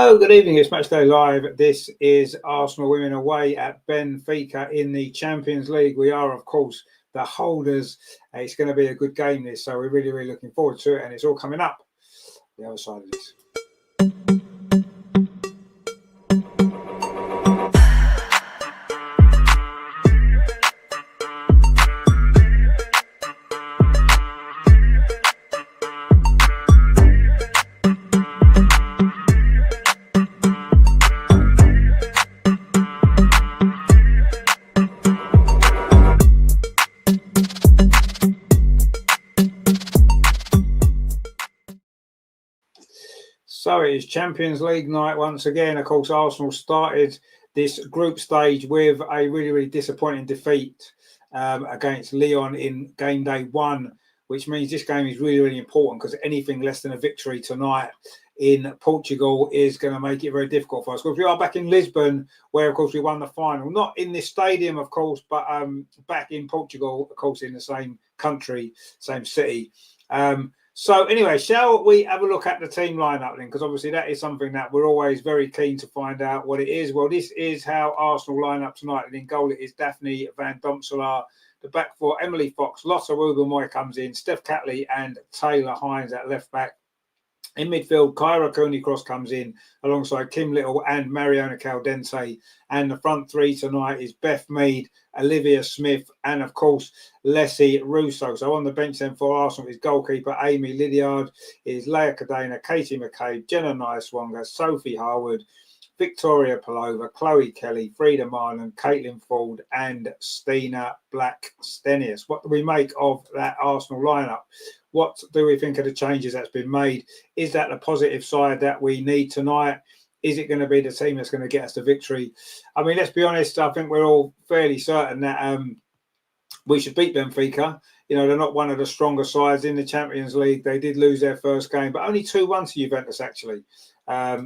Hello, good evening. It's Matchday Live. This is Arsenal women away at Benfica in the Champions League. We are, of course, the holders. It's going to be a good game, this, so we're really, really looking forward to it. And it's all coming up the other side of this. So it is Champions League night once again. Of course, Arsenal started this group stage with a really, really disappointing defeat against Lyon in game day 1, which means this game is really, really important because anything less than a victory tonight in Portugal is going to make it very difficult for us. Because we are back in Lisbon, where, of course, we won the final. Not in this stadium, of course, but back in Portugal, of course, in the same country, same city. So anyway, shall we have a look at the team lineup then? Because obviously that is something that we're always very keen to find out what it is. Well, this is how Arsenal line up tonight. And in goal it is Daphne Van Domselaar. The back four, Emily Fox, Lotta Ruben-Moy comes in, Steph Catley and Taylor Hines at left back. In midfield, Kyra Cooney-Cross comes in alongside Kim Little and Mariona Caldente. And the front three tonight is Beth Mead, Olivia Smith, and of course, Leslie Russo. So on the bench then for Arsenal is goalkeeper Amy Lydiard, is Leah Cadena, Katie McCabe, Jenna Nyaswonga, Sophie Harwood, Victoria Palova, Chloe Kelly, Frida Marlin, Caitlin Ford, and Stina Black-Stenius. What do we make of that Arsenal lineup? What do we think of the changes that's been made? Is that the positive side that we need tonight? Is it going to be the team that's going to get us the victory? I mean, let's be honest, I think we're all fairly certain that we should beat Benfica. You know, they're not one of the stronger sides in the Champions League. They did lose their first game, but only 2-1 to Juventus, actually.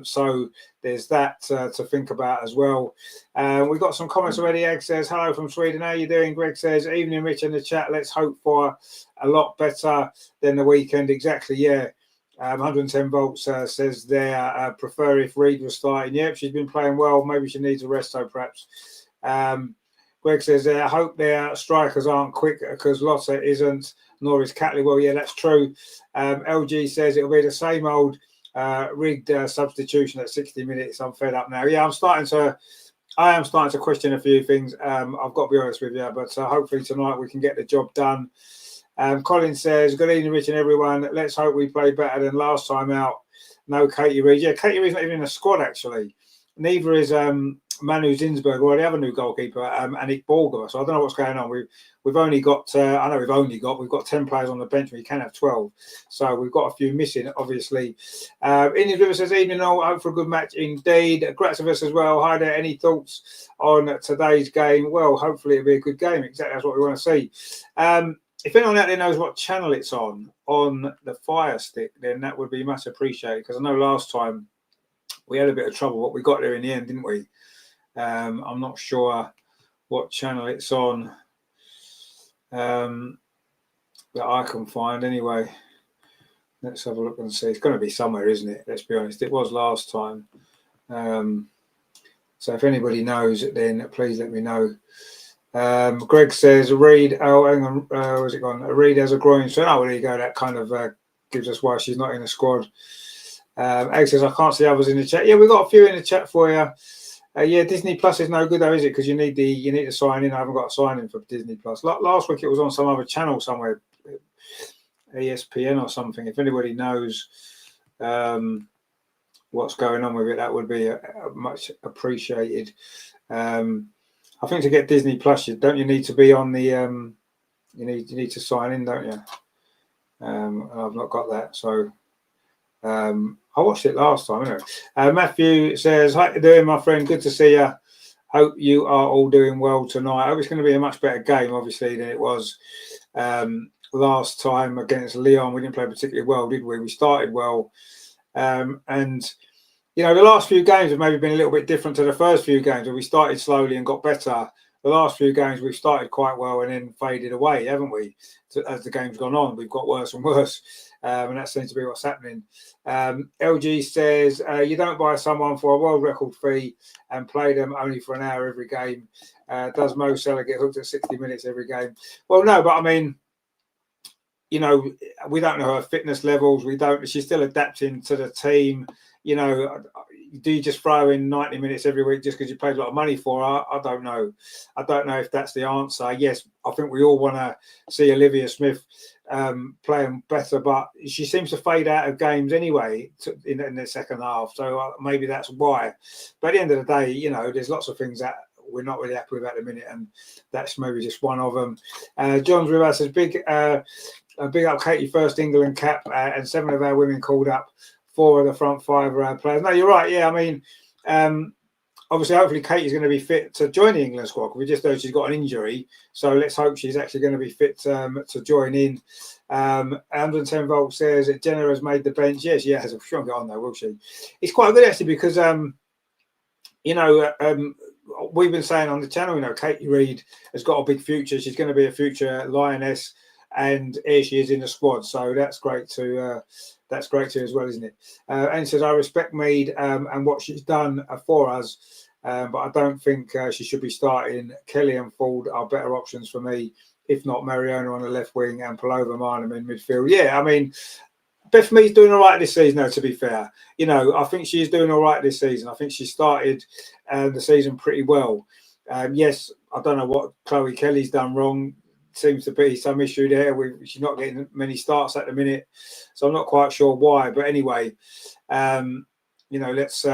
So there's that to think about as well. We've got some comments already. Egg says, hello from Sweden. How are you doing? Greg says, evening, Rich in the chat. Let's hope for a lot better than the weekend. Exactly, yeah. 110 volts says there, prefer if Reed was starting. Yep, she's been playing well. Maybe she needs a rest, though, perhaps. Greg says, I hope their strikers aren't quick because Lotta isn't, nor is Catley. Well, yeah, that's true. LG says it'll be the same old rigged substitution at 60 minutes. I'm fed up now. Yeah, I am starting to question a few things. I've got to be honest with you, but hopefully tonight we can get the job done. Colin says, good evening, Rich and everyone. Let's hope we play better than last time out. No Katie Reid. Yeah, Katie Reid's not even in the squad, actually. Neither is Manu Zinsberg or the other new goalkeeper, Anik Borger. So I don't know what's going on. We've only got, we've got 10 players on the bench. We can have 12. So we've got a few missing, obviously. Indian River says, evening all, hope for a good match indeed. Gratzivus as well. Hi there. Any thoughts on today's game? Well, hopefully it'll be a good game. Exactly, that's what we want to see. If anyone out there knows what channel it's on the Fire Stick, then that would be much appreciated. Because I know last time we had a bit of trouble, but we got there in the end, didn't we? I'm not sure what channel it's on that I can find anyway. Let's have a look and see. It's going to be somewhere, isn't it? Let's be honest. It was last time. So if anybody knows, then please let me know. Greg says, Reed, oh, hang on, where's it gone? Reed has a groin. So, oh, there you go. That kind of gives us why she's not in the squad. Egg says, I can't see others in the chat. Yeah, we've got a few in the chat for you. Yeah, Disney Plus is no good though, is it? Because you need to sign in. I haven't got a sign in for Disney Plus. Last week it was on some other channel somewhere, ESPN or something. If anybody knows what's going on with it, that would be much appreciated. I think to get Disney Plus, don't you need to be on the you need to sign in, don't you? I've not got that, so I watched it last time. Anyway. Matthew says, how you doing, my friend? Good to see you. Hope you are all doing well tonight. I hope it's going to be a much better game, obviously, than it was last time against Lyon. We didn't play particularly well, did we? We started well, and you know, the last few games have maybe been a little bit different to the first few games where we started slowly and got better. the last few games we've started quite well and then faded away, haven't we? As the game's gone on, we've got worse and worse, and that seems to be what's happening. LG says, you don't buy someone for a world record fee and play them only for an hour every game. Does Mo Salah get hooked at 60 minutes every game? Well, no, but I mean, you know, we don't know her fitness levels. She's still adapting to the team. You know, do you just throw in 90 minutes every week just because you paid a lot of money for her? I don't know. I don't know if that's the answer. Yes, I think we all want to see Olivia Smith playing better, but she seems to fade out of games anyway in the second half. So maybe that's why. But at the end of the day, you know, there's lots of things that we're not really happy with at the minute, and that's maybe just one of them. John's with us says, big up Katie, first England cap, and 7 of our women called up. 4 of the front 5 are our players. No, you're right. Yeah, I mean, obviously, hopefully Katie's going to be fit to join the England squad. We just know she's got an injury, so let's hope she's actually going to be fit to join in. 110 Volt says that Jenna has made the bench. Yes, she has. She won't get on there, will she? It's quite good actually because you know, we've been saying on the channel, you know, Katie Reid has got a big future. She's going to be a future Lioness, and here she is in the squad. So that's great to as well, isn't it? And says, I respect Mead and what she's done for us, but I don't think she should be starting. Kelly and Ford are better options for me, if not Mariona on the left wing and Paloma Marnham in midfield. Yeah, I mean, Beth Mead's doing all right this season, though, to be fair. You know, I think she's doing all right this season. I think she started the season pretty well. Yes, I don't know what Chloe Kelly's done wrong. Seems to be some issue there. She's not getting many starts at the minute, so I'm not quite sure why. But anyway, you know, let's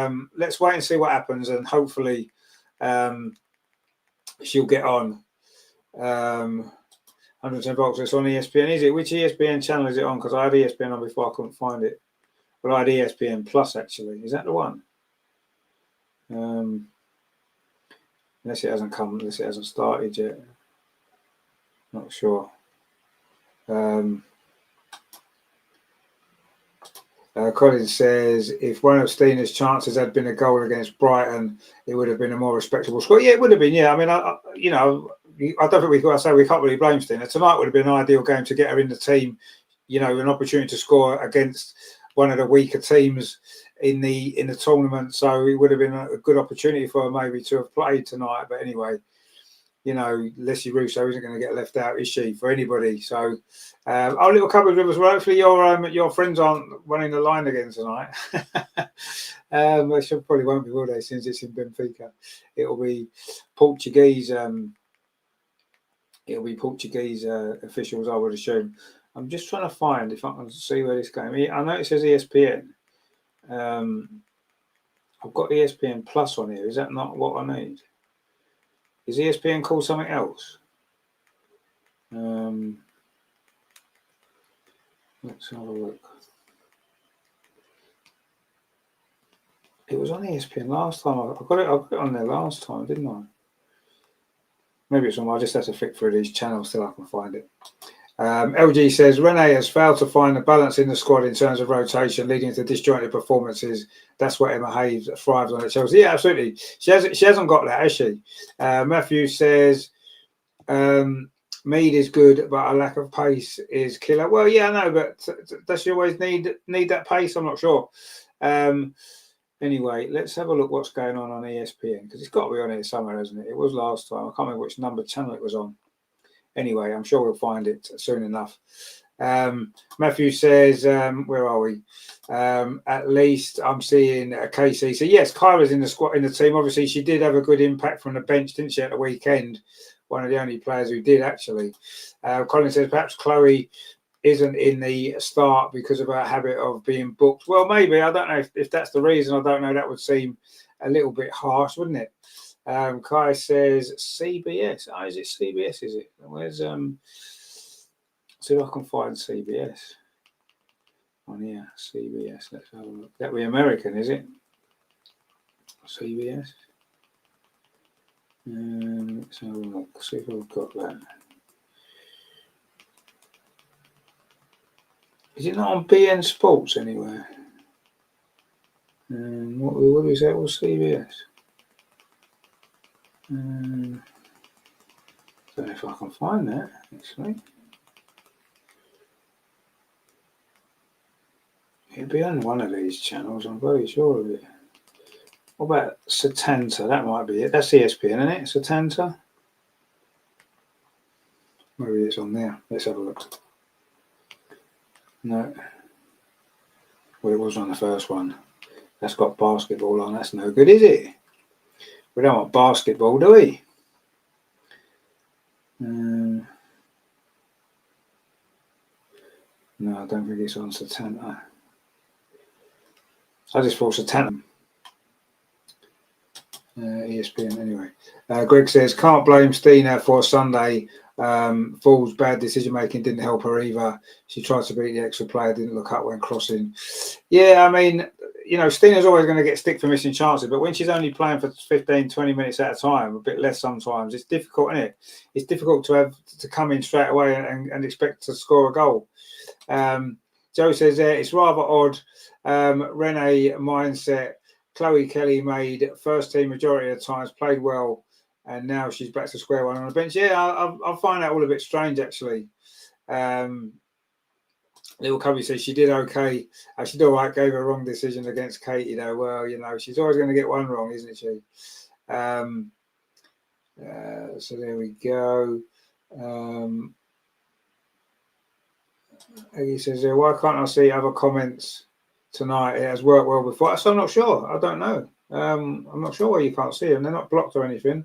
wait and see what happens, and hopefully she'll get on. 110 volts. It's on ESPN, is it? Which ESPN channel is it on? Because I had ESPN on before, I couldn't find it. But I had ESPN Plus actually. Is that the one? Unless it hasn't started yet. Not sure. Colin says, if one of Stina's chances had been a goal against Brighton, it would have been a more respectable score. Yeah, it would have been. Yeah, I mean, you know, I don't think we can't really blame Stina. Tonight would have been an ideal game to get her in the team. You know, an opportunity to score against one of the weaker teams in the tournament. So it would have been a good opportunity for her maybe to have played tonight. But anyway, you know, Leslie Russo isn't going to get left out, is she, for anybody? So, our little couple of rivers. Well, hopefully your friends aren't running the line again tonight. They probably won't be, will they? Since it's in Benfica, it'll be Portuguese. It'll be Portuguese officials, I would assume. I'm just trying to find if I can see where this game. I know it says ESPN. I've got ESPN Plus on here. Is that not what I need? Is ESPN called something else? Let's have a look. It was on ESPN last time. I got it on there last time, didn't I? Maybe it's on. I just have to flick through these channels till I can find it. LG says, Renee has failed to find the balance in the squad in terms of rotation, leading to disjointed performances. That's what Emma Hayes thrives on at Chelsea. Yeah, absolutely. She hasn't got that, has she? Matthew says, Mead is good, but a lack of pace is killer. Well, yeah, I know, but does she always need that pace? I'm not sure. Anyway, let's have a look what's going on ESPN, because it's got to be on here somewhere, hasn't it? It was last time. I can't remember which number channel it was on. Anyway, I'm sure we'll find it soon enough. Matthew says, where are we? At least I'm seeing Casey. So yes, Kyra's in the team. Obviously, she did have a good impact from the bench, didn't she, at the weekend? One of the only players who did, actually. Colin says, perhaps Chloe isn't in the start because of her habit of being booked. Well, maybe. I don't know if that's the reason. I don't know. That would seem a little bit harsh, wouldn't it? Kai says CBS. Oh, is it CBS? Is it? Where's see if I can find CBS on here. CBS. Let's have a look. That be American, is it? CBS. Let's have a look. See if I've got that. Is it not on BN Sports anywhere? What is that? What's CBS? don't know if I can find that, actually. It'd be on one of these channels, I'm very sure of it. What about Setanta? That might be it. That's ESPN, isn't it? Setanta? Maybe it's on there. Let's have a look. No. Well, it was on the first one. That's got basketball on. That's no good, is it? We don't want basketball, do we? No, I don't think it's on Setanta. I just thought Setanta. ESPN anyway. Greg says, can't blame Stina for Sunday. Fall's bad decision making didn't help her either. She tried to beat the extra player, didn't look up when crossing. Yeah, I mean, you know, Stina's always going to get stick for missing chances, but when she's only playing for 15, 20 minutes at a time, a bit less sometimes, it's difficult, isn't it? It's difficult to have to come in straight away and expect to score a goal. Joe says it's rather odd. Renee mindset. Chloe Kelly made first team majority of the times, played well, and now she's back to square one on the bench. Yeah, I find that all a bit strange, actually. Little Cubby says she did okay. She did all right, gave her a wrong decision against Katie, though. Well, you know, she's always going to get one wrong, isn't she? So there we go. He says, why can't I see other comments tonight? It has worked well before. So I'm not sure. I don't know. I'm not sure why you can't see them. They're not blocked or anything.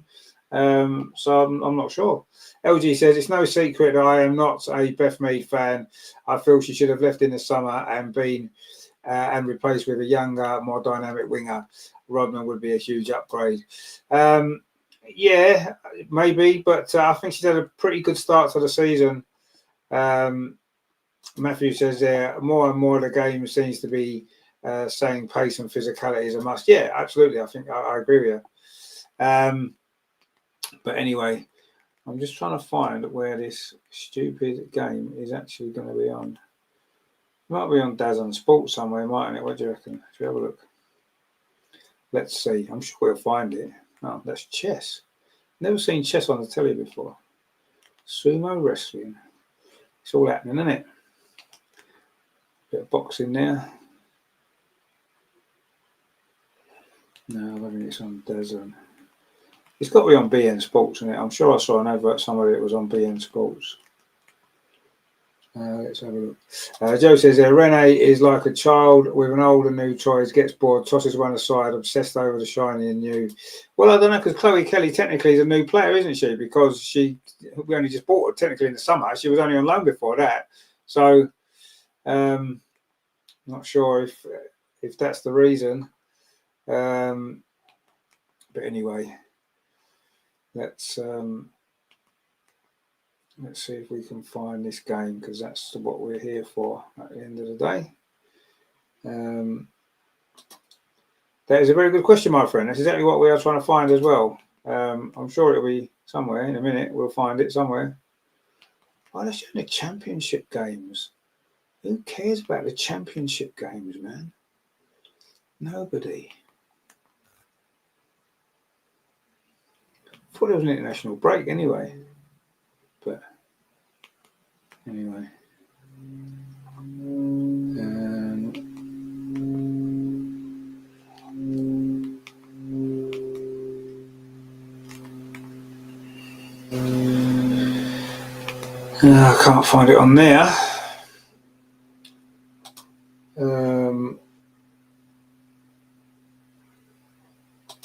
So I'm not sure. LG says, it's no secret that I am not a Beth Mead fan. I feel she should have left in the summer and been and replaced with a younger, more dynamic winger. Rodman would be a huge upgrade. Yeah, maybe, but I think she's had a pretty good start to the season. Matthew says more and more of the game seems to be saying pace and physicality is a must. Yeah, absolutely. I think I agree with you. But anyway, I'm just trying to find where this stupid game is actually going to be on. It might be on DAZN Sports somewhere, mightn't it? What do you reckon? Should we have a look? Let's see. I'm sure we'll find it. Oh, that's chess. Never seen chess on the telly before. Sumo wrestling. It's all happening, isn't it? Bit of boxing there. No, I don't think it's on DAZN. It's got to be on BN Sports, isn't it? I'm sure I saw an advert somewhere that was on BN Sports. Let's have a look. Joe says Renee is like a child with an old and new toys, gets bored, tosses one aside, obsessed over the shiny and new. Well, I don't know, because Chloe Kelly technically is a new player, isn't she? Because we only just bought her technically in the summer. She was only on loan before that. So, not sure if that's the reason. But anyway, let's see if we can find this game, because that's what we're here for at the end of the day. That is a very good question, my friend. That's exactly what we are trying to find as well. I'm sure it'll be somewhere in a minute. We'll find it somewhere. Oh, they're showing the championship games. Who cares about the championship games, man? Nobody. I thought it was an international break anyway. But anyway. I can't find it on there.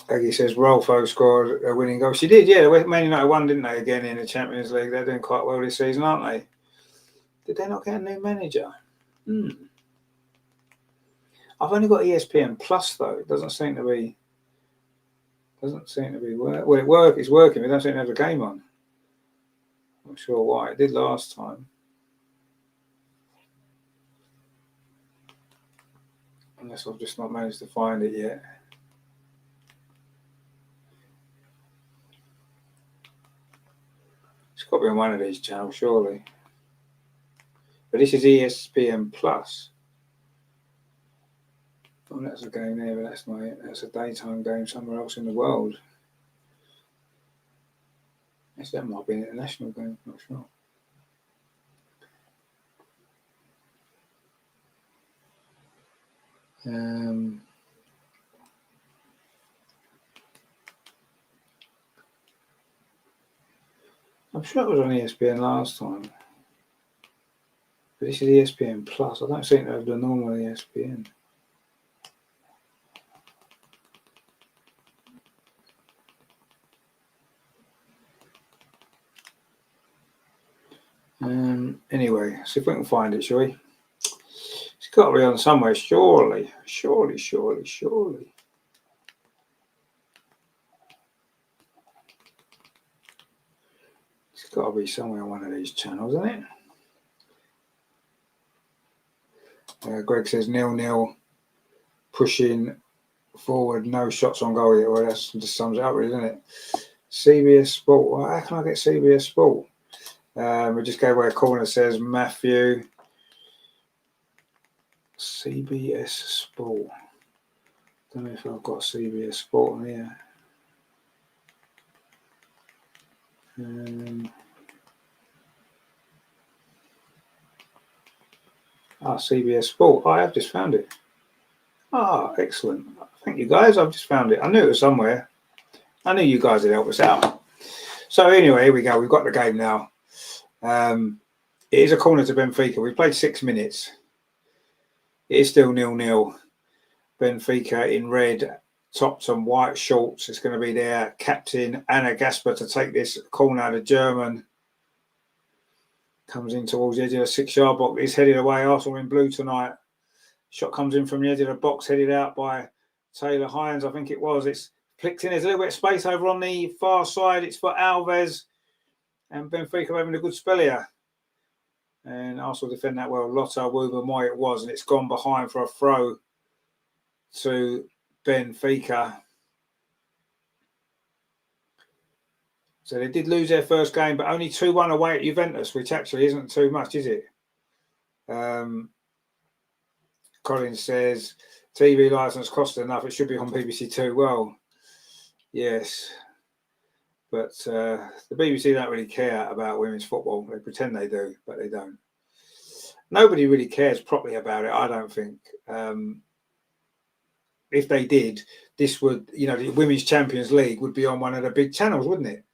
Aggie says Rolfo scored a winning goal. She did, yeah. Man United won, didn't they, again in the Champions League? They're doing quite well this season, aren't they? Did they not get a new manager? I've only got ESPN Plus though. It doesn't seem to be. Well, it's working. We don't seem to have a game on. Not sure why. It did last time. Unless I've just not managed to find it yet. It's got to be on one of these channels, surely. But this is ESPN Plus. Oh, that's a game there, but that's a daytime game somewhere else in the world. Actually, that might be an international game. I'm not sure. I'm sure it was on ESPN last time. But this is ESPN Plus. I don't think they have the normal ESPN. Anyway, see if we can find it, shall we? It's got to be on somewhere, surely. Surely. It's got to be somewhere on one of these channels, isn't it? Greg says 0-0, pushing forward, no shots on goal yet. Well, that just sums it up, really, doesn't it? CBS Sport. Well, how can I get CBS Sport? We just gave away a corner, says Matthew. CBS Sport. Don't know if I've got CBS Sport on here. CBS Sport. I have just found it. Excellent. Thank you, guys. I've just found it. I knew it was somewhere. I knew you guys would help us out. So anyway, here we go. We've got the game now. It is a corner to Benfica. We played 6 minutes. It is still 0-0. Benfica in red tops and white shorts. It's going to be their captain, Anna Gasper, to take this corner. The German comes in towards the edge of the 6-yard box. He's headed away. Arsenal in blue tonight. Shot comes in from the edge of the box, headed out by Taylor Hines, I think it was. It's flicked in. There's a little bit of space over on the far side. It's for Alves. And Benfica having a good spell here. And Arsenal defend that well. Lotta Wubben-Moy it was. And it's gone behind for a throw to Benfica. So they did lose their first game, but only 2-1 away at Juventus, which actually isn't too much, is it? Collins says, TV licence cost enough. It should be on BBC Two. Well, yes. But the BBC don't really care about women's football. They pretend they do, but they don't. Nobody really cares properly about it, I don't think. If they did, this would, the Women's Champions League would be on one of the big channels, wouldn't it?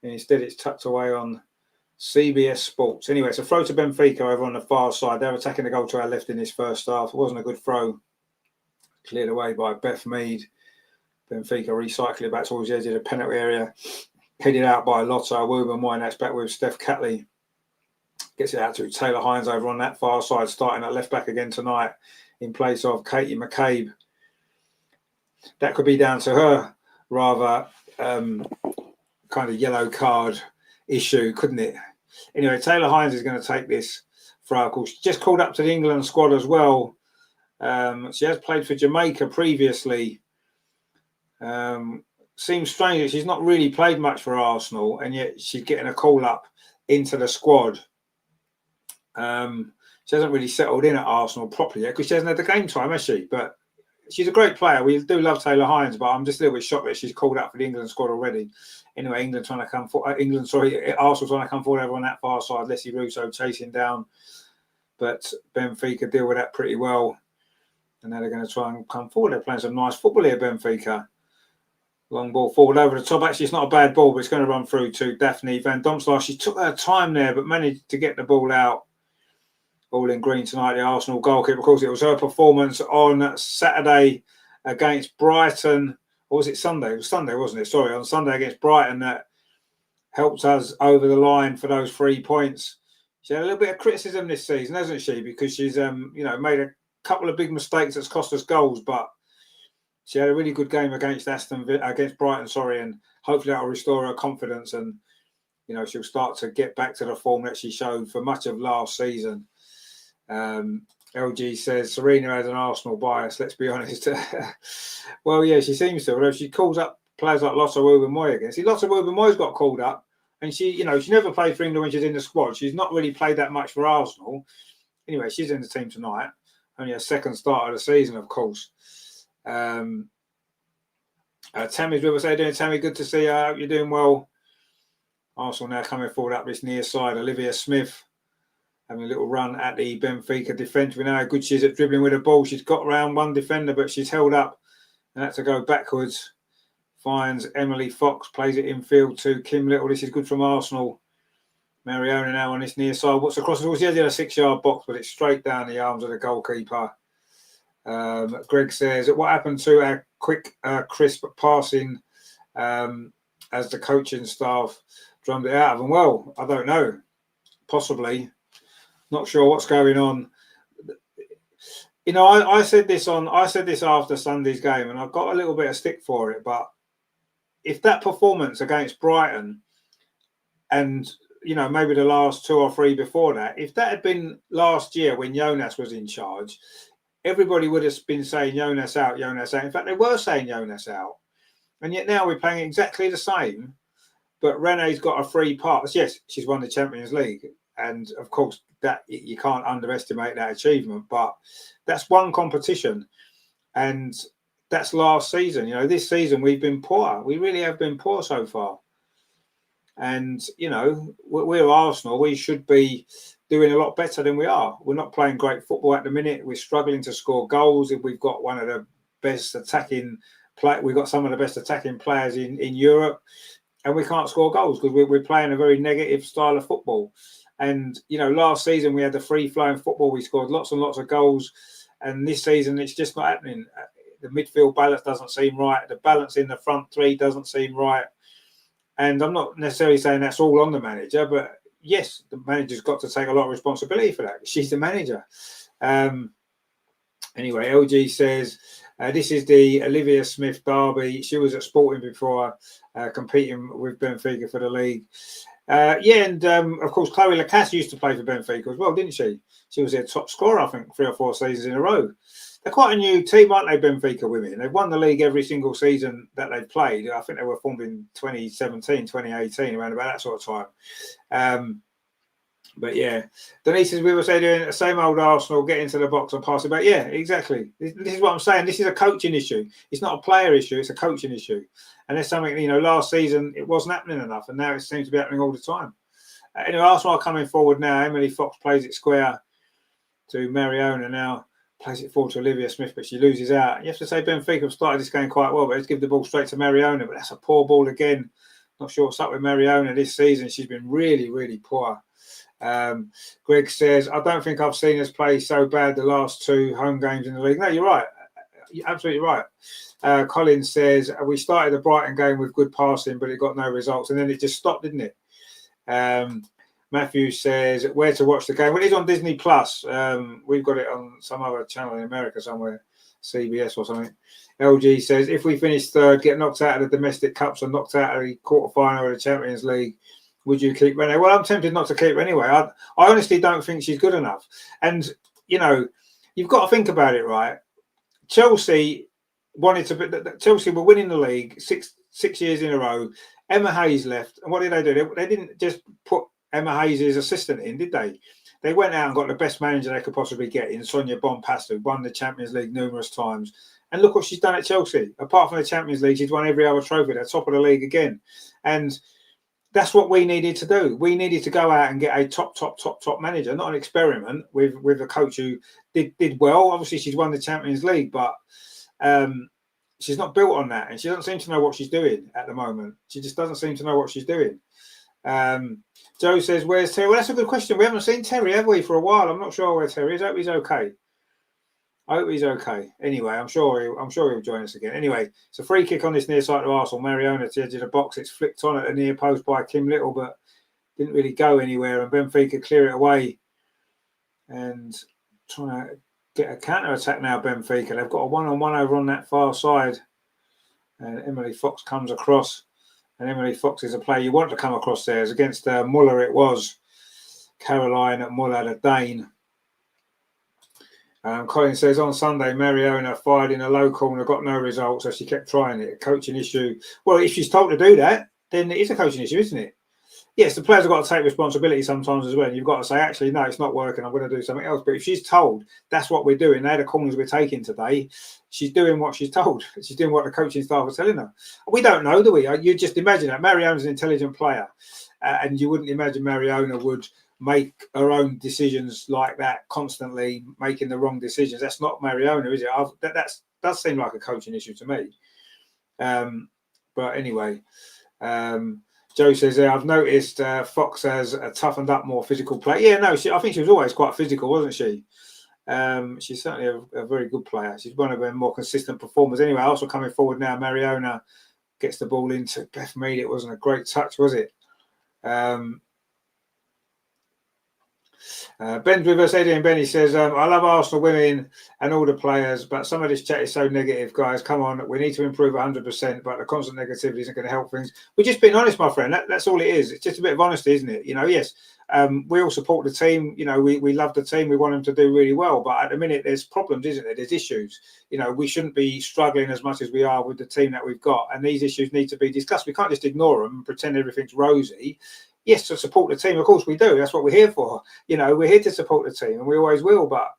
And instead it's tucked away on CBS Sports. Anyway, it's a throw to Benfica over on the far side. They're attacking the goal to our left in this first half. It wasn't a good throw. Cleared away by Beth Mead. Benfica recycling back towards the edge of the penalty area. Headed out by Lotta Wubben-Moy. That's back with Steph Catley. Gets it out to Taylor Hines over on that far side, starting at left back again tonight in place of Katie McCabe. That could be down to her rather kind of yellow card issue, couldn't it? Anyway, Taylor Hines is going to take this throw. Of course, she's just called up to the England squad as well. She has played for Jamaica previously. Seems strange that she's not really played much for Arsenal, and yet she's getting a call up into the squad. She hasn't really settled in at Arsenal properly yet because she hasn't had the game time, has she? But she's a great player. We do love Taylor Hines, but I'm just a little bit shocked that she's called up for the England squad already. Anyway, Arsenal trying to come forward over on that far side. Leslie Russo chasing down, but Benfica deal with that pretty well. And now they're going to try and come forward. They're playing some nice football here, Benfica. Long ball forward over the top. Actually, it's not a bad ball, but it's going to run through to Daphne Van Domselaar. She took her time there, but managed to get the ball out. All in green tonight, the Arsenal goalkeeper. Of course, it was her performance on Saturday against Brighton. Or was it Sunday? It was Sunday, wasn't it? Sorry, on Sunday against Brighton that helped us over the line for those 3 points. She had a little bit of criticism this season, hasn't she? Because she's, made a couple of big mistakes that's cost us goals, but she had a really good game against Brighton, and hopefully that'll restore her confidence and, she'll start to get back to the form that she showed for much of last season. LG says Serena has an Arsenal bias, let's be honest. Well, yeah, she seems to. Although she calls up players like Lotta Wubben-Moy again. See, Lotta Wubben-Moy's got called up, and she never played for England when she's in the squad. She's not really played that much for Arsenal. Anyway, she's in the team tonight. Only her second start of the season, of course. Tammy's with us. How you doing, Tammy? Good to see you. I hope you're doing well. Arsenal now coming forward up this near side. Olivia Smith having a little run at the Benfica defence. We know how good she is at dribbling with the ball. She's got around one defender, but she's held up and had to go backwards. Finds Emily Fox, plays it infield to Kim Little. This is good from Arsenal. Mariona now on this near side. What's across the ball? She has a 6-yard box, but it's straight down the arms of the goalkeeper. Greg says, what happened to our quick, crisp passing as the coaching staff drummed it out of them? Well, I don't know. Possibly. Not sure what's going on. You know, I said this after Sunday's game, and I got a little bit of stick for it. But if that performance against Brighton, and you know maybe the last 2 or 3 before that, if that had been last year when Jonas was in charge, everybody would have been saying Jonas out, Jonas out. In fact, they were saying Jonas out, and yet now we're playing exactly the same. But Renee's got a free pass. Yes, she's won the Champions League, and of course that you can't underestimate that achievement. But that's one competition, and that's last season. You know, this season we've been poor. We really have been poor so far. And you know, we're Arsenal. We should be doing a lot better than we are. We're not playing great football at the minute. We're struggling to score goals. If we've got one of the best attacking play, we've got some of the best attacking players in Europe. And we can't score goals because we're playing a very negative style of football. And, you know, last season we had the free-flowing football. We scored lots and lots of goals. And this season it's just not happening. The midfield balance doesn't seem right. The balance in the front three doesn't seem right. And I'm not necessarily saying that's all on the manager, but yes, the manager's got to take a lot of responsibility for that. She's the manager. Anyway, LG says, this is the Olivia Smith derby. She was at Sporting before competing with Benfica for the league. Of course, Chloe Lacasse used to play for Benfica as well, didn't she? She was their top scorer, I think, 3 or 4 seasons in a row. They're quite a new team, aren't they, Benfica women? They've won the league every single season that they've played. I think they were formed in 2017, 2018, around about that sort of time. But yeah, Denise, as we were saying, doing the same old Arsenal, get into the box and pass it back. Yeah, exactly. This is what I'm saying. This is a coaching issue. It's not a player issue. It's a coaching issue. And there's something, you know, last season it wasn't happening enough, and now it seems to be happening all the time. Anyway, Arsenal are coming forward now. Emily Fox plays it square to Mariona now. Plays it forward to Olivia Smith, but she loses out. You have to say Benfica have started this game quite well, but let's give the ball straight to Mariona. But that's a poor ball again. Not sure what's up with Mariona this season. She's been really, really poor. Greg says, I don't think I've seen us play so bad the last 2 home games in the league. No, you're right. You're absolutely right. Colin says, we started the Brighton game with good passing, but it got no results. And then it just stopped, didn't it? Matthew says, where to watch the game? Well, it's on Disney Plus. We've got it on some other channel in America somewhere, CBS or something. LG says, if we finish 3rd, get knocked out of the domestic cups and knocked out of the quarterfinal of the Champions League, would you keep Renee? Well, I'm tempted not to keep her anyway. I honestly don't think she's good enough. And, you know, you've got to think about it, right? Chelsea wanted to... Chelsea were winning the league six years in a row. Emma Hayes left. And what did they do? They didn't just put Emma Hayes' assistant in, did they? They went out and got the best manager they could possibly get in, Sonia Bonpasta, who won the Champions League numerous times. And look what she's done at Chelsea. Apart from the Champions League, she's won every other trophy. They're top of the league again. And that's what we needed to do. We needed to go out and get a top manager, not an experiment with a coach who did well. Obviously, she's won the Champions League, but she's not built on that. And she doesn't seem to know what she's doing at the moment. She just doesn't seem to know what she's doing. Joe says, where's Terry? Well, that's a good question. We haven't seen Terry, have we, for a while? I'm not sure where Terry is. I hope he's okay. Anyway, I'm sure he'll join us again. Anyway, it's a free kick on this near side of Arsenal. Mariona to the edge of the box. It's flicked on at the near post by Kim Little, but didn't really go anywhere. And Benfica clear it away and trying to get a counter attack now. Benfica, they've got a 1-on-1 over on that far side, and Emily Fox comes across. And Emily Fox is a player you want to come across there. As against Muller, it was Caroline Muller, the Dane. Colin says, on Sunday, Mariona fired in a low corner, got no results, so she kept trying it. A coaching issue. Well, if she's told to do that, then it is a coaching issue, isn't it? yes, the players have got to take responsibility sometimes as well. You've got to say, actually, no, it's not working. I'm going to do something else. But if she's told that's what we're doing, they're the corners we're taking today, she's doing what she's told. She's doing what the coaching staff are telling her. We don't know, do we? You just imagine that. Mariona's an intelligent player, and you wouldn't imagine Mariona would make her own decisions like that, constantly making the wrong decisions. That's not Mariona, is it? That does seem like a coaching issue to me. But anyway, Joe says, I've noticed Fox has a toughened up, more physical play. Yeah, no, I think she was always quite physical, wasn't she? She's certainly a very good player. She's one of the more consistent performers. Anyway, also coming forward now, Mariona gets the ball into Beth Mead. It wasn't a great touch, was it? Ben's with us, Eddie and Benny says, I love Arsenal women and all the players, but some of this chat is so negative, guys. Come on, we need to improve 100%, but the constant negativity isn't going to help things. We're just being honest, my friend. That's all it is. It's just a bit of honesty, isn't it? Yes, we all support the team. We love the team. We want them to do really well, but at the minute there's problems, isn't there? There's issues. We shouldn't be struggling as much as we are with the team that we've got, and these issues need to be discussed. We can't just ignore them and pretend everything's rosy. Yes, to support the team, of course we do. That's what we're here for. We're here to support the team, and we always will. But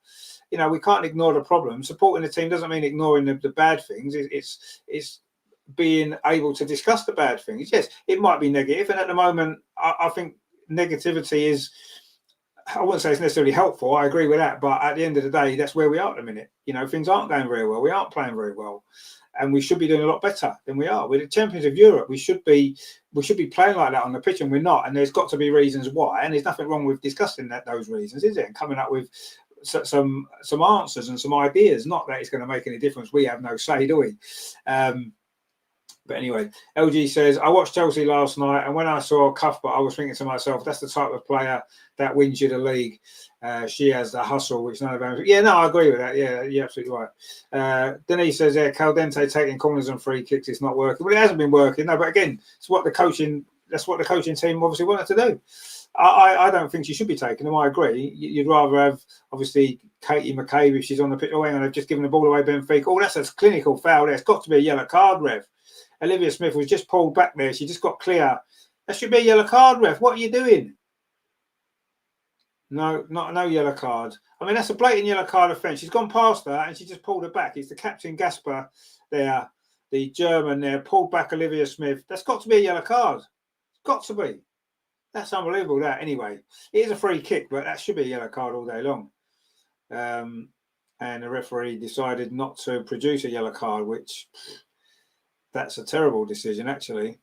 we can't ignore the problem. Supporting the team doesn't mean ignoring the bad things. It's being able to discuss the bad things. Yes, it might be negative, and at the moment, I think negativity is. I wouldn't say it's necessarily helpful. I agree with that, but at the end of the day, that's where we are at the minute. Things aren't going very well. We aren't playing very well, and we should be doing a lot better than we are. We're the champions of Europe. We should be playing like that on the pitch, and we're not. And there's got to be reasons why. And there's nothing wrong with discussing those reasons, is there? And coming up with some answers and some ideas. Not that it's going to make any difference. We have no say, do we? But anyway, LG says, I watched Chelsea last night, and when I saw Cuthbert, I was thinking to myself, that's the type of player that wins you the league. She has the hustle, which none of them. Yeah, no, I agree with that. Yeah, you're absolutely right. Denise says, Caldente taking corners and free kicks, it's not working. Well, it hasn't been working. No, but again, that's what the coaching team obviously wanted to do. I don't think she should be taking them. I agree. You'd rather have, obviously, Katie McCabe if she's on the pitch. Oh, hang on, they've just given the ball away, Benfica. Oh, that's a clinical foul there. It's got to be a yellow card, Rev. Olivia Smith was just pulled back there. She just got clear. That should be a yellow card, Ref. What are you doing? No yellow card. I mean, that's a blatant yellow card offence. She's gone past her and she just pulled her back. It's the captain Gasper there, the German there, pulled back Olivia Smith. That's got to be a yellow card. It's got to be. That's unbelievable, that. Anyway, it is a free kick, but that should be a yellow card all day long. And the referee decided not to produce a yellow card, which... that's a terrible decision, actually.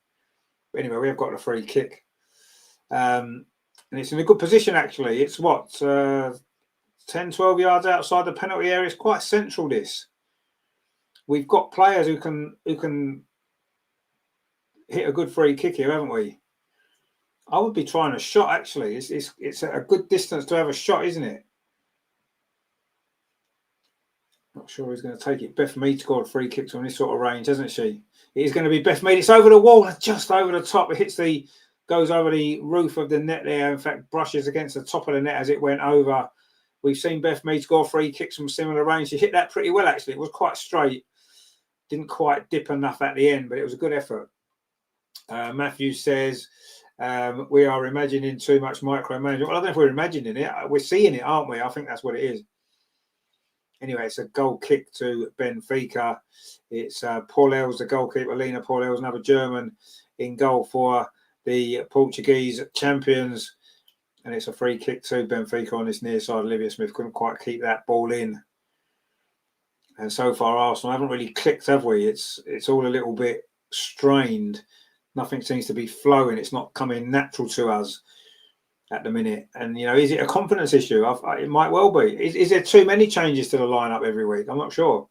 But anyway, we have got a free kick. And it's in a good position, actually. It's 10, 12 yards outside the penalty area. It's quite central, this. We've got players who can hit a good free kick here, haven't we? I would be trying a shot, actually. It's a good distance to have a shot, isn't it? Not sure who's going to take it. Beth Mead scored free kicks from this sort of range, hasn't she? It is going to be Beth Mead. It's over the wall, just over the top. It goes over the roof of the net there. In fact, brushes against the top of the net as it went over. We've seen Beth Mead score free kicks from similar range. She hit that pretty well, actually. It was quite straight. Didn't quite dip enough at the end, but it was a good effort. Matthew says, we are imagining too much micromanagement. Well, I don't know if we're imagining it. We're seeing it, aren't we? I think that's what it is. Anyway, it's a goal kick to Benfica. It's Paulels, the goalkeeper, Lena Paulels, another German in goal for the Portuguese champions. And it's a free kick to Benfica on this near side. Olivia Smith couldn't quite keep that ball in. And so far, Arsenal haven't really clicked, have we? It's all a little bit strained. Nothing seems to be flowing. It's not coming natural to us at the minute. And, is it a confidence issue? It might well be. Is there too many changes to the lineup every week? I'm not sure.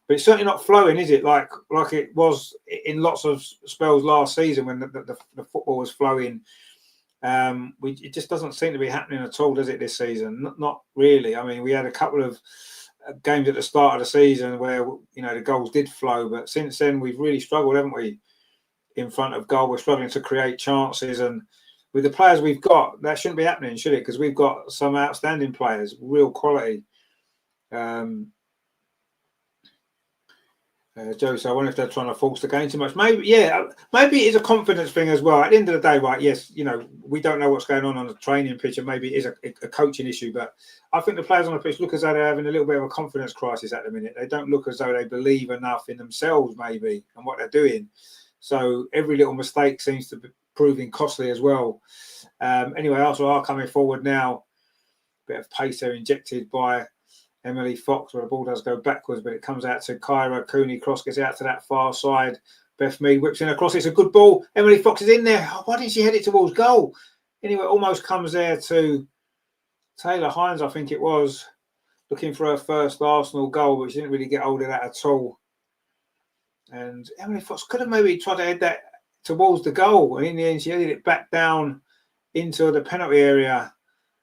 But it's certainly not flowing, is it? Like it was in lots of spells last season when the football was flowing. It just doesn't seem to be happening at all, does it, this season? Not really. I mean, we had a couple of games at the start of the season where, the goals did flow. But since then, we've really struggled, haven't we? In front of goal, we're struggling to create chances. And with the players we've got, that shouldn't be happening, should it? Because we've got some outstanding players, real quality. Joe, so I wonder if they're trying to force the game too much. Maybe, yeah, maybe it's a confidence thing as well. At the end of the day, right? Yes, we don't know what's going on the training pitch, and maybe it is a coaching issue. But I think the players on the pitch look as though they're having a little bit of a confidence crisis at the minute. They don't look as though they believe enough in themselves, maybe, and what they're doing. So every little mistake seems to be proving costly as well. Anyway, Arsenal are coming forward now. Bit of pace there injected by Emily Fox, where the ball does go backwards, but it comes out to Kyra Cooney. Cross gets out to that far side. Beth Mead whips in across. It's a good ball. Emily Fox is in there. Oh, why didn't she head it towards goal? Anyway, almost comes there to Taylor Hines, I think it was, looking for her first Arsenal goal, but she didn't really get hold of that at all. And Emily Fox could have maybe tried to head that towards the goal, and in the end, she headed it back down into the penalty area.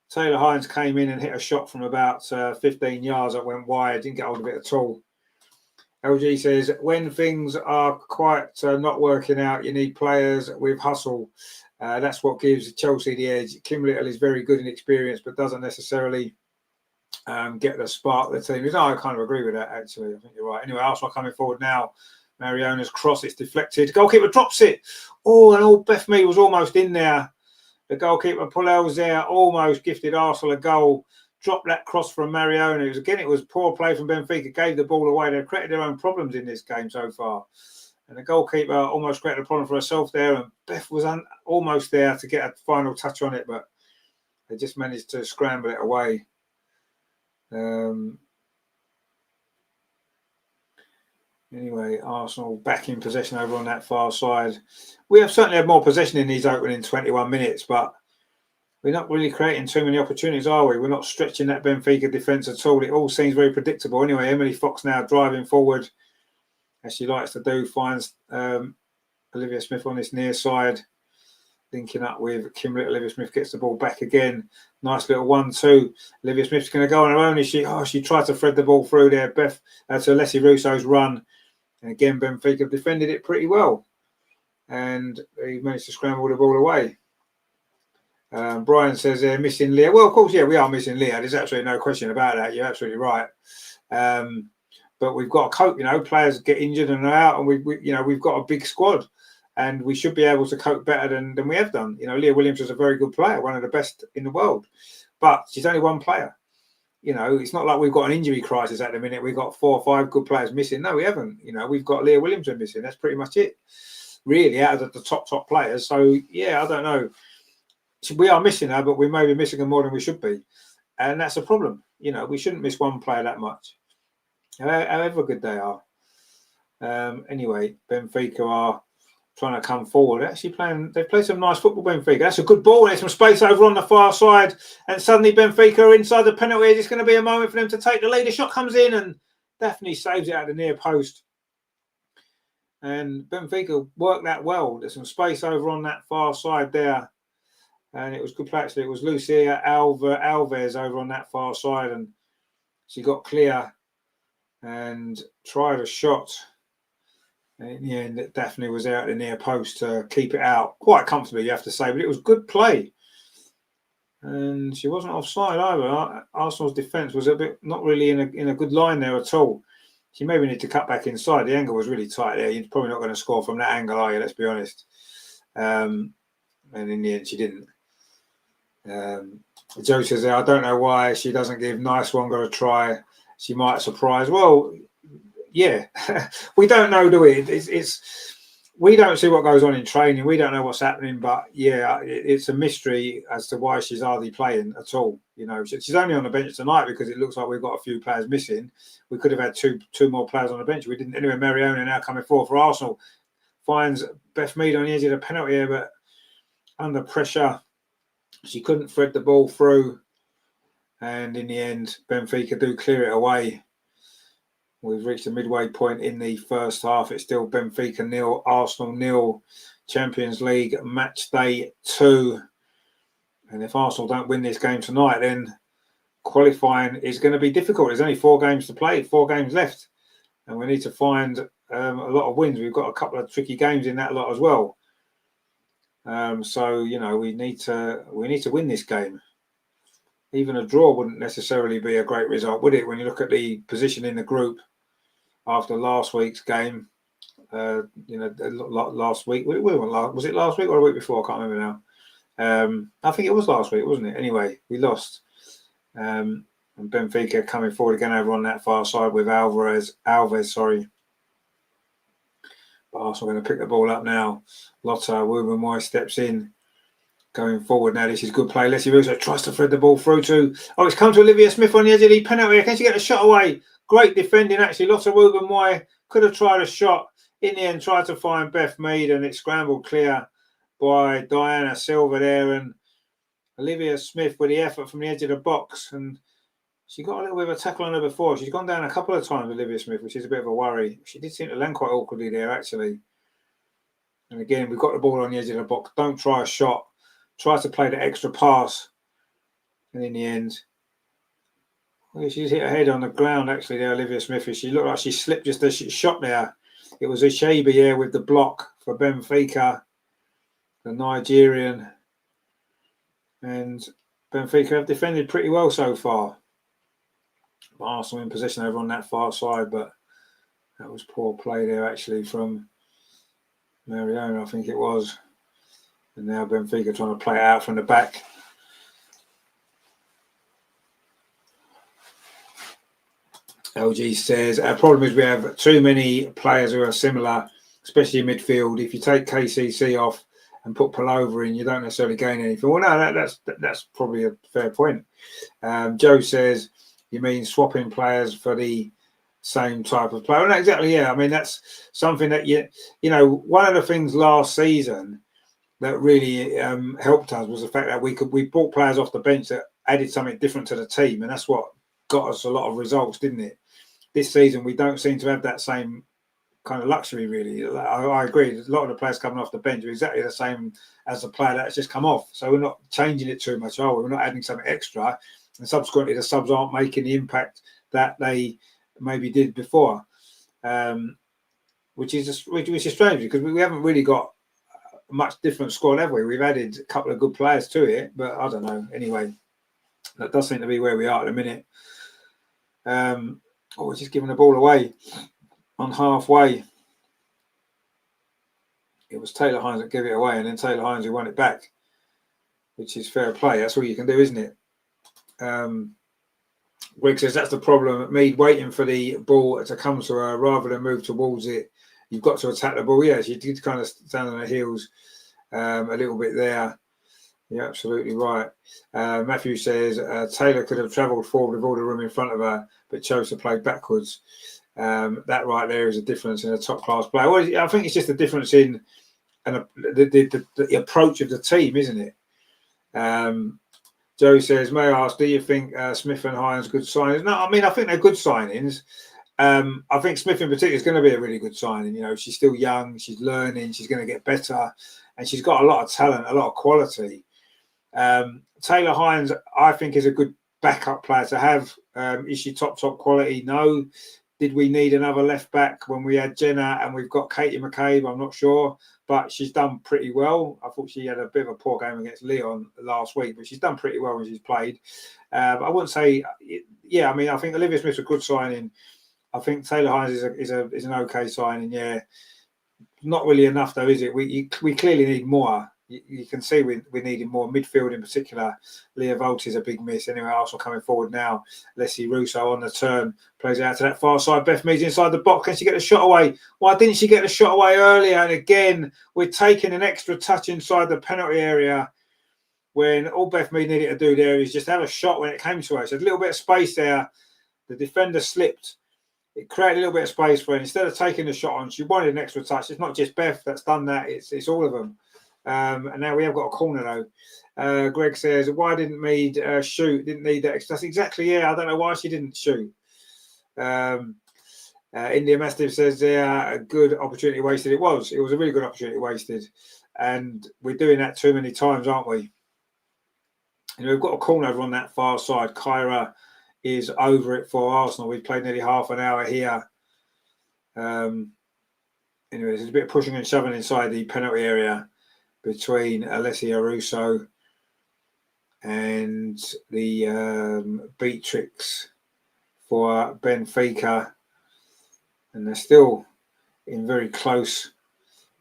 Taylor Hines came in and hit a shot from about 15 yards that went wide. Didn't get hold of it at all. LG says, when things are quite not working out, you need players with hustle. That's what gives Chelsea the edge. Kim Little is very good in experience, but doesn't necessarily get the spark of the team. I kind of agree with that, actually. I think you're right. Anyway, Arsenal coming forward now. Mariona's cross, it's deflected. Goalkeeper drops it. Oh, and Beth Mead was almost in there. The goalkeeper Pullell's there, almost gifted Arsenal a goal. Dropped that cross from Mariona. It was poor play from Benfica, gave the ball away. They've created their own problems in this game so far. And the goalkeeper almost created a problem for herself there. And Beth was almost there to get a final touch on it, but they just managed to scramble it away. Anyway, Arsenal back in possession over on that far side. We have certainly had more possession in these opening 21 minutes, but we're not really creating too many opportunities, are we? We're not stretching that Benfica defence at all. It all seems very predictable. Anyway, Emily Fox now driving forward, as she likes to do, finds Olivia Smith on this near side, linking up with Kim Little. Olivia Smith gets the ball back again. Nice little 1-2. Olivia Smith's going to go on her own. She tried to thread the ball through there. To Alessi Russo's run. And again, Benfica defended it pretty well. And he managed to scramble the ball away. Brian says they're missing Leah. Well, of course, yeah, we are missing Leah. There's absolutely no question about that. You're absolutely right. But we've got to cope. Players get injured and are out, and we've got a big squad, and we should be able to cope better than we have done. Leah Williams is a very good player, one of the best in the world, but she's only one player. It's not like we've got an injury crisis at the minute. We've got 4 or 5 good players missing. No, we haven't. We've got Leah Williams missing. That's pretty much it, really, out of the top players. So, yeah, I don't know. We are missing her, but we may be missing her more than we should be. And that's a problem. We shouldn't miss one player that much, however good they are. Anyway, Benfica are trying to come forward. They've played some nice football, Benfica. That's a good ball. There's some space over on the far side. And suddenly Benfica are inside the penalty. It's going to be a moment for them to take the lead. The shot comes in and Daphne saves it at the near post. And Benfica worked that well. There's some space over on that far side there. And it was good play, actually. It was Lucia Alves over on that far side. And she got clear and tried a shot. And in the end, Daphne was out in the near post to keep it out. Quite comfortably, you have to say. But it was good play. And she wasn't offside either. Arsenal's defence was a bit not really in a good line there at all. She maybe need to cut back inside. The angle was really tight there. You're probably not going to score from that angle, are you? Let's be honest. And in the end, she didn't. Joe says, I don't know why she doesn't give Nice-Wonga a try. She might surprise. Well, yeah, we don't know, do we? We don't see what goes on in training. We don't know what's happening, but yeah, it's a mystery as to why she's hardly playing at all. She's only on the bench tonight because it looks like we've got a few players missing. We could have had two more players on the bench. We didn't. Anyway, Mariona now coming forward for Arsenal finds Beth Mead on the edge of the penalty area, but under pressure, she couldn't thread the ball through. And in the end, Benfica do clear it away. We've reached the midway point in the first half. It's still Benfica 0, Arsenal 0, Champions League Matchday 2. And if Arsenal don't win this game tonight, then qualifying is going to be difficult. There's only 4 games to play, 4 games left. And we need to find a lot of wins. We've got a couple of tricky games in that lot as well. So, we need to win this game. Even a draw wouldn't necessarily be a great result, would it? When you look at the position in the group, after last week's game. Last week, was it last week or a week before? I can't remember now. I think it was last week, wasn't it? Anyway, we lost. And Benfica coming forward again over on that far side with Alves, sorry. But Arsenal going to pick the ball up now. Lotta Wubben-Moy steps in. Going forward now, this is good play. Leslie Russo tries to thread the ball through to... Oh, it's come to Olivia Smith on the edge of the penalty. Can she get a shot away? Great defending, actually. Lotta Wubben-Moy could have tried a shot. In the end, tried to find Beth Mead, and it scrambled clear by Diana Silva there. And Olivia Smith with the effort from the edge of the box. And she got a little bit of a tackle on her before. She's gone down a couple of times, Olivia Smith, which is a bit of a worry. She did seem to land quite awkwardly there, actually. And again, we've got the ball on the edge of the box. Don't try a shot. Try to play the extra pass. And in the end, well, she's hit her head on the ground, actually, there, Olivia Smith. She looked like she slipped just as she shot there. It was Ishebi here with the block for Benfica, the Nigerian. And Benfica have defended pretty well so far. Arsenal in possession over on that far side, but that was poor play there, actually, from Mariona, I think it was. And now Benfica trying to play it out from the back. LG says, our problem is we have too many players who are similar, especially in midfield. If you take KCC off and put Palova in, you don't necessarily gain anything. Well, no, that's probably a fair point. Joe says, you mean swapping players for the same type of player? Well, no, exactly, yeah. I mean, that's something that, one of the things last season that really helped us was the fact that we brought players off the bench that added something different to the team, and that's what got us a lot of results, didn't it? This season, we don't seem to have that same kind of luxury, really. I agree. A lot of the players coming off the bench are exactly the same as the player that's just come off. So we're not changing it too much, are we? We're not adding something extra. And subsequently, the subs aren't making the impact that they maybe did before, which is strange because we haven't really got a much different squad, have we? We've added a couple of good players to it, but I don't know. Anyway, that does seem to be where we are at the minute. We're just giving the ball away on halfway. It was Taylor Hines that gave it away, and then Taylor Hines who won it back, which is fair play. That's all you can do, isn't it? Greg says that's the problem. Mead waiting for the ball to come to her rather than move towards it. You've got to attack the ball. Yeah, she did kind of stand on her heels a little bit there. You're absolutely right. Matthew says Taylor could have travelled forward with all the room in front of her, but chose to play backwards. That right there is a difference in a top-class player. Well, I think it's just a difference in the approach of the team, isn't it? Joe says, may I ask, do you think Smith and Hines good signings? No, I mean, I think they're good signings. I think Smith in particular is going to be a really good signing. She's still young, she's learning, she's going to get better, and she's got a lot of talent, a lot of quality. Taylor Hines, I think, is a good backup player to have. Is she top quality? No. Did we need another left back when we had Jenna and we've got Katie McCabe? I'm not sure, but she's done pretty well. I thought she had a bit of a poor game against Lyon last week, but she's done pretty well when she's played. I wouldn't say, I mean, I think Olivia Smith's a good signing. I think Taylor Hines is an okay signing. Yeah, not really enough though, is it? We clearly need more. You can see we're needing more midfield in particular. Leah Volt is a big miss. Anyway, Arsenal coming forward now. Leslie Russo on the turn. Plays out to that far side. Beth Mead's inside the box. Can she get the shot away? Why didn't she get the shot away earlier? And again, we're taking an extra touch inside the penalty area when all Beth Mead needed to do there is just have a shot when it came to her. So there's a little bit of space there. The defender slipped. It created a little bit of space for her. Instead of taking the shot on, she wanted an extra touch. It's not just Beth that's done that. It's all of them. And now we have got a corner though. Greg says, why didn't Mead shoot? Didn't need that. That's exactly, I don't know why she didn't shoot. India Mastiff says, a good opportunity wasted. It was a really good opportunity wasted. And we're doing that too many times, aren't we? We've got a corner over on that far side. Kyra is over it for Arsenal. We've played nearly half an hour here. Anyway, there's a bit of pushing and shoving inside the penalty area between Alessia Russo and the Beatrix for Benfica. And they're still in very close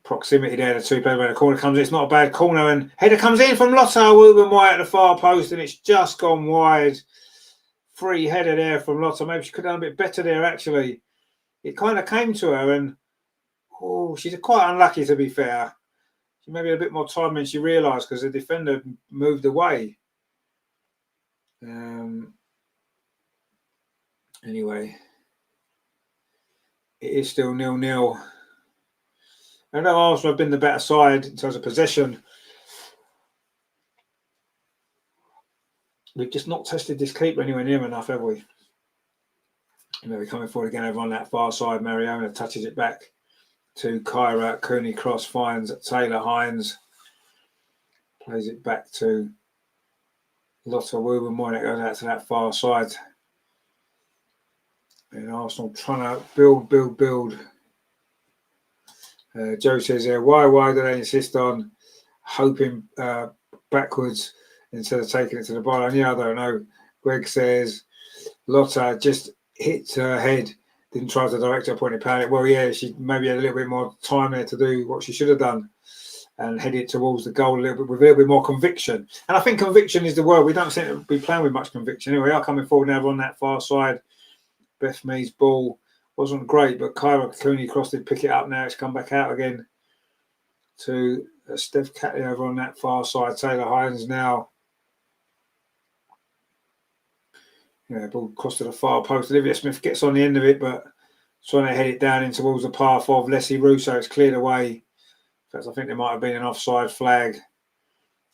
proximity there. The two players where the corner comes in. It's not a bad corner. And header comes in from Lotta Wooben White at the far post, and it's just gone wide. Free header there from Lotta. Maybe she could have done a bit better there, actually. It kind of came to her, and she's quite unlucky, to be fair. She maybe had a bit more time than she realised because the defender moved away. Anyway, it is still 0-0. I know Arsenal have been the better side in terms of possession. We've just not tested this keeper anywhere near enough, have we? We're coming forward again over on that far side. Mariona touches it back to Kyra. Cooney cross finds Taylor Hines. Plays it back to Lotta Wooben White. It goes out to that far side. And Arsenal trying to build. Joe says there, why do they insist on hoping backwards instead of taking it to the byline? Yeah, I don't know. Greg says Lotta just hit her head, didn't try to direct her point of panic. Well, yeah, she maybe had a little bit more time there to do what she should have done and head it towards the goal with a little bit more conviction. And I think conviction is the word. We don't seem to be playing with much conviction. Anyway, we are coming forward now on that far side. Beth Mead's ball wasn't great, but Kyra Cooney Cross did pick it up now. It's come back out again to Steph Catley over on that far side. Taylor Hines now. Yeah, ball crossed to the far post. Olivia Smith gets on the end of it, but trying to head it down in towards the path of Leslie Russo. It's cleared away. In fact, I think there might have been an offside flag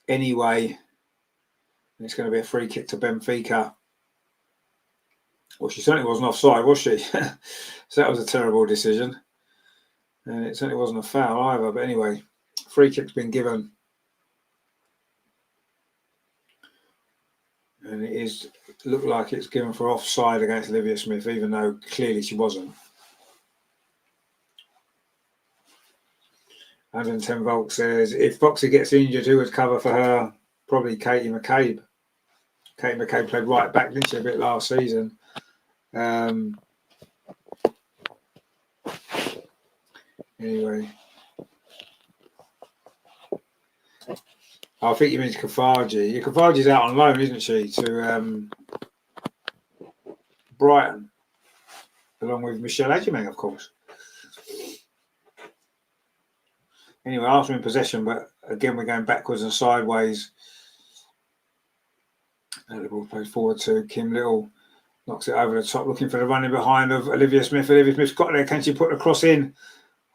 anyway. And it's going to be a free kick to Benfica. Well, she certainly wasn't offside, was she? So that was a terrible decision. And it certainly wasn't a foul either. But anyway, free kick's been given. And it looked like it's given for offside against Olivia Smith, even though clearly she wasn't. 110 Volt says, if Foxy gets injured, who would cover for her? Probably Katie McCabe. Katie McCabe played right back, didn't she, a bit last season. Anyway. I think you mean Kafaji. Kafaji's out on loan, isn't she, to Brighton, along with Michelle Adjumang, of course. Anyway, Arsenal in possession, but again, we're going backwards and sideways. And the ball plays forward to Kim Little. Knocks it over the top, looking for the running behind of Olivia Smith. Olivia Smith's got there. Can she put the cross in?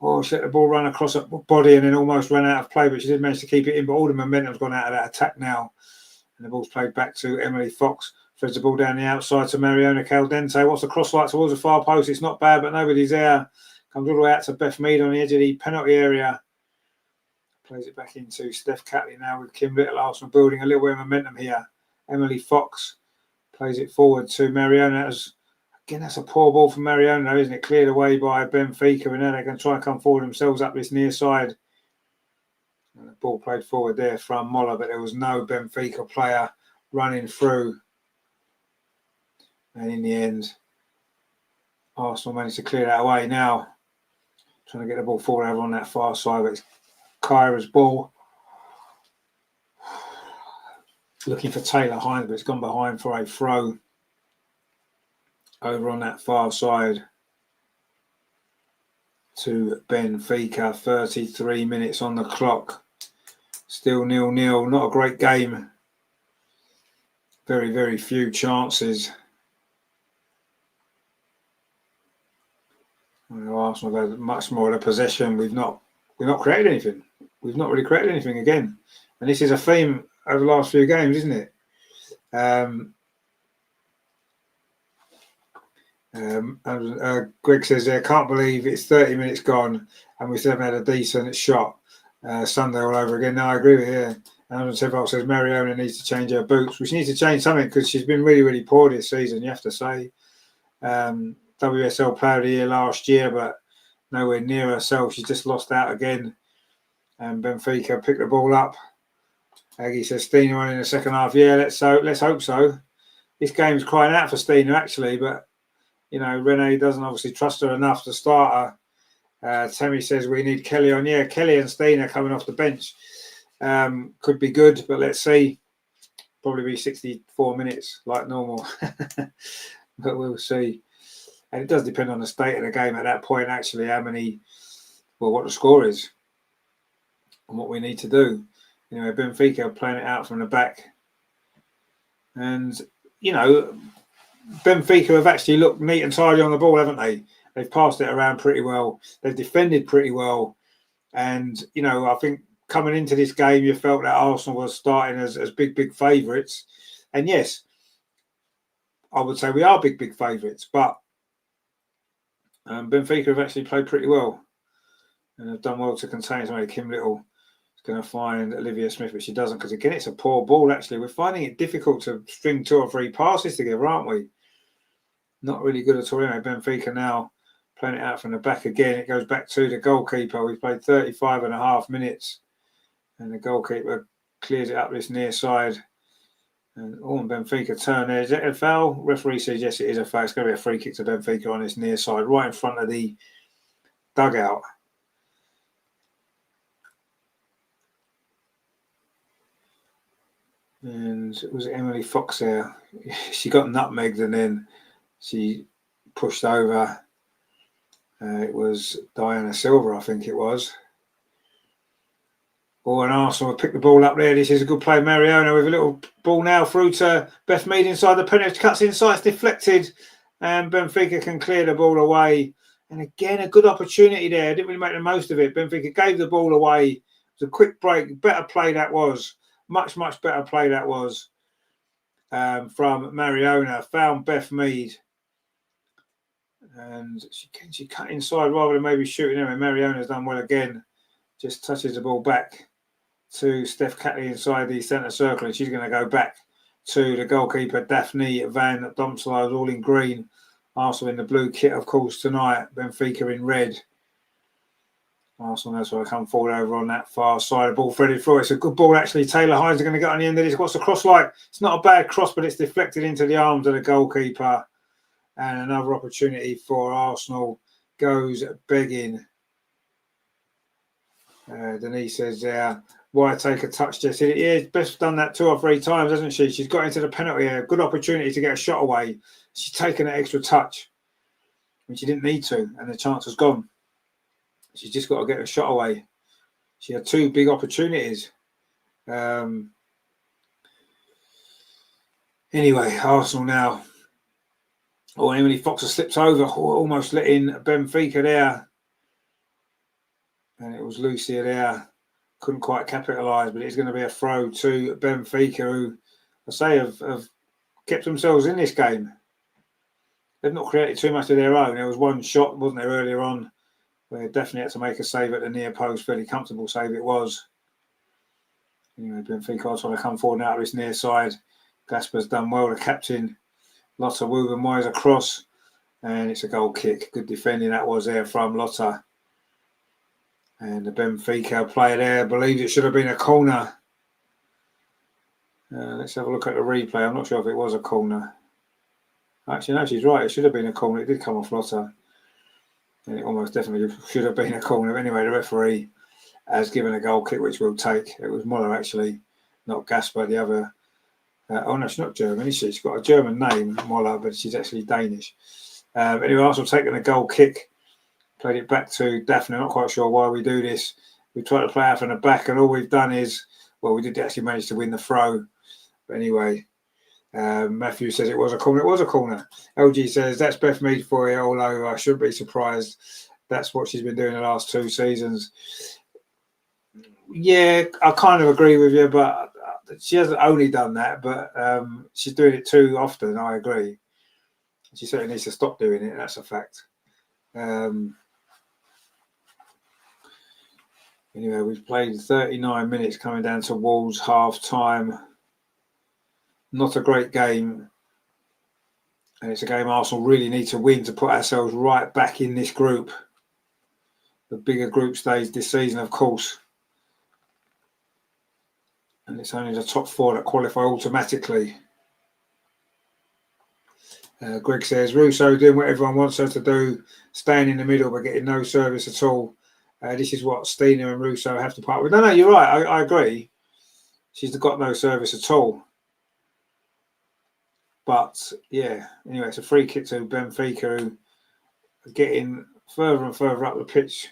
Oh, she let the ball run across her body and then almost ran out of play, but she did manage to keep it in. But all the momentum's gone out of that attack now. And the ball's played back to Emily Fox. Threads the ball down the outside to Mariona Caldente. What's the cross like towards the far post? It's not bad, but nobody's there. Comes all the way out to Beth Mead on the edge of the penalty area. Plays it back into Steph Catley now with Kim Little. Arsenal building a little bit of momentum here. Emily Fox plays it forward to Mariona. Again, that's a poor ball from Mariona, isn't it? Cleared away by Benfica, and now they can try and come forward themselves up this near side. And the ball played forward there from Moller, but there was no Benfica player running through. And in the end, Arsenal managed to clear that away. Now, trying to get the ball forward over on that far side, but it's Kyra's ball. Looking for Taylor Hines, but it's gone behind for a throw over on that far side to Benfica. 33 minutes on the clock. Still 0-0. Not a great game. Very, very few chances. Arsenal have had much more of the possession. We've not created anything. We've not really created anything again. And this is a theme over the last few games, isn't it? Greg says, I can't believe it's 30 minutes gone and we still haven't had a decent shot. Sunday all over again. No, I agree with you. And Seval says Mariona needs to change her boots. She needs to change something because she's been really, really poor this season, you have to say. WSL Player of the Year last year, but nowhere near herself. She's just lost out again. And Benfica picked the ball up. Aggie says Stina on in the second half. Yeah, let's hope so. This game's crying out for Stina, actually, but Renee doesn't obviously trust her enough to start her. Tammy says we need Kelly on. Yeah, Kelly and Steen are coming off the bench. Could be good, but let's see. Probably be 64 minutes like normal. But we'll see. And it does depend on the state of the game at that point, actually, what the score is and what we need to do. Benfica are playing it out from the back. And, Benfica have actually looked neat and tidy on the ball, haven't they? They've passed it around pretty well. They've defended pretty well. And, I think coming into this game, you felt that Arsenal was starting as big favourites. And yes, I would say we are big favourites. But Benfica have actually played pretty well. And have done well to contain somebody. Kim Little is going to find Olivia Smith, but she doesn't. Because, again, it's a poor ball, actually. We're finding it difficult to string 2 or 3 passes together, aren't we? Not really good at all. Benfica now playing it out from the back again. It goes back to the goalkeeper. We've played 35.5 minutes. And the goalkeeper clears it up this near side. And Benfica turn there. Is that a foul? Referee says yes, it is a foul. It's going to be a free kick to Benfica on this near side, right in front of the dugout. And it was Emily Fox there. She got nutmegged and then she pushed over. It was Diana Silva, I think it was. And Arsenal picked the ball up there. This is a good play. Mariona with a little ball now through to Beth Mead inside the penalty. Cuts inside, it's deflected. And Benfica can clear the ball away. And again, a good opportunity there. Didn't really make the most of it. Benfica gave the ball away. It was a quick break. Better play that was. Much better play that was from Mariona. Found Beth Mead. And she cut inside rather than maybe shooting her. And Mariona's done well again. Just touches the ball back to Steph Catley inside the centre circle, and she's going to go back to the goalkeeper, Daphne Van Domselaar, all in green. Arsenal in the blue kit, of course, tonight. Benfica in red. Arsenal knows where to come forward over on that far side. The ball threaded through. It's a good ball, actually. Taylor Hines are going to get on the end of this. What's the cross like? It's not a bad cross, but it's deflected into the arms of the goalkeeper. And another opportunity for Arsenal goes begging. Denise says there, why take a touch, Jesse? Yeah, Beth's done that 2 or 3 times, hasn't she? She's got into the penalty area. Good opportunity to get a shot away. She's taken an extra touch when she didn't need to, and the chance was gone. She's just got to get a shot away. She had 2 big opportunities. Anyway, Arsenal now. Emily Fox has slipped over, almost letting Benfica there. And it was Lucia there. Couldn't quite capitalise, but it's going to be a throw to Benfica, who I say have kept themselves in this game. They've not created too much of their own. There was one shot, wasn't there, earlier on, where definitely had to make a save at the near post. Fairly comfortable save it was. Anyway, Benfica are trying to come forward out of this near side. Gasper's done well. The captain, Lotta Wubenweiser across. And it's a goal kick. Good defending that was there from Lotta. And the Benfica player there believes it should have been a corner. Let's have a look at the replay. I'm not sure if it was a corner. Actually, no, she's right. It should have been a corner. It did come off Lotta. And it almost definitely should have been a corner. Anyway, the referee has given a goal kick, which we'll take. It was Muller, actually, not Gasper, the other. No, she's not German, is she? She's got a German name, Muller, but she's actually Danish. Anyway, Arsenal taking a goal kick. Played it back to Daphne. Not quite sure why we do this. We tried to play out from the back, and all we've done is, well, we did actually manage to win the throw. But anyway, Matthew says it was a corner. It was a corner. LG says, that's Beth Mead for you all over. I shouldn't be surprised. That's what she's been doing the last 2 seasons. Yeah, I kind of agree with you, but she hasn't only done that, but she's doing it too often, I agree. She certainly needs to stop doing it, that's a fact. Anyway, we've played 39 minutes coming down to Wolves half time. Not a great game. And it's a game Arsenal really need to win to put ourselves right back in this group. The bigger group stage this season, of course. And it's only the top 4 that qualify automatically. Greg says, Russo doing what everyone wants her to do, staying in the middle but getting no service at all. This is what Stina and Russo have to part with. No, you're right. I agree. She's got no service at all. But, yeah, anyway, it's a free kick to Benfica, who are getting further and further up the pitch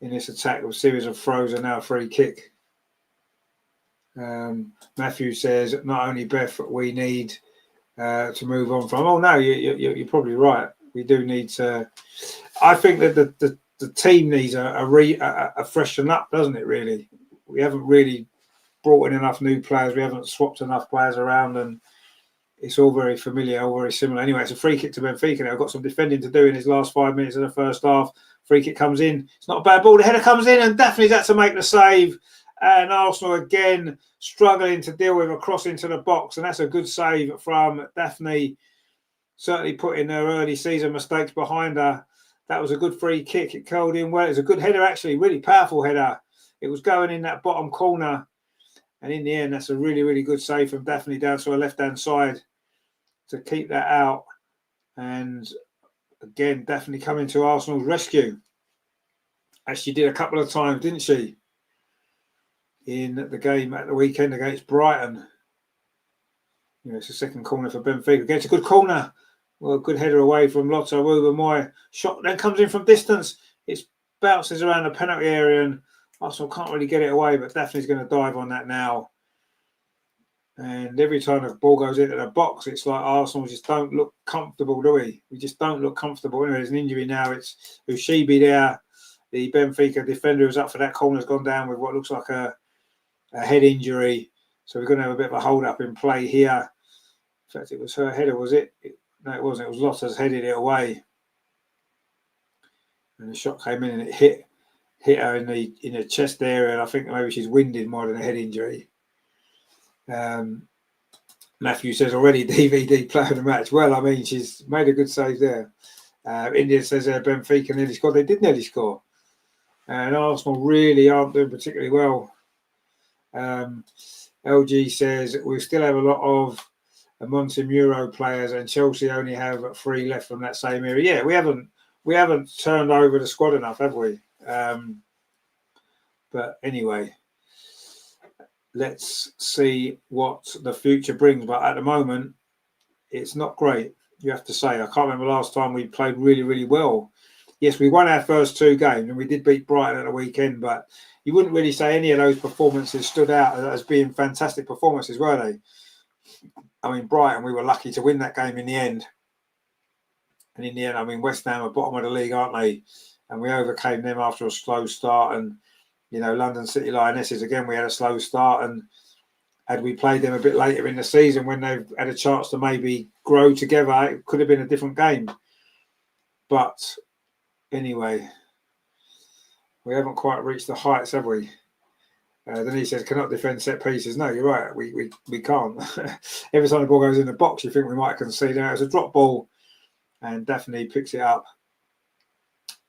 in this attack with a series of throws and now a free kick. Matthew says, not only Beth, we need to move on from. Oh, no, you're probably right. We do need to. I think that the team needs a freshen up, doesn't it, really? We haven't really brought in enough new players. We haven't swapped enough players around, and it's all very familiar, all very similar. Anyway, it's a free kick to Benfica now. I've got some defending to do in his last 5 minutes of the first half. Free kick comes in. It's not a bad ball. The header comes in, and Daphne's had to make the save. And Arsenal again struggling to deal with a cross into the box. And that's a good save from Daphne. Certainly putting her early season mistakes behind her. That was a good free kick. It curled in well. It was a good header, actually. Really powerful header. It was going in that bottom corner. And in the end, that's a really, really good save from Daphne down to her left-hand side to keep that out. And again, Daphne coming to Arsenal's rescue, as she did a couple of times, didn't she? In the game at the weekend against Brighton. It's a second corner for Benfica. Against a good corner. Well, a good header away from Lotta Wubben-Moy. Shot then comes in from distance. It bounces around the penalty area and Arsenal can't really get it away, but Daphne's going to dive on that now. And every time the ball goes into the box, it's like Arsenal just don't look comfortable, do we? We just don't look comfortable. Anyway, there's an injury now. It's Ushibi there. The Benfica defender who's up for that corner has gone down with what looks like a head injury. So we're going to have a bit of a hold-up in play here. In fact, it was her header, was it? No, it wasn't. It was Lotta's headed it away. And the shot came in and it hit her in the chest area. And I think maybe she's winded more than a head injury. Matthew says already DVD player of the match. Well, I mean, she's made a good save there. India says Benfica nearly scored. They did nearly score. And Arsenal really aren't doing particularly well. LG says we still have a lot of Montemuro players, and Chelsea only have 3 left from that same era. Yeah, we haven't turned over the squad enough, have we? But anyway, let's see what the future brings. But at the moment, it's not great, you have to say. I can't remember last time we played really, really well. Yes, we won our first 2 games, and we did beat Brighton at the weekend, but you wouldn't really say any of those performances stood out as being fantastic performances, were they? I mean, Brighton, we were lucky to win that game in the end. And in the end, I mean, West Ham are bottom of the league, aren't they? And we overcame them after a slow start. And, London City Lionesses, again, we had a slow start. And had we played them a bit later in the season when they've had a chance to maybe grow together, it could have been a different game. But anyway, we haven't quite reached the heights, have we? Then he says, cannot defend set pieces. No, you're right. We can't. Every time the ball goes in the box, you think we might concede. Now it's a drop ball, and Daphne picks it up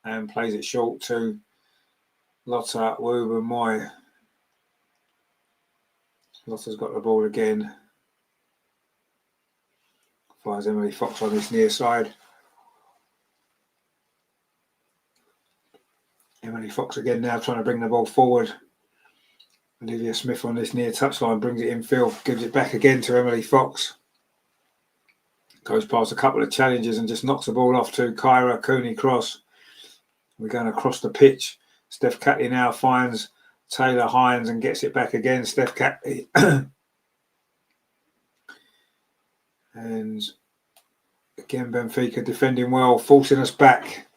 and plays it short to Lotta Wubben-Moy. Lotta's got the ball again. Finds Emily Fox on this near side. Emily Fox again now trying to bring the ball forward. Olivia Smith on this near touchline brings it infield, gives it back again to Emily Fox. Goes past a couple of challenges and just knocks the ball off to Kyra Cooney-Cross. We're going across the pitch. Steph Catley now finds Taylor Hines and gets it back again. Steph Catley. And again, Benfica defending well, forcing us back.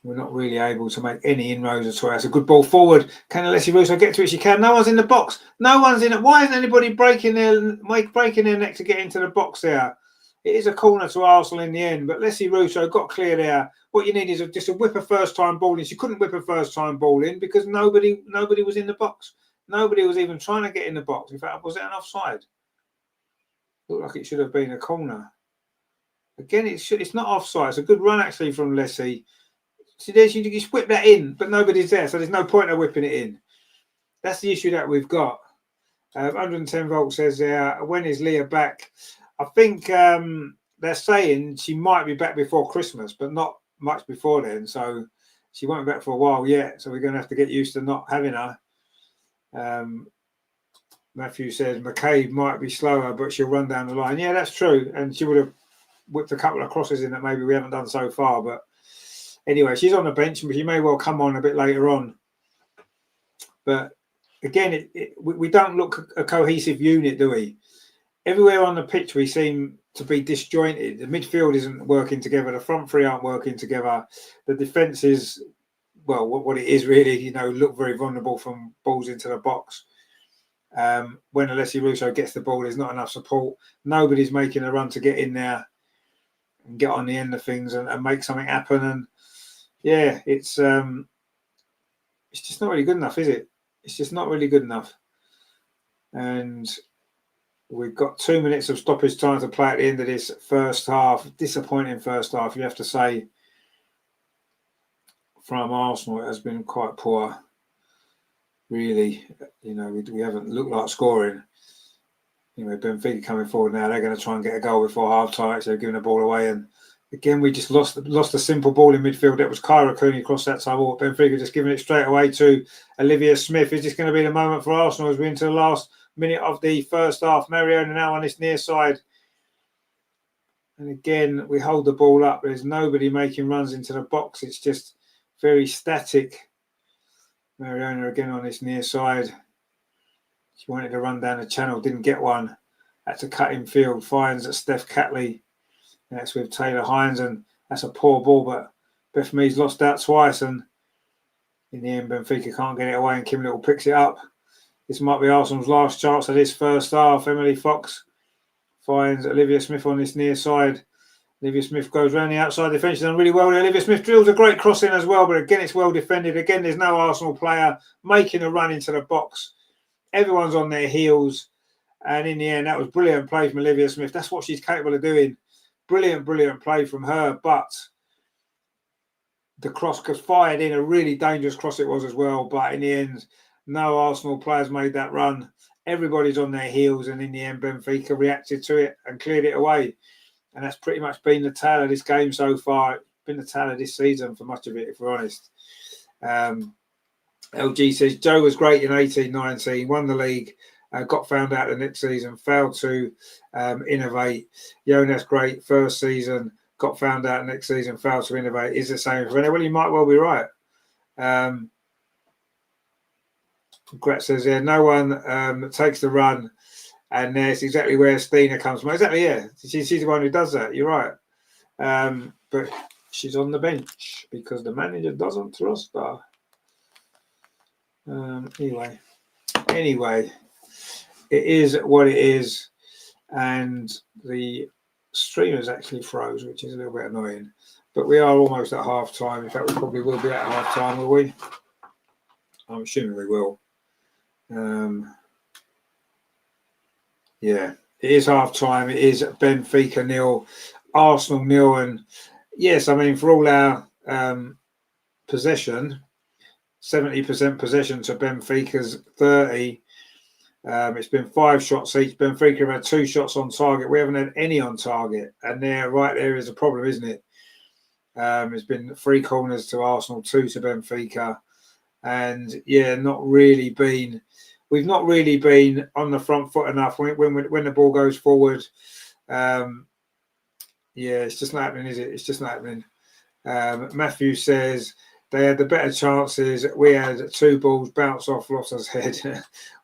We're not really able to make any inroads at all. That's a good ball forward. Can Alessia Russo get to it? She can. No one's in the box. No one's in it. Why isn't anybody breaking their neck to get into the box there? It is a corner to Arsenal in the end, but Alessia Russo got clear there. What you need is just a whip a first-time ball in. She couldn't whip a first-time ball in because nobody was in the box. Nobody was even trying to get in the box. In fact, was it an offside? Looked like it should have been a corner. Again, it's not offside. It's a good run actually from Lessie. See, there you just whip that in, but nobody's there, so there's no point of whipping it in. That's the issue that we've got. 110 volts says, when is Leah back? I think they're saying she might be back before Christmas, but not much before then. So she won't be back for a while yet. So we're going to have to get used to not having her. Matthew says McCabe might be slower, but she'll run down the line. Yeah, that's true. And she would have whipped a couple of crosses in that maybe we haven't done so far. But anyway, she's on the bench, but she may well come on a bit later on. But again, we don't look a cohesive unit, do we? Everywhere on the pitch, we seem to be disjointed. The midfield isn't working together. The front three aren't working together. The defence is, well, what it is really, look very vulnerable from balls into the box. When Alessi Russo gets the ball, there's not enough support. Nobody's making a run to get in there and get on the end of things and make something happen. And yeah, it's just not really good enough, is it? It's just not really good enough. And we've got 2 minutes of stoppage time to play at the end of this first half. Disappointing first half, you have to say. From Arsenal, it has been quite poor. Really, we haven't looked like scoring. Benfica coming forward now. They're going to try and get a goal before half time. So they're giving the ball away, and again we just lost a simple ball in midfield. That was Kyra Cooney across that time. Benfica just giving it straight away to Olivia Smith. Is this going to be the moment for Arsenal as we're into the last minute of the first half? Mariona now on this near side, and again we hold the ball up. There's nobody making runs into the box. It's just very static. Mariona again on this near side. She wanted to run down the channel, didn't get one. Had to cut in field. Finds at Steph Catley. That's with Taylor Hines, and that's a poor ball, but Beth Mead's lost out twice, and in the end, Benfica can't get it away, and Kim Little picks it up. This might be Arsenal's last chance of this first half. Emily Fox finds Olivia Smith on this near side. Olivia Smith goes around the outside defence. She's done really well. Olivia Smith drills a great cross in as well, but again, it's well defended. Again, there's no Arsenal player making a run into the box. Everyone's on their heels. And in the end, that was brilliant play from Olivia Smith. That's what she's capable of doing. Brilliant play from her. But the cross was fired in. A really dangerous cross it was as well. But in the end, no Arsenal players made that run. Everybody's on their heels. And in the end, Benfica reacted to it and cleared it away. And that's pretty much been the tale of this game so far. It's been the tale of this season for much of it, if we're honest. LG says, Joe was great in 18-19, won the league, got found out the next season, failed to innovate. Jonas, great first season, got found out next season, failed to innovate. Is the same for Renee? Well, you might well be right. Gret says, yeah, no one takes the run. And that's exactly where Stina comes from. Exactly, yeah. She's the one who does that. You're right. But she's on the bench because the manager doesn't trust her. Anyway, it is what it is. And the streamers actually froze, which is a little bit annoying. But we are almost at half time. In fact, we probably will be at half time, will we? I'm assuming we will. Yeah, it is half time. It is Benfica 0, Arsenal 0. And yes, I mean, for all our possession, 70% possession to Benfica's 30. It's been 5 shots each. Benfica have had 2 shots on target. We haven't had any on target. And there is a problem, isn't it? It's been 3 corners to Arsenal, 2 to Benfica. And yeah, we've not really been on the front foot enough when the ball goes forward. Yeah, it's just not happening, is it? It's just not happening. Matthew says they had the better chances. We had 2 balls bounce off Lotta's head.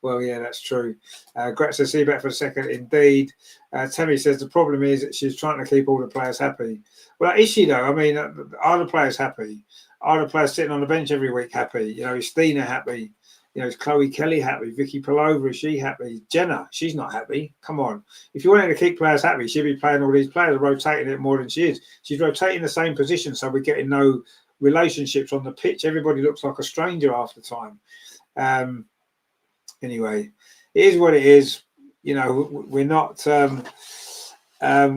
Well, yeah, that's true. Gret says, see back for a second. Indeed. Tammy says the problem is that she's trying to keep all the players happy. Well, is she though? I mean, are the players happy? Are the players sitting on the bench every week happy? Is Stina happy? Is Chloe Kelly happy? Vicky Palova, is she happy? Jenna, she's not happy. Come on. If you wanted to keep players happy, she'd be playing all these players, rotating it more than she is. She's rotating the same position, so we're getting no relationships on the pitch. Everybody looks like a stranger half the time. Anyway, it is what it is. We're not...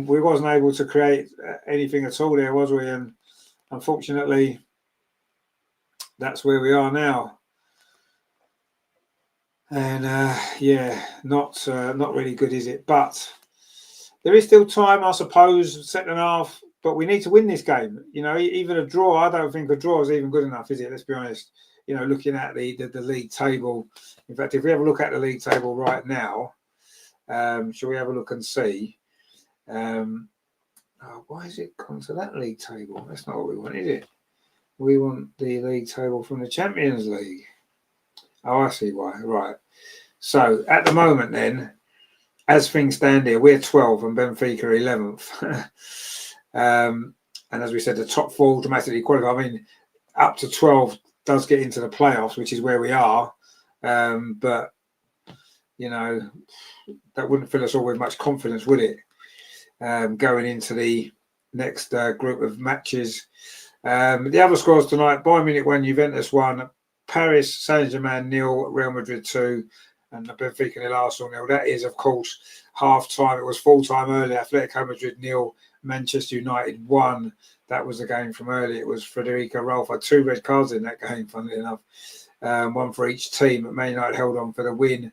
we wasn't able to create anything at all there, was we? And unfortunately, that's where we are now. And yeah, not really good, is it? But there is still time, I suppose, second half, but we need to win this game. You know, even a draw, I don't think a draw is even good enough, is it? Let's be honest. You know, looking at the league table. In fact, if we have a look at the league table right now, shall we have a look and see? Why is it gone to that league table? That's not what we want, is it? We want the league table from the Champions League. Oh, I see why. Right. So at the moment, then, as things stand here, we're 12th and Benfica 11th. And as we said, the top four automatically qualify. I mean, up to 12 does get into the playoffs, which is where we are. But, you know, that wouldn't fill us all with much confidence, would it? Going into the next group of matches. The other scores tonight: Bayern Munich 1, Juventus 1, Paris Saint-Germain 0, Real Madrid 2, and Benfica 0, Arsenal 0. That is, of course, half time. It was full time earlier. Atletico Madrid 0, Manchester United 1. That was the game from earlier. It was Federico Rolf had 2 red cards in that game, funnily enough. One for each team. Man United held on for the win.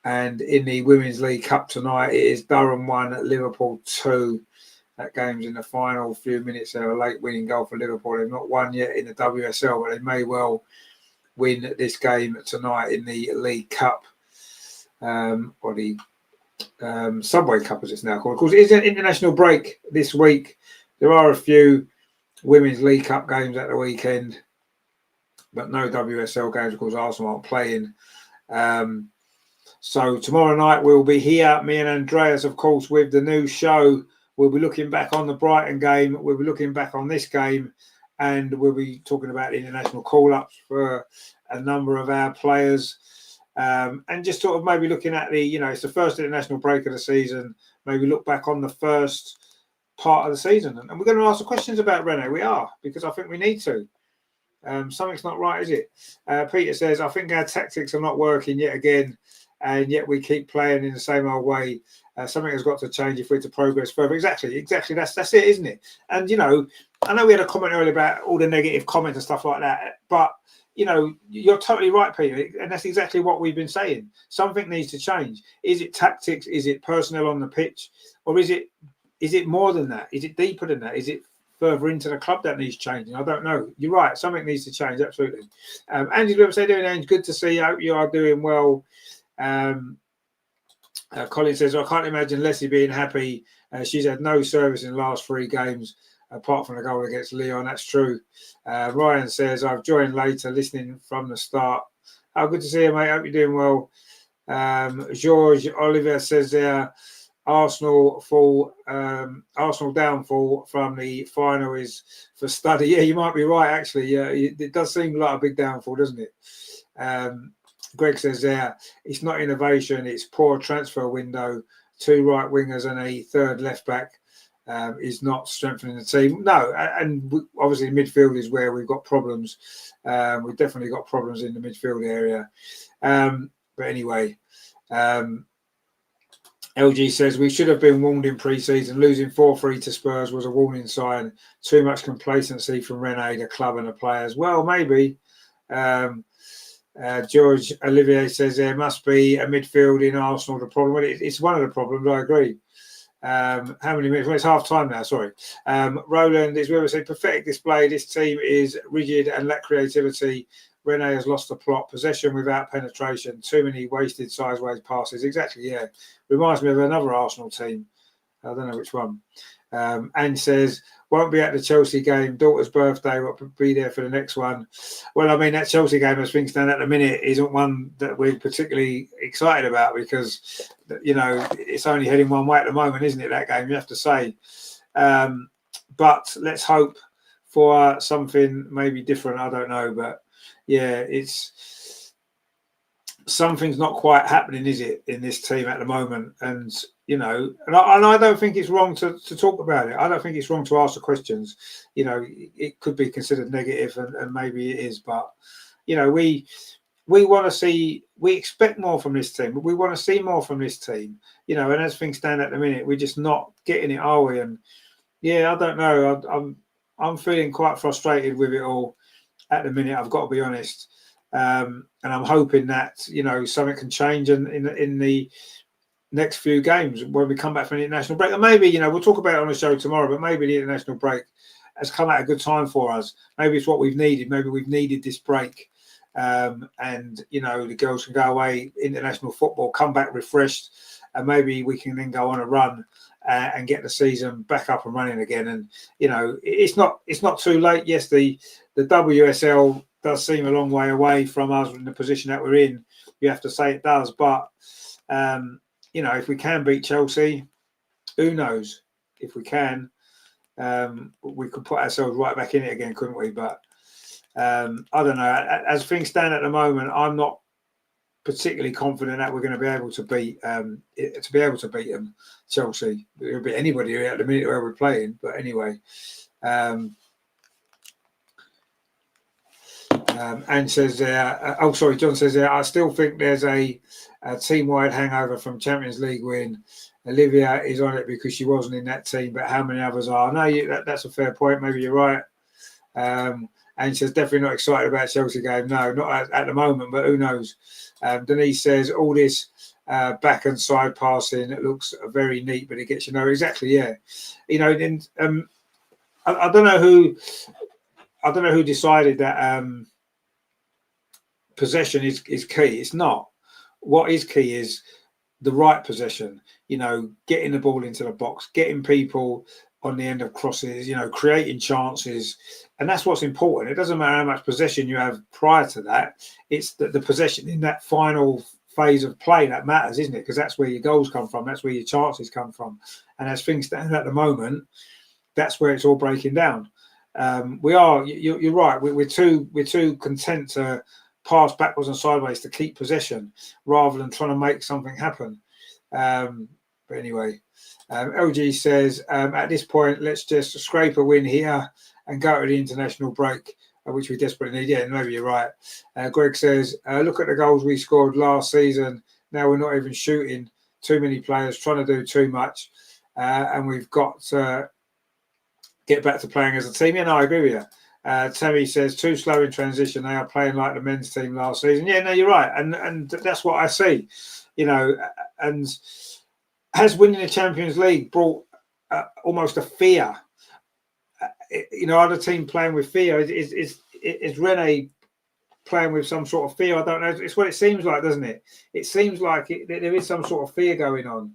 And in the Women's League Cup tonight, it is Durham 1, Liverpool 2. That game's in the final few minutes. There, a late winning goal for Liverpool. They've not won yet in the WSL, but they may well win this game tonight in the League Cup, or the Subway Cup, as it's now called. Of course, it is an international break this week. There are a few Women's League Cup games at the weekend, but no WSL games. Of course, Arsenal aren't playing. So tomorrow night we'll be here, me and Andreas, of course, with the new show. We'll be looking back on the Brighton game. We'll be looking back on this game, and we'll be talking about international call-ups for a number of our players, and just sort of maybe looking at the, you know, it's the first international break of the season. Maybe look back on the first part of the season, and we're going to ask the questions about Renee. We are, because I think we need to. Something's not right, is it? Peter says, I think our tactics are not working yet again, and yet we keep playing in the same old way. Something has got to change if we're to progress further. Exactly. That's it, isn't it? And, you know, I know we had a comment earlier about all the negative comments and stuff like that, but, you know, you're totally right, Peter, and that's exactly what we've been saying. Something needs to change. Is it tactics? Is it personnel on the pitch? Or is it more than that? Is it deeper than that? Is it further into the club that needs changing? I don't know. You're right. Something needs to change, absolutely. Angie, what say doing, Angie? Good to see you. I hope you are doing well. Colin says, I can't imagine Leslie being happy. She's had no service in the last 3 games, apart from the goal against Lyon. That's true. Ryan says, I've joined later, listening from the start. Oh, good to see you, mate. Hope you're doing well. George Oliver says there, Arsenal downfall from the final is for study. Yeah, you might be right, actually. Yeah, it does seem like a big downfall, doesn't it? Greg says there, it's not innovation, it's poor transfer window. 2 right wingers and a 3rd left back is not strengthening the team. No, and obviously midfield is where we've got problems. We've definitely got problems in the midfield area. But anyway, LG says we should have been warned in pre-season. Losing 4-3 to Spurs was a warning sign. Too much complacency from Renee, the club and the players. Well, maybe. George Olivier says there must be a midfield in Arsenal. The problem, it's one of the problems. I agree. How many minutes? Well, it's half time now. Sorry. Roland is where we say pathetic display. This team is rigid and lack creativity. Renee has lost the plot. Possession without penetration. Too many wasted sideways passes. Exactly. Yeah. Reminds me of another Arsenal team. I don't know which one. And says, won't be at the Chelsea game. Daughter's birthday, but be there for the next one. Well, I mean, that Chelsea game, as things stand at the minute, isn't one that we're particularly excited about because, you know, it's only heading one way at the moment, isn't it, that game, you have to say. But let's hope for something maybe different. I don't know. But, yeah, something's not quite happening, is it, in this team at the moment? And, you know, and I don't think it's wrong to talk about it. I don't think it's wrong to ask the questions. You know, it could be considered negative, and maybe it is. But, you know, we want to see, we expect more from this team, but we want to see more from this team. You know, and as things stand at the minute, we're just not getting it, are we? And, yeah, I don't know. I'm feeling quite frustrated with it all at the minute, I've got to be honest. And I'm hoping that, you know, something can change in the next few games when we come back from the international break. And maybe, we'll talk about it on the show tomorrow, but maybe the international break has come at a good time for us. Maybe it's what we've needed. Maybe we've needed this break. And, the girls can go away, international football, come back refreshed, and maybe we can then go on a run and get the season back up and running again. And, it's not too late. Yes, the WSL does seem a long way away from us in the position that we're in. You have to say it does. But, if we can beat Chelsea, who knows? If we can, we could put ourselves right back in it again, couldn't we? But I don't know. As things stand at the moment, I'm not particularly confident that we're going to be able to beat them, Chelsea. It'll be anybody at the minute where we're playing. But anyway, and says John says I still think there's a team-wide hangover from Champions League win. Olivia is on it because she wasn't in that team, but how many others are? No, that's a fair point. Maybe you're right. And she says, definitely not excited about Chelsea game. No, not at the moment, but who knows? Denise says, all this back and side passing, it looks very neat, but it gets exactly, yeah. I don't know who decided that possession is key. It's not. What is key is the right possession, getting the ball into the box, getting people on the end of crosses, creating chances. And that's what's important. It doesn't matter how much possession you have prior to that. It's the possession in that final phase of play that matters, isn't it? Because that's where your goals come from. That's where your chances come from. And as things stand at the moment, that's where it's all breaking down. You're right. We're too content to pass backwards and sideways to keep possession rather than trying to make something happen. But anyway, LG says, at this point, let's just scrape a win here and go to the international break, which we desperately need. Yeah, maybe you're right. Greg says, look at the goals we scored last season. Now we're not even shooting. Too many players trying to do too much. And we've got to get back to playing as a team. Yeah, no, I agree with you. Tammy says, too slow in transition. They are playing like the men's team last season. Yeah, no, you're right. And that's what I see, and has winning the Champions League brought almost a fear? Are the team playing with fear? Is Renee playing with some sort of fear? I don't know. It's what it seems like, doesn't it? It seems like there is some sort of fear going on.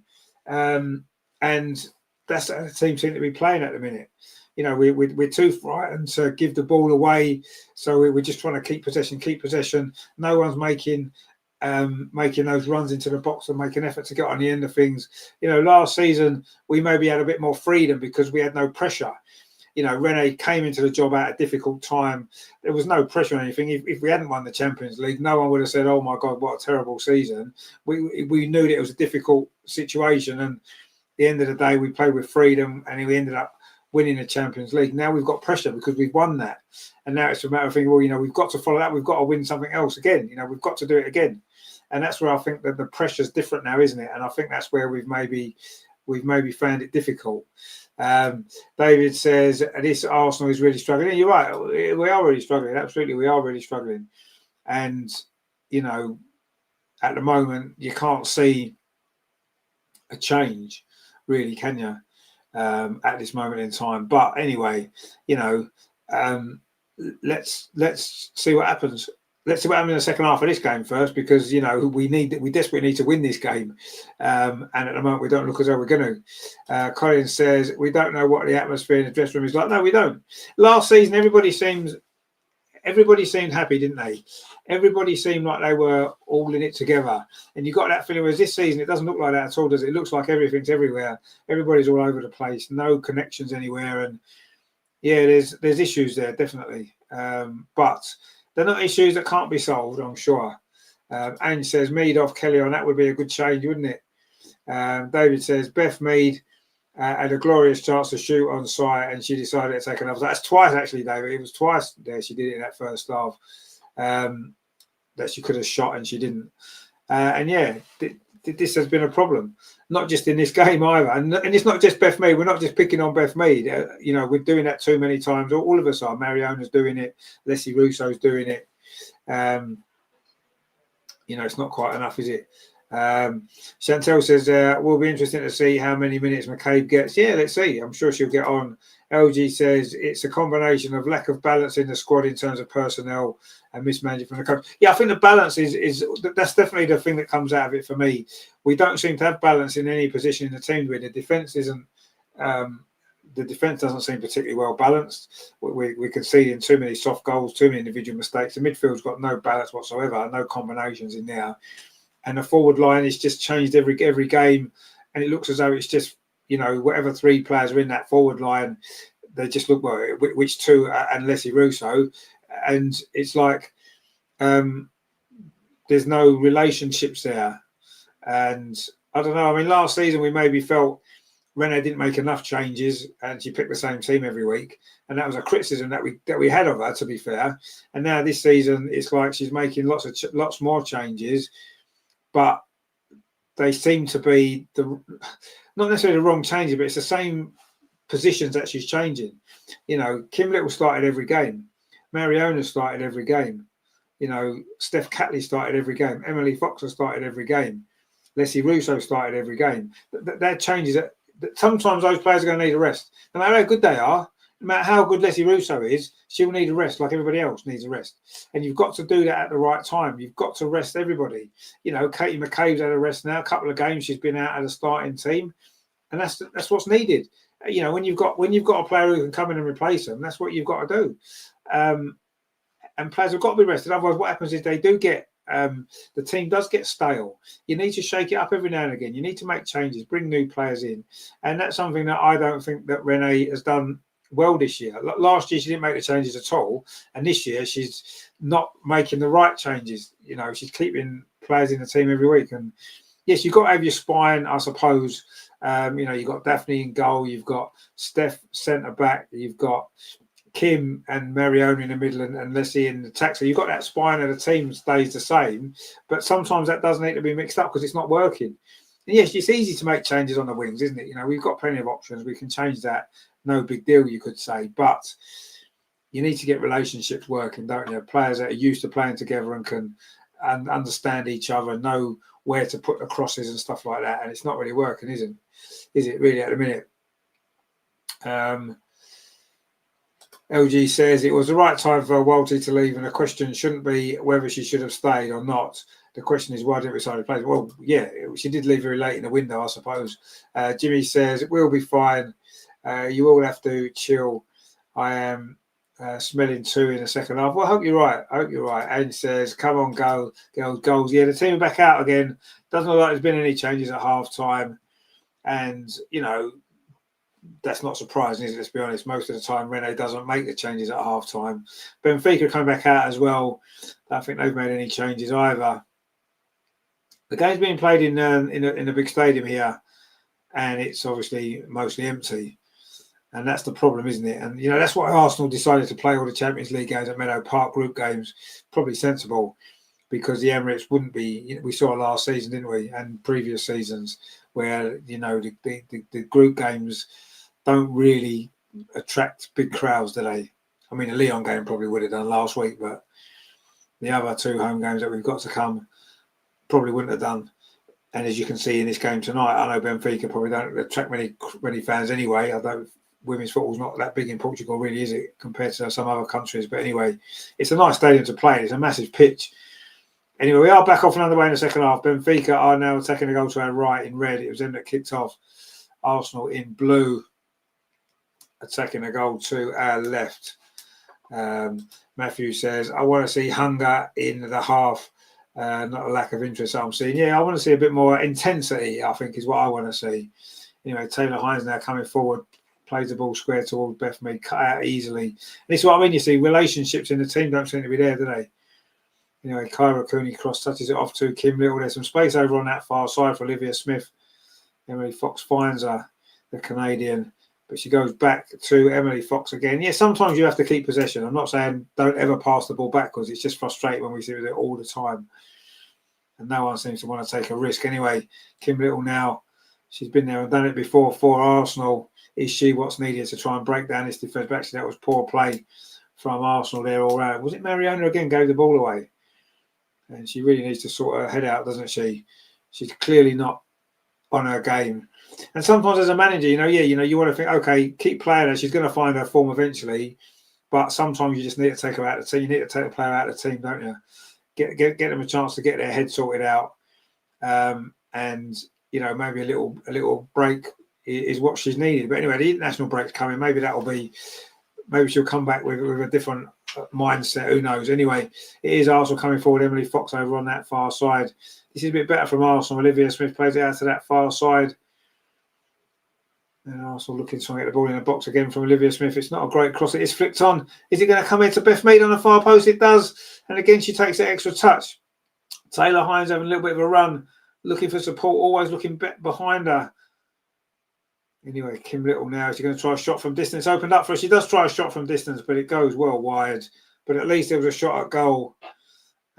And that's how the team seem to be playing at the minute. We're too frightened to give the ball away. So we're just trying to keep possession. No one's making those runs into the box and make an effort to get on the end of things. Last season, we maybe had a bit more freedom because we had no pressure. Renee came into the job at a difficult time. There was no pressure on anything. If we hadn't won the Champions League, no one would have said, oh, my God, what a terrible season. We knew that it was a difficult situation. And at the end of the day, we played with freedom and we ended up winning the Champions League. Now we've got pressure because we've won that. And now it's a matter of thinking, well, we've got to follow that. We've got to win something else again. We've got to do it again. And that's where I think that the pressure's different now, isn't it? And I think that's where we've maybe found it difficult. David says, this Arsenal is really struggling. You're right. We are really struggling. Absolutely. We are really struggling. And, at the moment, you can't see a change, really, can you? At this moment in time. But anyway, let's see what happens. Let's see what happens in the second half of this game first, because we desperately need to win this game, and at the moment we don't look as though we're going to. Colin says we don't know what the atmosphere in the dressing room is like. No, we don't. Last season, everybody seemed happy, didn't they? Everybody seemed like they were all in it together, and you got that feeling. Whereas this season, it doesn't look like that at all, does it? It looks like everything's everywhere. Everybody's all over the place. No connections anywhere, and yeah, there's issues there definitely, but they're not issues that can't be solved, I'm sure. Anne says, Mead off Kelly on, that would be a good change, wouldn't it? David says, Beth Mead had a glorious chance to shoot on sight and she decided to take another. That's twice, actually, David. It was twice there she did it in that first half that she could have shot and she didn't. And yeah, this has been a problem, not just in this game either. And it's not just Beth Mead. We're not just picking on Beth Mead. We're doing that too many times. All of us are. Mariona's doing it. Leslie Russo's doing it. It's not quite enough, is it? Chantel says, will be interesting to see how many minutes McCabe gets. Yeah, let's see. I'm sure she'll get on. LG says it's a combination of lack of balance in the squad in terms of personnel and mismanagement from the coach. Yeah, I think the balance is that's definitely the thing that comes out of it for me. We don't seem to have balance in any position in the team. Where the defence isn't, the defence doesn't seem particularly well balanced. We conceding too many soft goals, too many individual mistakes. The midfield's got no balance whatsoever, no combinations in there, and the forward line is just changed every game, and it looks as though it's just, you know, whatever three players are in that forward line, they just look, well, which two, and Leslie Russo, and it's like there's no relationships there. And I don't know, I mean, last season we maybe felt Renee didn't make enough changes and she picked the same team every week, and that was a criticism that we had of her, to be fair. And now this season it's like she's making lots more changes, but they seem to be not necessarily the wrong changes, but it's the same positions that she's changing. You know, Kim Little started every game, Mariona started every game, you know, Steph Catley started every game, Emily Fox has started every game, Leslie Russo started every game. That changes. That sometimes those players are going to need a rest. No matter how good they are, no matter how good Leslie Russo is, she'll need a rest like everybody else needs a rest. And you've got to do that at the right time. You've got to rest everybody. You know, Katie McCabe's had a rest now. A couple of games she's been out as a starting team, and that's what's needed. You know, when you've got a player who can come in and replace them, that's what you've got to do. And players have got to be rested. Otherwise, what happens is they do get the team does get stale. You need to shake it up every now and again. You need to make changes, bring new players in, and that's something that I don't think that Renee has done well this year. Last year she didn't make the changes at all, and this year she's not making the right changes. You know, she's keeping players in the team every week. And yes, you've got to have your spine, I suppose. You know, you've got Daphne in goal, you've got Steph centre back, you've got Kim and Mariona in the middle, and Leslie in the attack. So you've got that spine of the team stays the same, but sometimes that does need to be mixed up because it's not working. And yes, it's easy to make changes on the wings, isn't it? You know, we've got plenty of options. We can change that. No big deal, you could say. But you need to get relationships working, don't you? Players that are used to playing together and can understand each other, know where to put the crosses and stuff like that. And it's not really working, is it really at the minute? LG says it was the right time for Walty to leave, and the question shouldn't be whether she should have stayed or not. The question is, why didn't we decide to play? Well, yeah, she did leave very late in the window, I suppose. Jimmy says it will be fine. You all have to chill. I am smelling two in the second half. Well, I hope you're right. Anne says, come on, go, girls, goals. Yeah, the team are back out again. Doesn't look like there's been any changes at half time. And, you know, that's not surprising, is it? Let's be honest. Most of the time, Renee doesn't make the changes at half time. Benfica come back out as well. I don't think they've made any changes either. The game's being played in a big stadium here, and it's obviously mostly empty. And that's the problem, isn't it? And, you know, that's why Arsenal decided to play all the Champions League games at Meadow Park, group games. Probably sensible, because the Emirates wouldn't be, you know, we saw last season, didn't we? And previous seasons where, you know, the group games don't really attract big crowds, do they? I mean, the Lyon game probably would have done last week, but the other two home games that we've got to come probably wouldn't have done. And as you can see in this game tonight, I know Benfica probably don't attract many fans anyway. Women's football's not that big in Portugal, really, is it, compared to some other countries? But anyway, it's a nice stadium to play. It's a massive pitch. Anyway, we are back off and underway in the second half. Benfica are now taking a goal to our right in red. It was them that kicked off. Arsenal in blue attacking a goal to our left. Matthew says, I want to see hunger in the half, not a lack of interest I'm seeing. Yeah, I want to see a bit more intensity, I think, is what I want to see. Anyway, Taylor Hines now coming forward, plays the ball square towards Beth Mead, cut out easily. And this is what I mean, you see, relationships in the team don't seem to be there, do they? Anyway, Kyra Cooney cross touches it off to Kim Little. There's some space over on that far side for Olivia Smith. Emily Fox finds her, the Canadian, but she goes back to Emily Fox again. Yeah, sometimes you have to keep possession. I'm not saying don't ever pass the ball backwards. It's just frustrating when we see it all the time. And no one seems to want to take a risk. Anyway, Kim Little now, she's been there and done it before for Arsenal. Is she what's needed to try and break down this defence? Actually, that was poor play from Arsenal there all round. Was it Mariona again gave the ball away? And she really needs to sort her head out, doesn't she? She's clearly not on her game. And sometimes as a manager, you want to think, okay, keep playing her. She's going to find her form eventually. But sometimes you just need to take her out of the team. You need to take the player out of the team, don't you? Get them a chance to get their head sorted out. And maybe a little break is what she's needed. But anyway, the international break's coming. Maybe she'll come back with a different mindset. Who knows? Anyway, it is Arsenal coming forward. Emily Fox over on that far side. This is a bit better from Arsenal. Olivia Smith plays it out to that far side. And Arsenal looking to get the ball in the box again from Olivia Smith. It's not a great cross. It is flicked on. Is it going to come into Beth Mead on the far post? It does. And again, she takes that extra touch. Taylor Hines having a little bit of a run, looking for support, always looking behind her. Anyway, Kim Little now. She's going to try a shot from distance. Opened up for her. She does try a shot from distance, but it goes well wide. But at least there was a shot at goal.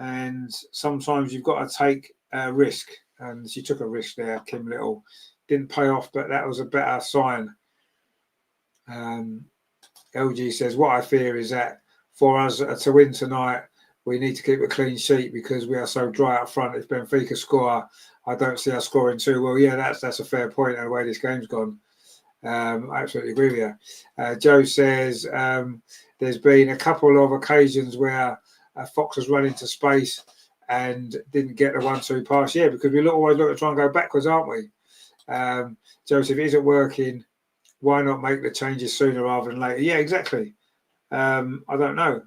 And sometimes you've got to take a risk. And she took a risk there, Kim Little. Didn't pay off, but that was a better sign. LG says, what I fear is that for us to win tonight, we need to keep a clean sheet because we are so dry up front. If Benfica score, I don't see us scoring too well. Yeah, that's a fair point in the way this game's gone. I absolutely agree with you. Joe says there's been a couple of occasions where Fox has run into space and didn't get the 1-2 pass. Yeah, because we always look to try and go backwards, aren't we? Joseph, is it working? Why not make the changes sooner rather than later? Yeah, exactly. I don't know.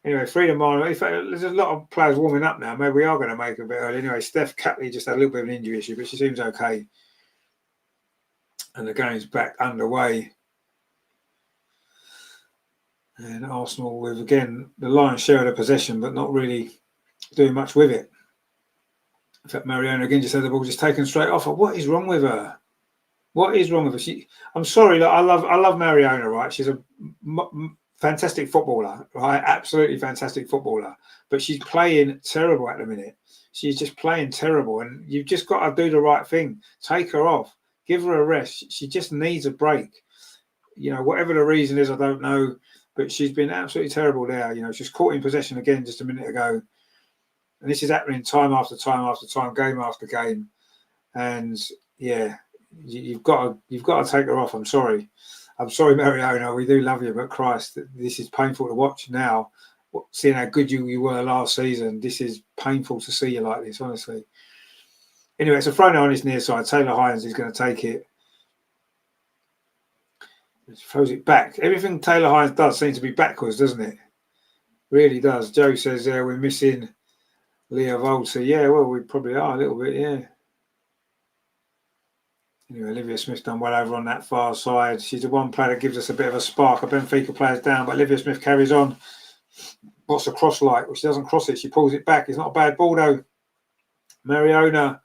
Anyway, Freedom on. There's a lot of players warming up now. Maybe we are going to make it a bit early. Anyway, Steph Catley just had a little bit of an injury issue, but she seems okay. And the game's back underway. And Arsenal with, again, the lion's share of the possession, but not really doing much with it. In fact, Mariona again just had the ball just taken straight off her. What is wrong with her? What is wrong with her? I'm sorry, I love Mariona, right? She's a fantastic footballer, right? Absolutely fantastic footballer. But she's playing terrible at the minute. She's just playing terrible. And you've just got to do the right thing. Take her off. Give her a rest. She just needs a break. Whatever the reason is, I don't know. But she's been absolutely terrible there. She's caught in possession again just a minute ago. And this is happening time after time after time, game after game. And yeah, you've got to take her off. I'm sorry, Mariona. We do love you, but Christ, this is painful to watch now. Seeing how good you were last season, this is painful to see you like this, honestly. Anyway, it's a throw now on his near side. Taylor Hines is going to take it. He throws it back. Everything Taylor Hines does seems to be backwards, doesn't it? Really does. Joe says we're missing Leah Volta. Yeah, well, we probably are a little bit, yeah. Anyway, Olivia Smith done well over on that far side. She's the one player that gives us a bit of a spark. Our Benfica player's down, but Olivia Smith carries on. What's the cross like? Well, she doesn't cross it. She pulls it back. It's not a bad ball, though. Mariona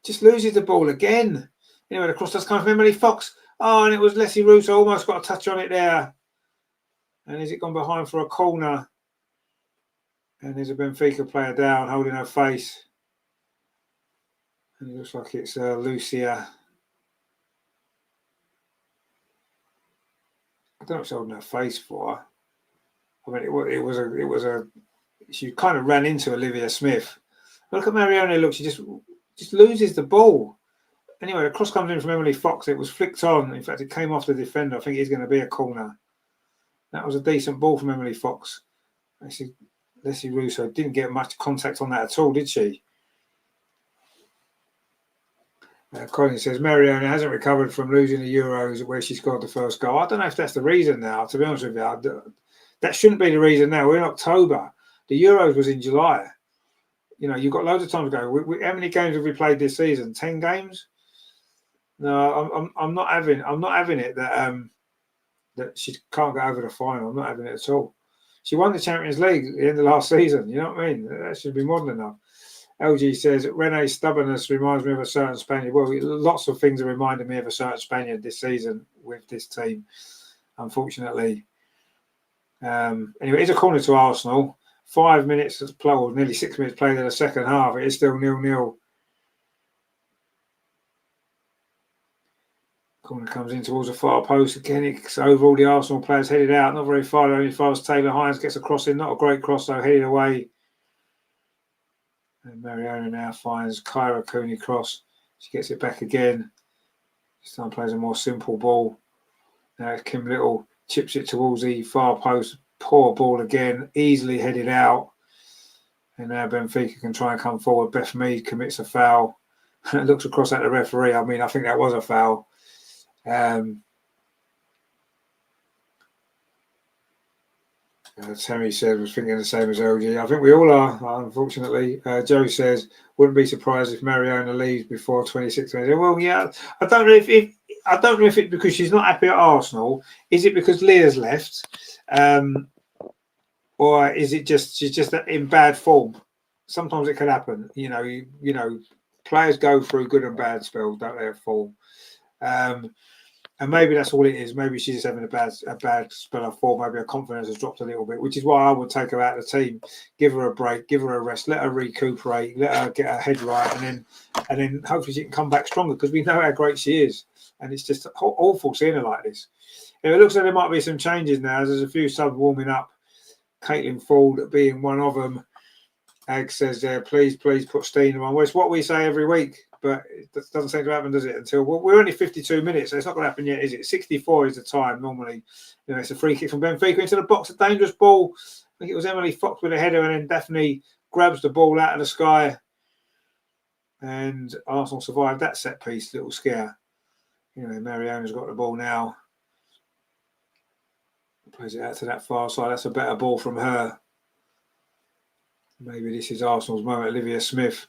just loses the ball again. Anyway, the cross does come from Emily Fox. Oh, and it was Leslie Russo. Almost got a touch on it there. And has it gone behind for a corner? And there's a Benfica player down, holding her face. And it looks like it's Lucia. I don't know if she's holding her face for her. I mean, it was a. She kind of ran into Olivia Smith. Look at Mariona. Look, she just loses the ball. Anyway, the cross comes in from Emily Fox. It was flicked on. In fact, it came off the defender. I think it's going to be a corner. That was a decent ball from Emily Fox. Actually, Leslie Russo didn't get much contact on that at all, did she? Colin says Mariona hasn't recovered from losing the Euros where she scored the first goal. I don't know if that's the reason now, to be honest with you. That shouldn't be the reason now. We're in October. The Euros was in July. You've got loads of time to go. How many games have we played this season? 10 games? No, I'm not having it that she can't go over the final. I'm not having it at all. She won the Champions League at the end of last season. You know what I mean? That should be more than enough. LG says, Renee's stubbornness reminds me of a certain Spaniard. Well, lots of things are reminding me of a certain Spaniard this season with this team, unfortunately. Anyway, it's a corner to Arsenal. 5 minutes, or nearly 6 minutes played in the second half. It is still 0-0. Corner comes in towards the far post. Again, it's over. All the Arsenal players headed out. Not very far, only as far as Taylor Hines gets a cross in. Not a great cross, though, headed away. And Mariona now finds Kyra Cooney cross. She gets it back again. This time plays a more simple ball. Now it's Kim Little, chips it towards the far post. Poor ball again, easily headed out. And now Benfica can try and come forward. Beth Mead commits a foul. Looks across at the referee. I mean, I think that was a foul. Tammy said was thinking the same as LG. I think we all are, unfortunately. Joe says, wouldn't be surprised if Mariona leaves before 26 minutes. Well, yeah, I don't know if it's because she's not happy at Arsenal. Is it because Leah's left? Or is it just she's just in bad form? Sometimes it can happen. You know, players go through good and bad spells, don't they, at form? And maybe that's all it is. Maybe she's just having a bad spell of form. Maybe her confidence has dropped a little bit, which is why I would take her out of the team, give her a break, give her a rest, let her recuperate, let her get her head right, and then hopefully she can come back stronger because we know how great she is. And it's just awful seeing her like this. It looks like there might be some changes now. There's a few subs warming up. Caitlin Ford being one of them. Ag says there, please put Steen on. Well, it's what we say every week, but it doesn't seem to happen, does it? Until we're only 52 minutes, so it's not going to happen yet, is it? 64 is the time normally. You know, it's a free kick from Benfica into the box, a dangerous ball. I think it was Emily Fox with a header, and then Daphne grabs the ball out of the sky, and Arsenal survived that set piece. Little scare. You know, Mariona's got the ball now. Plays it out to that far side. That's a better ball from her. Maybe this is Arsenal's moment. Olivia Smith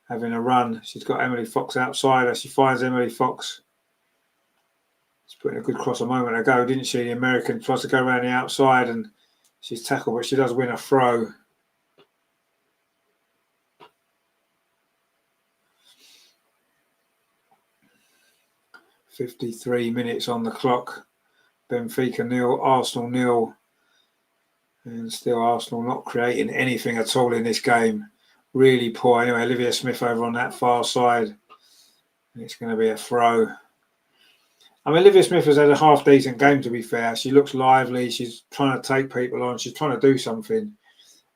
having a run. She's got Emily Fox outside her. She finds Emily Fox. She's putting a good cross a moment ago, didn't she? The American tries to go around the outside and she's tackled, but she does win a throw. "53 minutes on the clock. Benfica 0, Arsenal 0. And still Arsenal not creating anything at all in this game. Really poor. Anyway, Olivia Smith over on that far side. And it's going to be a throw. I mean, Olivia Smith has had a half-decent game, to be fair. She looks lively. She's trying to take people on. She's trying to do something.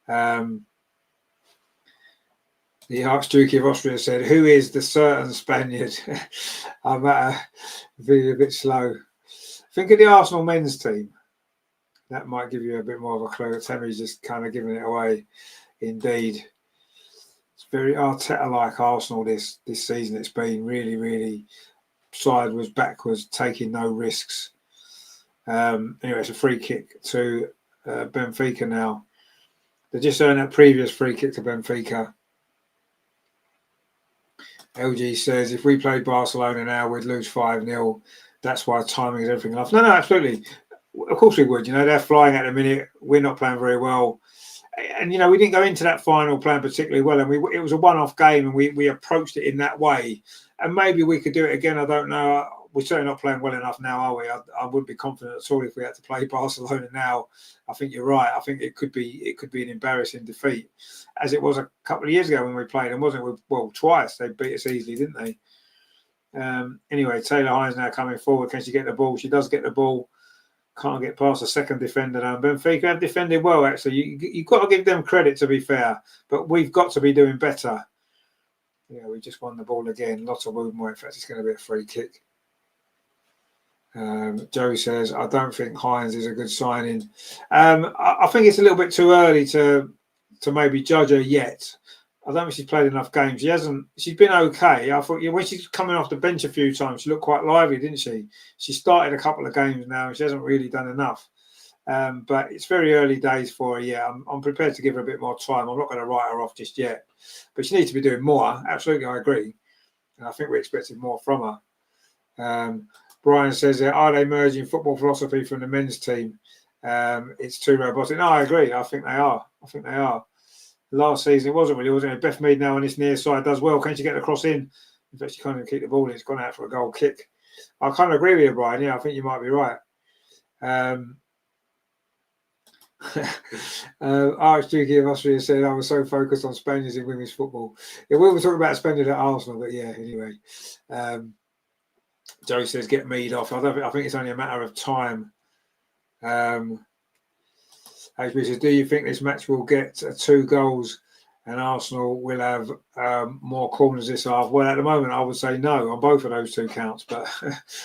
The Archduke of Austria said, who is the certain Spaniard? I'm feeling a bit slow. Think of the Arsenal men's team. That might give you a bit more of a clue. Tammy's just kind of giving it away. Indeed. It's very Arteta-like Arsenal this season. It's been really, really sideways, backwards, taking no risks. Anyway, it's a free kick to Benfica now. They just earned that previous free kick to Benfica. LG says, if we played Barcelona now, we'd lose 5-0. That's why timing is everything else. No, absolutely. Of course we would. You know, they're flying at the minute. We're not playing very well. And, you know, we didn't go into that final playing particularly well. And it was a one-off game and we approached it in that way. And maybe we could do it again. I don't know. We're certainly not playing well enough now, are we? I wouldn't be confident at all if we had to play Barcelona now. I think you're right. I think it could be an embarrassing defeat, as it was a couple of years ago when we played them, wasn't it? Well, twice. They beat us easily, didn't they? Anyway, Taylor Hines now coming forward. Can she get the ball? She does get the ball. Can't get past the second defender now. Benfica have defended well, actually. You've got to give them credit, to be fair. But we've got to be doing better. Yeah, we just won the ball again. Lots of movement. In fact, it's going to be a free kick. Joe says, I don't think Hines is a good signing. I think it's a little bit too early to maybe judge her yet. I don't think she's played enough games. She's been okay. I thought when she's coming off the bench a few times, she looked quite lively, didn't she? She started a couple of games now and she hasn't really done enough. But it's very early days for her. Yeah, I'm prepared to give her a bit more time. I'm not going to write her off just yet. But she needs to be doing more. Absolutely, I agree. And I think we're expecting more from her. Brian says, are they merging football philosophy from the men's team? It's too robotic. No, I agree. I think they are. Last season, it wasn't it? Beth Mead now on this near side does well. Can she get the cross in? In fact, she can't even keep the ball in. It's gone out for a goal kick. I kind of agree with you, Brian. Yeah, I think you might be right. Archduke of Austria said, I was so focused on Spaniards in women's football. Yeah, we were talking about Spaniards at Arsenal, but yeah, anyway. Joe says, get Mead off. I think it's only a matter of time. HB says, do you think this match will get 2 goals and Arsenal will have more corners this half. Well, at the moment, I would say no on both of those two counts, but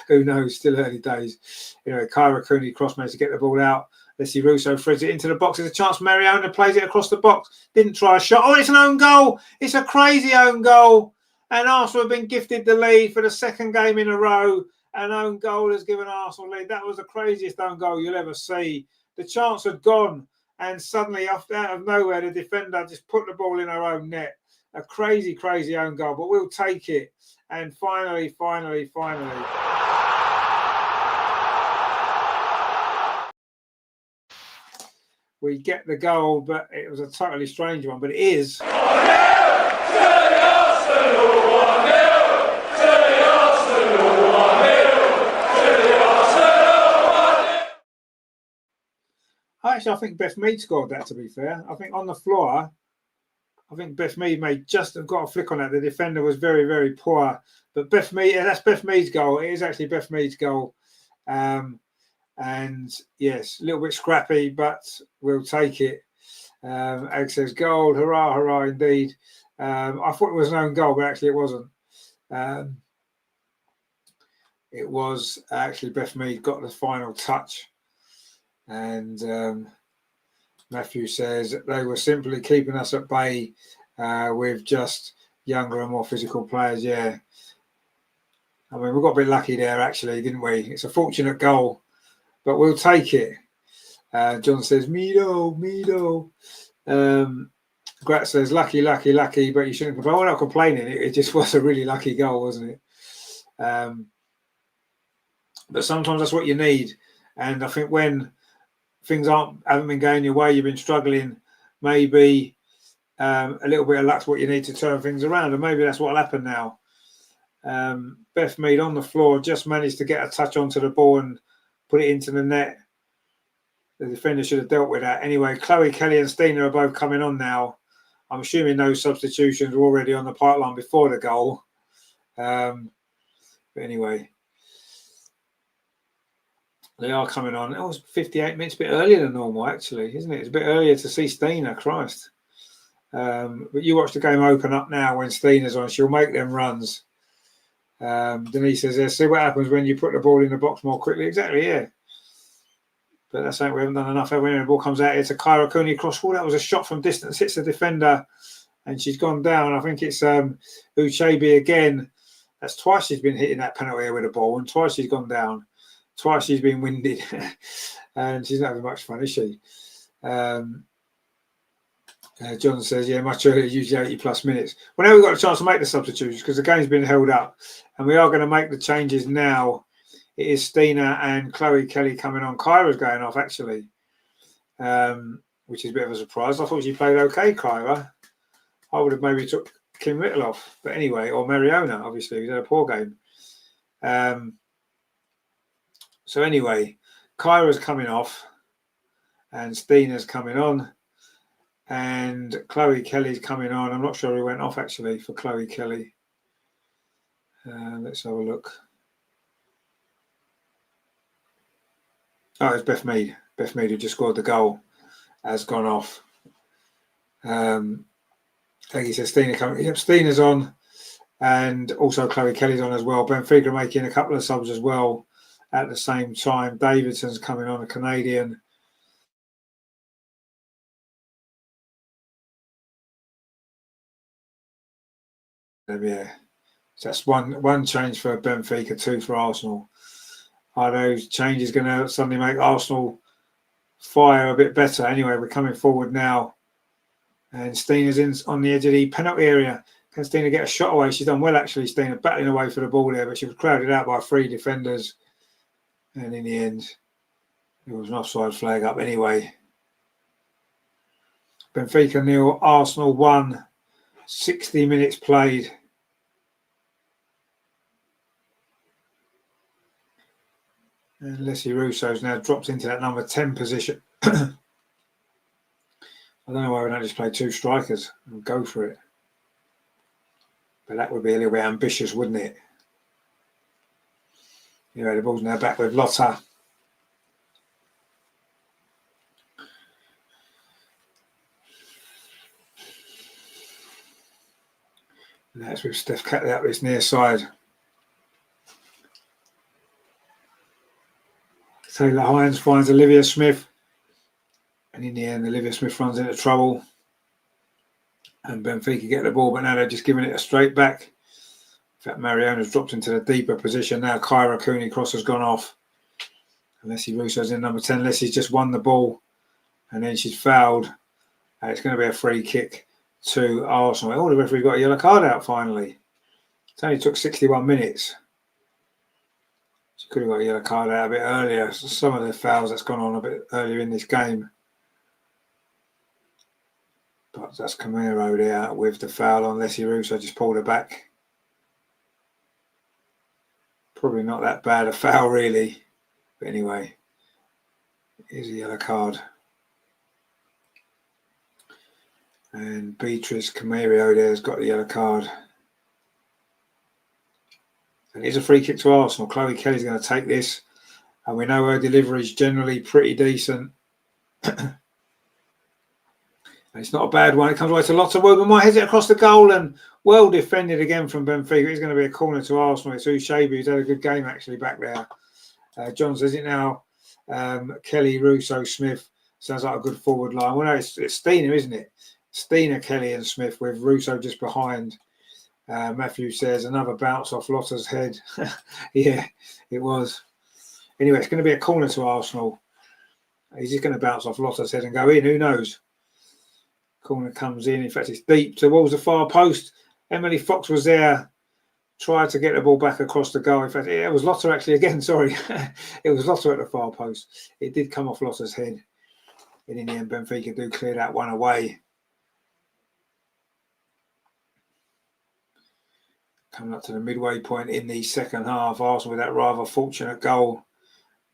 who knows? Still early days. Kyra Cooney cross managed to get the ball out. Leslie Russo threads it into the box. There's a chance Mariona plays it across the box. Didn't try a shot. Oh, it's an own goal. It's a crazy own goal. And Arsenal have been gifted the lead for the second game in a row. An own goal has given Arsenal lead. That was the craziest own goal you'll ever see. The chance had gone. And suddenly, out of nowhere, the defender just put the ball in her own net. A crazy, crazy own goal. But we'll take it. And finally, we get the goal, but it was a totally strange one. But it is. Actually, I think Beth Mead scored that, to be fair. I think on the floor, I think Beth Mead may just have got a flick on that. The defender was very, very poor. But Beth Mead, that's Beth Mead's goal. It is actually Beth Mead's goal. And yes, a little bit scrappy, but we'll take it. Ag says goal, hurrah, hurrah, indeed. I thought it was an own goal, but actually it wasn't. It was actually Beth Mead got the final touch. And Matthew says they were simply keeping us at bay with just younger and more physical players. Yeah. I mean, we got a bit lucky there, actually, didn't we? It's a fortunate goal, but we'll take it. John says, Mido. Grat says, lucky, but you shouldn't complain. We're not complaining. It just was a really lucky goal, wasn't it? But sometimes that's what you need. And I think when things haven't been going your way, you've been struggling, maybe a little bit of luck's what you need to turn things around. And maybe that's what'll happen now. Beth Mead on the floor just managed to get a touch onto the ball and put it into the net. The defender should have dealt with that. Anyway, Chloe Kelly and Stina are both coming on now. I'm assuming those substitutions were already on the pipeline before the goal. But anyway, they are coming on. It was 58 minutes, a bit earlier than normal, actually, isn't it? It's a bit earlier to see Stina, Christ. But you watch the game open up now when Stina's on. She'll make them runs. Denise says, see what happens when you put the ball in the box more quickly. Exactly, yeah. But that's saying we haven't done enough. When the ball comes out, it's a Kyra Cooney cross ball. That was a shot from distance. Hits the defender, and she's gone down. I think it's Uchebi again. That's twice she's been hitting that penalty area with the ball, and twice she's gone down. Twice she's been winded, and she's not having much fun, is she? John says, yeah, much earlier, usually 80+ minutes. Well, now we've got a chance to make the substitutions because the game's been held up, and we are going to make the changes now. It is Stina and Chloe Kelly coming on. Kyra's going off, actually, which is a bit of a surprise. I thought she played okay, Kyra. I would have maybe took Kim Little off. But anyway, or Mariona, obviously, who's had a poor game. So anyway, Kyra's coming off and Stina's coming on. And Chloe Kelly's coming on. I'm not sure who went off, actually, for Chloe Kelly. Let's have a look. Oh, it's Beth Mead. Beth Mead, who just scored the goal, has gone off. Like he said, Stina coming. Yep, Stina's on, and also Chloe Kelly's on as well. Benfica making a couple of subs as well at the same time. Davidson's coming on, a Canadian. Yeah, so that's one change for Benfica, 2 for Arsenal. Are those changes going to suddenly make Arsenal fire a bit better? Anyway, we're coming forward now. And Stina's in on the edge of the penalty area. Can Stina get a shot away? She's done well, actually, Stina, battling away for the ball there, but she was crowded out by 3 defenders. And in the end, there was an offside flag up anyway. Benfica 0, Arsenal 1. 60 minutes played. And Leslie Russo's now dropped into that number 10 position. I don't know why we don't just play 2 strikers and go for it. But that would be a little bit ambitious, wouldn't it? Anyway, the ball's now back with Lotta. And that's with Steph Catley up this near side. Taylor Hines finds Olivia Smith. And in the end, Olivia Smith runs into trouble. And Benfica get the ball, but now they're just giving it a straight back. In fact, Mariona's dropped into the deeper position. Now Kyra Cooney cross has gone off. And Leslie Russo's in number 10. Leslie's just won the ball. And then she's fouled. And it's going to be a free kick to Arsenal. Oh, the referee got a yellow card out finally. It only took 61 minutes. She could have got a yellow card out a bit earlier. So some of the fouls that's gone on a bit earlier in this game. But that's Camero there with the foul on Leslie Russo. Just pulled her back. Probably not that bad a foul, really. But anyway, here's a yellow card. And Beatrice Camario there has got the yellow card. And it's a free kick to Arsenal. Chloe Kelly's going to take this. And we know her delivery is generally pretty decent. And it's not a bad one. It comes away to Lotta Woburn. Might hit it across the goal and well defended again from Benfica. It's going to be a corner to Arsenal. It's Ushabi who's had a good game actually back there. John says it now. Kelly, Russo, Smith. Sounds like a good forward line. Well, no, it's Stina, isn't it? Stina, Kelly and Smith with Russo just behind. Matthew says another bounce off Lotta's head. Yeah, it was. Anyway, it's going to be a corner to Arsenal. He's just going to bounce off Lotta's head and go in. Who knows? Corner comes in. In fact, it's deep towards the far post. Emily Fox was there. Tried to get the ball back across the goal. In fact, it was Lotta actually again. Sorry. It was Lotta at the far post. It did come off Lotta's head. And in the end, Benfica do clear that one away. Coming up to the midway point in the second half, Arsenal with that rather fortunate goal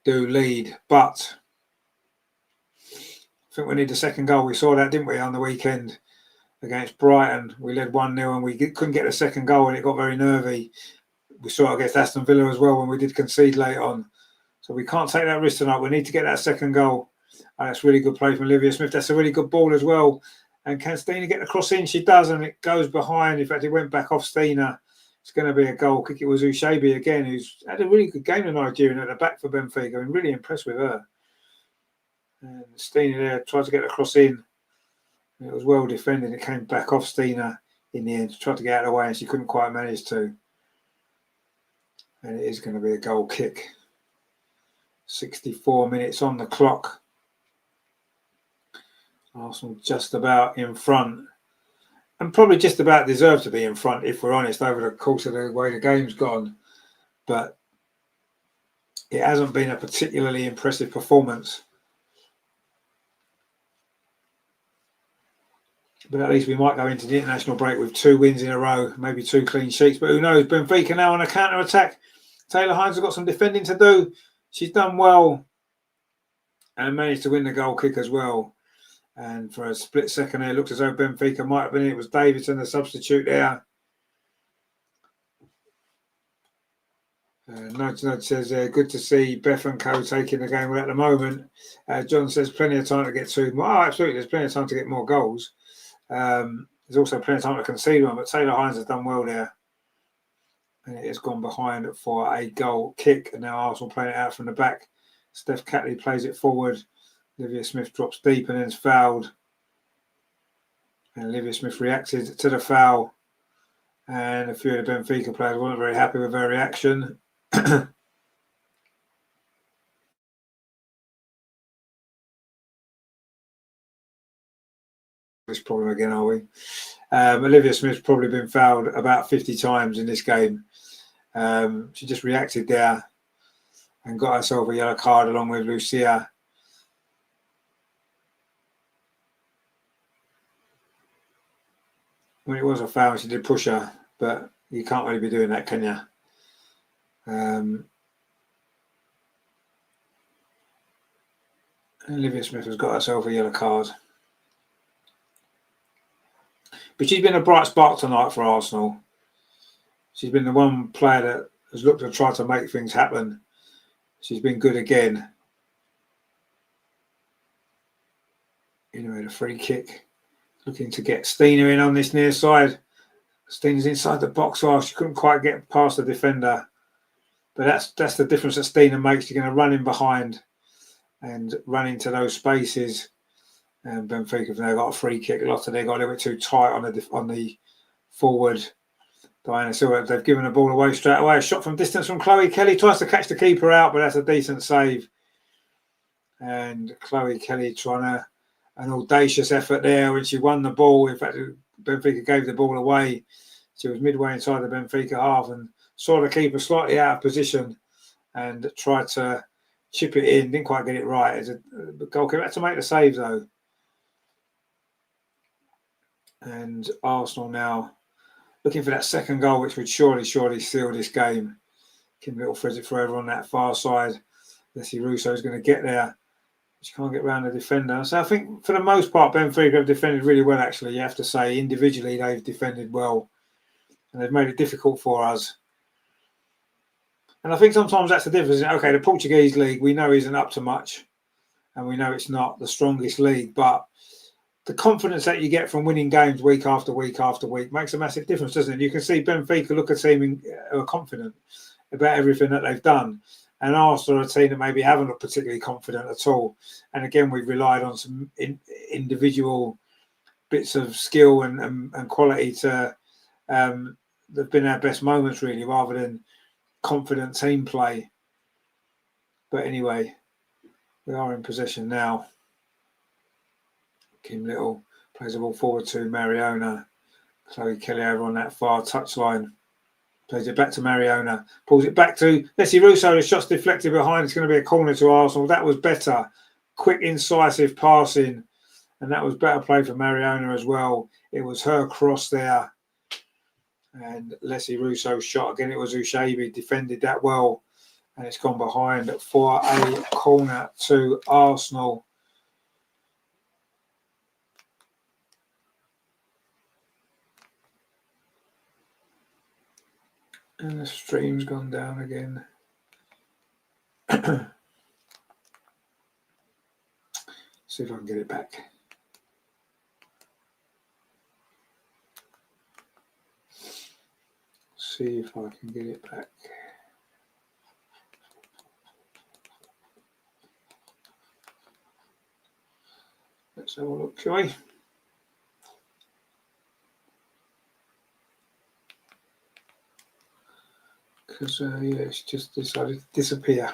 do lead. But I think we need the second goal. We saw that, didn't we, on the weekend against Brighton? We led 1-0 and we couldn't get the second goal and it got very nervy. We saw it against Aston Villa as well when we did concede late on. So we can't take that risk tonight. We need to get that second goal. And that's really good play from Olivia Smith. That's a really good ball as well. And can Stina get the cross in? She does, and it goes behind. In fact, it went back off Stina. It's going to be a goal kick. It was Ushabi again, who's had a really good game in Nigerian at the back for Benfica. I'm really impressed with her. And Stina there tried to get the cross in. It was well defended. It came back off Stina in the end. She tried to get out of the way and she couldn't quite manage to. And it is going to be a goal kick. 64 minutes on the clock. Arsenal just about in front. And probably just about deserve to be in front, if we're honest, over the course of the way the game's gone. But it hasn't been a particularly impressive performance. But at least we might go into the international break with 2 wins in a row, maybe 2 clean sheets. But who knows? Benfica now on a counter-attack. Taylor Hines has got some defending to do. She's done well and managed to win the goal kick as well. And for a split second there, it looked as though Benfica might have been it. It was Davidson, the substitute there. Nudge says, good to see Beth and Co taking the game well at the moment. John says, plenty of time to get 2 more. Oh, absolutely, there's plenty of time to get more goals. There's also plenty of time to concede one, but Taylor Hines has done well there. And it has gone behind for a goal kick. And now Arsenal playing it out from the back. Steph Catley plays it forward. Olivia Smith drops deep and then is fouled. And Olivia Smith reacted to the foul. And a few of the Benfica players weren't very happy with her reaction. This problem again, are we? Olivia Smith's probably been fouled about 50 times in this game. She just reacted there and got herself a yellow card along with Lucia. When it was a foul, she did push her, but you can't really be doing that, can you? Olivia Smith has got herself a yellow card. But she's been a bright spark tonight for Arsenal. She's been the one player that has looked to try to make things happen. She's been good again. Anyway, the free kick. Looking to get Stina in on this near side. Stina's inside the box. Oh, she couldn't quite get past the defender. But that's the difference that Stina makes. You're going to run in behind and run into those spaces. And Benfica have now got a free kick. Lotte, they got a little bit too tight on the forward. Diana Silva, they've given the ball away straight away. A shot from distance from Chloe Kelly. Tries to catch the keeper out, but that's a decent save. And Chloe Kelly trying an audacious effort there when she won the ball. In fact, Benfica gave the ball away. She was midway inside the Benfica half and saw the keeper slightly out of position and tried to chip it in. Didn't quite get it right. As a goalkeeper had to make the save though. And Arsenal now looking for that second goal, which would surely seal this game. Kim Little threads it forever on that far side. Leslie Russo is going to get there. She can't get around the defender. So I think for the most part, Benfica have defended really well, actually. You have to say, individually, they've defended well. And they've made it difficult for us. And I think sometimes that's the difference. Okay, the Portuguese league, we know isn't up to much. And we know it's not the strongest league. But the confidence that you get from winning games week after week after week makes a massive difference, doesn't it? You can see Benfica look at a team who are confident about everything that they've done. And Arsenal are a team that maybe haven't looked particularly confident at all. And again, we've relied on some individual bits of skill and quality to have been our best moments, really, rather than confident team play. But anyway, we are in possession now. Kim Little plays the ball forward to Mariona. Chloe Kelly over on that far touchline. Plays it back to Mariona. Pulls it back to Leslie Russo. The shot's deflected behind. It's going to be a corner to Arsenal. That was better. Quick, incisive passing. And that was better play for Mariona as well. It was her cross there. And Leslie Russo's shot. Again, it was Ushabi. Defended that well. And it's gone behind for a corner to Arsenal. And the stream's gone down again. See if I can get it back. See if I can get it back. Let's have a look, shall we? Because, it's just decided to disappear.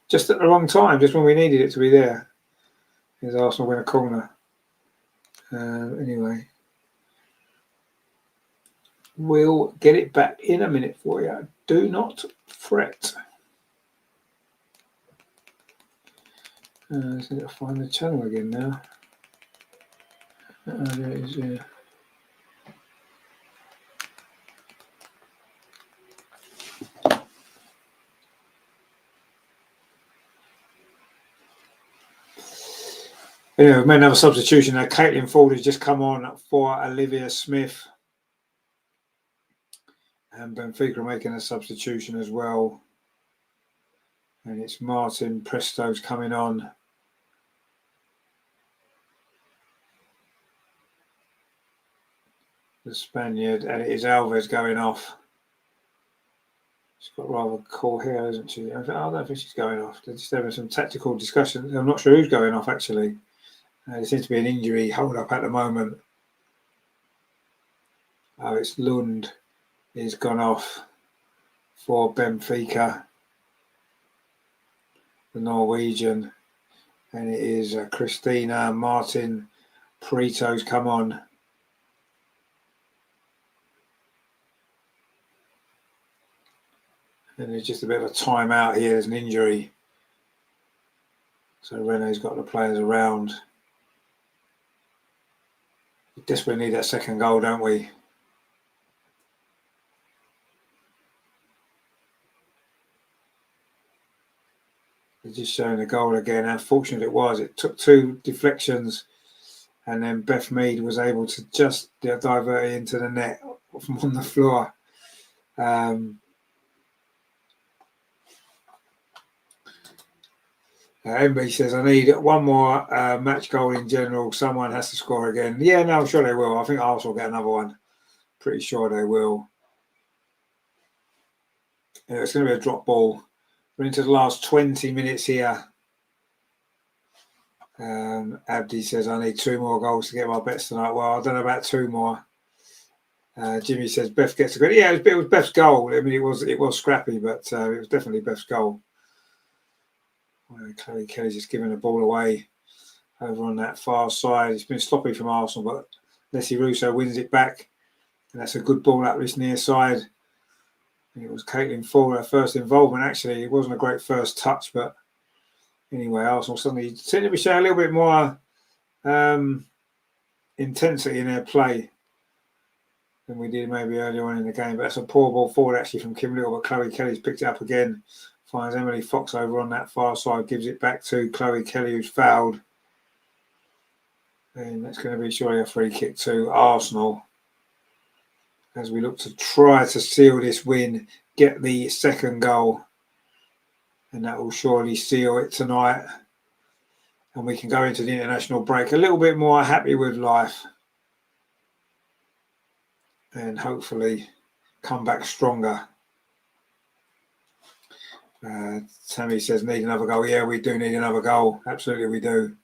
Just at the wrong time, just when we needed it to be there. Here's Arsenal win a corner. Anyway. We'll get it back in a minute for you. Do not fret. Let's find the channel again now. There it is, yeah. Anyway, we've made another substitution now. Caitlin Ford has just come on for Olivia Smith. And Benfica are making a substitution as well. And it's Martin Presto's coming on. The Spaniard, and it is Alves going off. She's got rather cool hair, isn't she? I don't think she's going off. They're just having some tactical discussions. I'm not sure who's going off, actually. There seems to be an injury hold up at the moment. Oh, it's Lund. He's gone off for Benfica, the Norwegian. And it is Christina Martin Preto's come on. And there's just a bit of a timeout here. There's an injury. So Renee's got the players around. We desperately need that second goal, don't we? They're just showing the goal again. How fortunate it was. It took two deflections and then Beth Mead was able to just divert it into the net from on the floor. MB says, I need one more match goal in general. Someone has to score again. Yeah, no, I'm sure they will. I think Arsenal will get another one. Pretty sure they will. Yeah, it's going to be a drop ball. We're into the last 20 minutes here. Abdi says, I need 2 more goals to get my bets tonight. Well, I don't know about 2 more. Jimmy says, Beth gets a good. Yeah, it was Beth's goal. I mean, it was scrappy, but it was definitely Beth's goal. Chloe Kelly's just giving the ball away over on that far side. It's been sloppy from Arsenal, but Leslie Russo wins it back. And that's a good ball up this near side. It was Caitlin Ford, her first involvement, actually. It wasn't a great first touch, but anyway, Arsenal suddenly seem to be showing a little bit more intensity in their play than we did maybe earlier on in the game. But that's a poor ball forward, actually, from Kim Little, but Chloe Kelly's picked it up again. Finds Emily Fox over on that far side, gives it back to Chloe Kelly, who's fouled. And that's going to be surely a free kick to Arsenal as we look to try to seal this win, get the second goal. And that will surely seal it tonight. And we can go into the international break a little bit more happy with life. And hopefully come back stronger. Tammy says, need another goal. Yeah, we do need another goal. Absolutely, we do.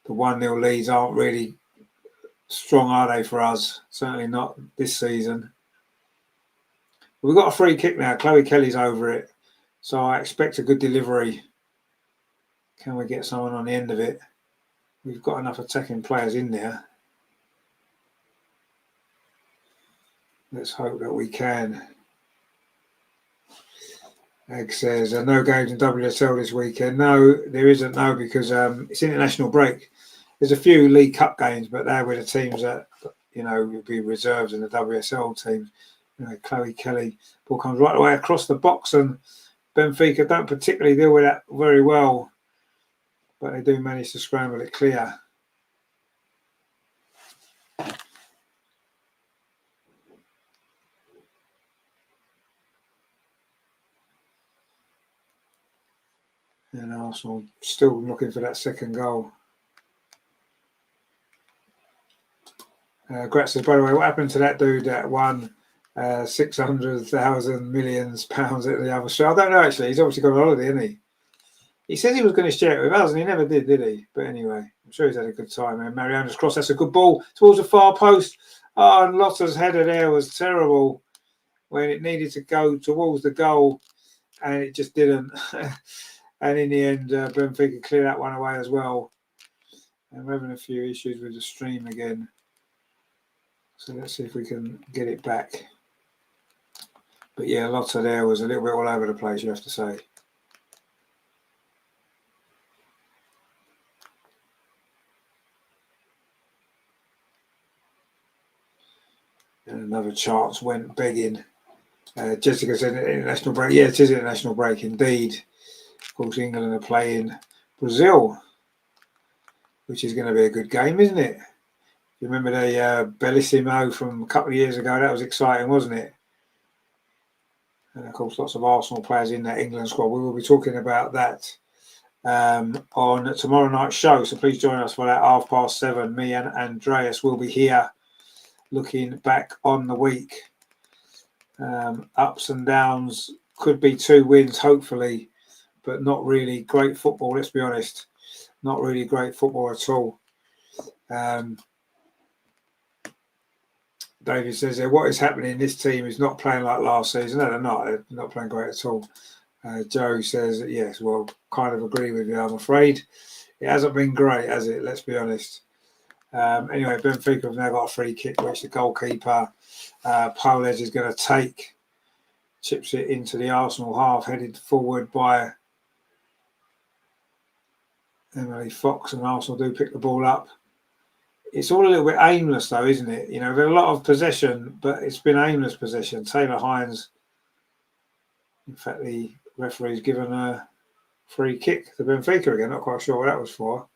The 1-0 leads aren't really strong, are they, for us? Certainly not this season. We've got a free kick now. Chloe Kelly's over it. So I expect a good delivery. Can we get someone on the end of it? We've got enough attacking players in there. Let's hope that we can. Egg says, no games in WSL this weekend. No, there isn't, no, because it's international break. There's a few League Cup games, but they're with the teams that, will be reserved in the WSL teams. Chloe Kelly, ball comes right away across the box, and Benfica don't particularly deal with that very well, but they do manage to scramble it clear. And Arsenal still looking for that second goal. Grat says, by the way, what happened to that dude that won 600,000 millions pounds at the other show? I don't know, actually. He's obviously got a holiday, isn't he? He said he was going to share it with us, and he never did he? But anyway, I'm sure he's had a good time. And Mariana's cross, that's a good ball towards the far post. Oh, and Lotta's header there was terrible when it needed to go towards the goal, and it just didn't. And in the end, Benfica cleared that one away as well. And we're having a few issues with the stream again. So let's see if we can get it back. But yeah, Lotta there was a little bit all over the place, you have to say. And another chance went begging. Jessica said international break. Yeah, it is international break indeed. Of course, England are playing Brazil, which is going to be a good game, isn't it? You remember the Bellissimo from a couple of years ago? That was exciting, wasn't it? And of course, lots of Arsenal players in that England squad. We will be talking about that on tomorrow night's show. So please join us for that 7:30. Me and Andreas will be here looking back on the week. Ups and downs, could be 2 wins, hopefully, but not really great football, let's be honest. Not really great football at all. David says there, what is happening? This team is not playing like last season. No, they're not. They're not playing great at all. Joe says, yes, well, kind of agree with you, I'm afraid. It hasn't been great, has it? Let's be honest. Anyway, Benfica have now got a free kick, which the goalkeeper, Poles, is going to take. Chips it into the Arsenal half, headed forward by Emily Fox, and Arsenal do pick the ball up. It's all a little bit aimless, though, isn't it? We've had a lot of possession, but it's been aimless possession. Taylor Hines, in fact, the referee's given a free kick to Benfica again. Not quite sure what that was for.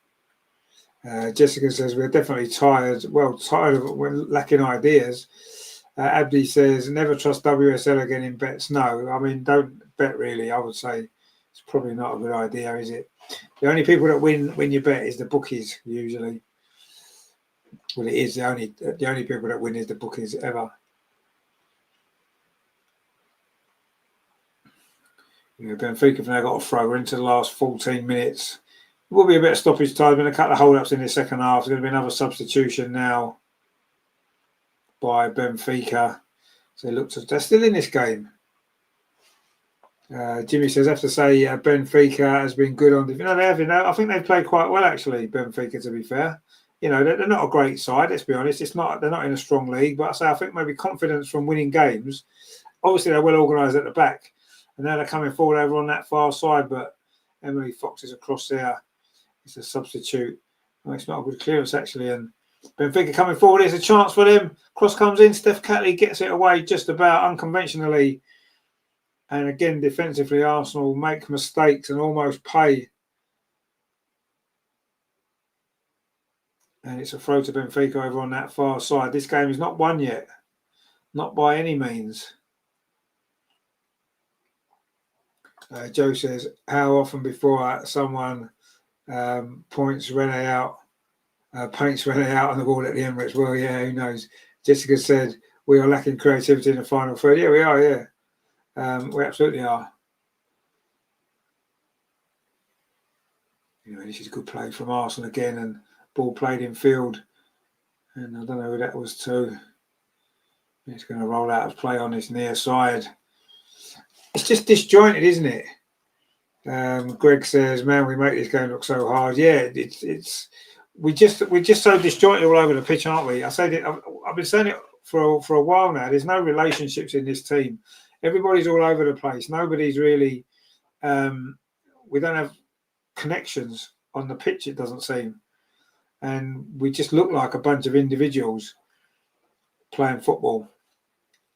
Jessica says we're definitely tired. Well, tired of lacking ideas. Abdi says never trust WSL again in bets. No, I mean don't bet really. I would say it's probably not a good idea, is it? The only people that win when you bet is the bookies usually. Well, it is the only people that win is the bookies ever. Benfica have now got a throw. We're into the last 14 minutes. There will be a bit of stoppage time and a couple of hold-ups in the second half. There's going to be another substitution now by Benfica. So they're still in this game. Jimmy says, I have to say, Benfica has been good on defence. No, they have. I think they've played quite well, actually, Benfica, to be fair. They're not a great side, let's be honest. They're not in a strong league, but I think maybe confidence from winning games. Obviously, they're well organised at the back. And now they're coming forward over on that far side, but Emily Fox is across there. It's a substitute. Well, it's not a good clearance, actually. And Benfica coming forward. There's a chance for them. Cross comes in. Steph Catley gets it away just about unconventionally. And again, defensively, Arsenal make mistakes and almost pay. And it's a throw to Benfica over on that far side. This game is not won yet. Not by any means. Joe says, how often before someone paints Renee out on the wall at the Emirates? Well, yeah, who knows? Jessica said, we are lacking creativity in the final third. Yeah, we are, yeah. We absolutely are. This is good play from Arsenal again, and ball played in field. And I don't know who that was to. It's going to roll out of play on this near side. It's just disjointed, isn't it? Greg says, "Man, we make this game look so hard." Yeah, we're just so disjointed all over the pitch, aren't we? I've been saying it for a while now. There's no relationships in this team. Everybody's all over the place. Nobody's really. We don't have connections on the pitch. It doesn't seem, and we just look like a bunch of individuals playing football.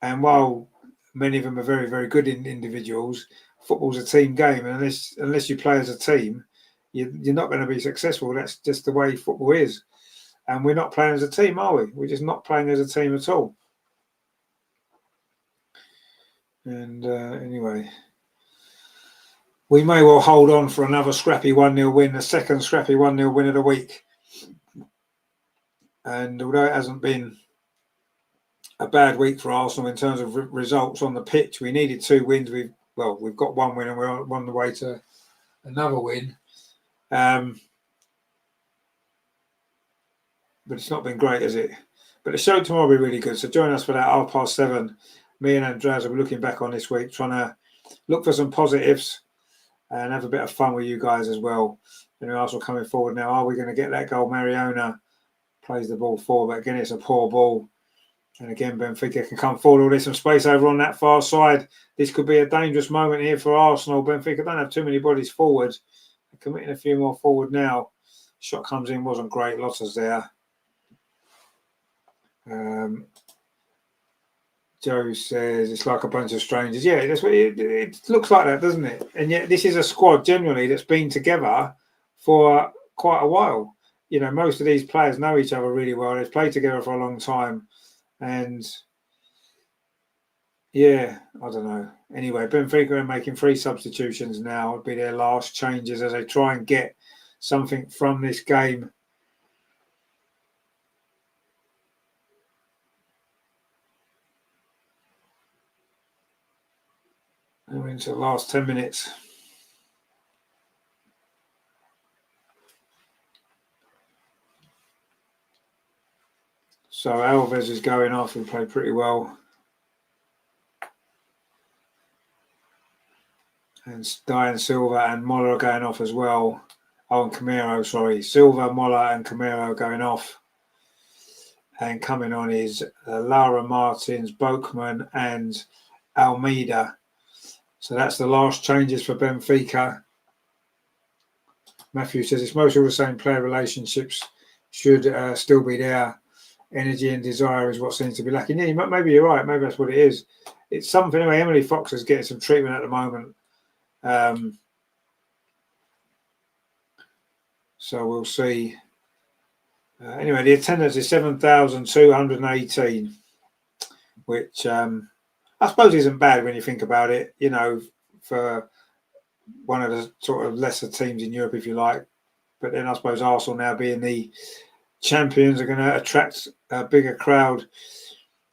And while many of them are very, very good individuals, football's a team game, and unless you play as a team, you're not going to be successful. That's just the way football is. And we're not playing as a team, are we? We're just not playing as a team at all. And anyway, we may well hold on for another scrappy 1-0 win, the second scrappy 1-0 win of the week. And although it hasn't been a bad week for Arsenal in terms of results on the pitch, we needed 2 wins. We've got 1 win and we're on the way to another win. But it's not been great, has it? But the show tomorrow will be really good. So join us for that 7:30. Me and Andreas will be looking back on this week, trying to look for some positives and have a bit of fun with you guys as well. Arsenal coming forward now. Are we going to get that goal? Mariona plays the ball forward, but again, it's a poor ball. And again, Benfica can come forward. Oh, there's some space over on that far side. This could be a dangerous moment here for Arsenal. Benfica don't have too many bodies forward. They're committing a few more forward now. Shot comes in, wasn't great. Losses there. Joe says it's like a bunch of strangers. Yeah, that's what it looks like that, doesn't it? And yet this is a squad generally that's been together for quite a while. Most of these players know each other really well. They've played together for a long time. And yeah, I don't know. Anyway, Benfica are making 3 substitutions now. It'll be their last changes as they try and get something from this game. And we're into the last 10 minutes. So Alves is going off. He played pretty well. And Diane Silva and Moller are going off as well. Oh, and Camero, sorry. Silva, Moller and Camero going off. And coming on is Lara Martins, Boakman and Almeida. So that's the last changes for Benfica. Matthew says it's mostly all the same player relationships should still be there. Energy and desire is what seems to be lacking. Yeah, maybe you're right. Maybe that's what it is. It's something. Anyway, Emily Fox is getting some treatment at the moment. So we'll see. Anyway, the attendance is 7,218, which I suppose isn't bad when you think about it, for one of the sort of lesser teams in Europe, if you like. But then I suppose Arsenal now being the champions are going to attract a bigger crowd.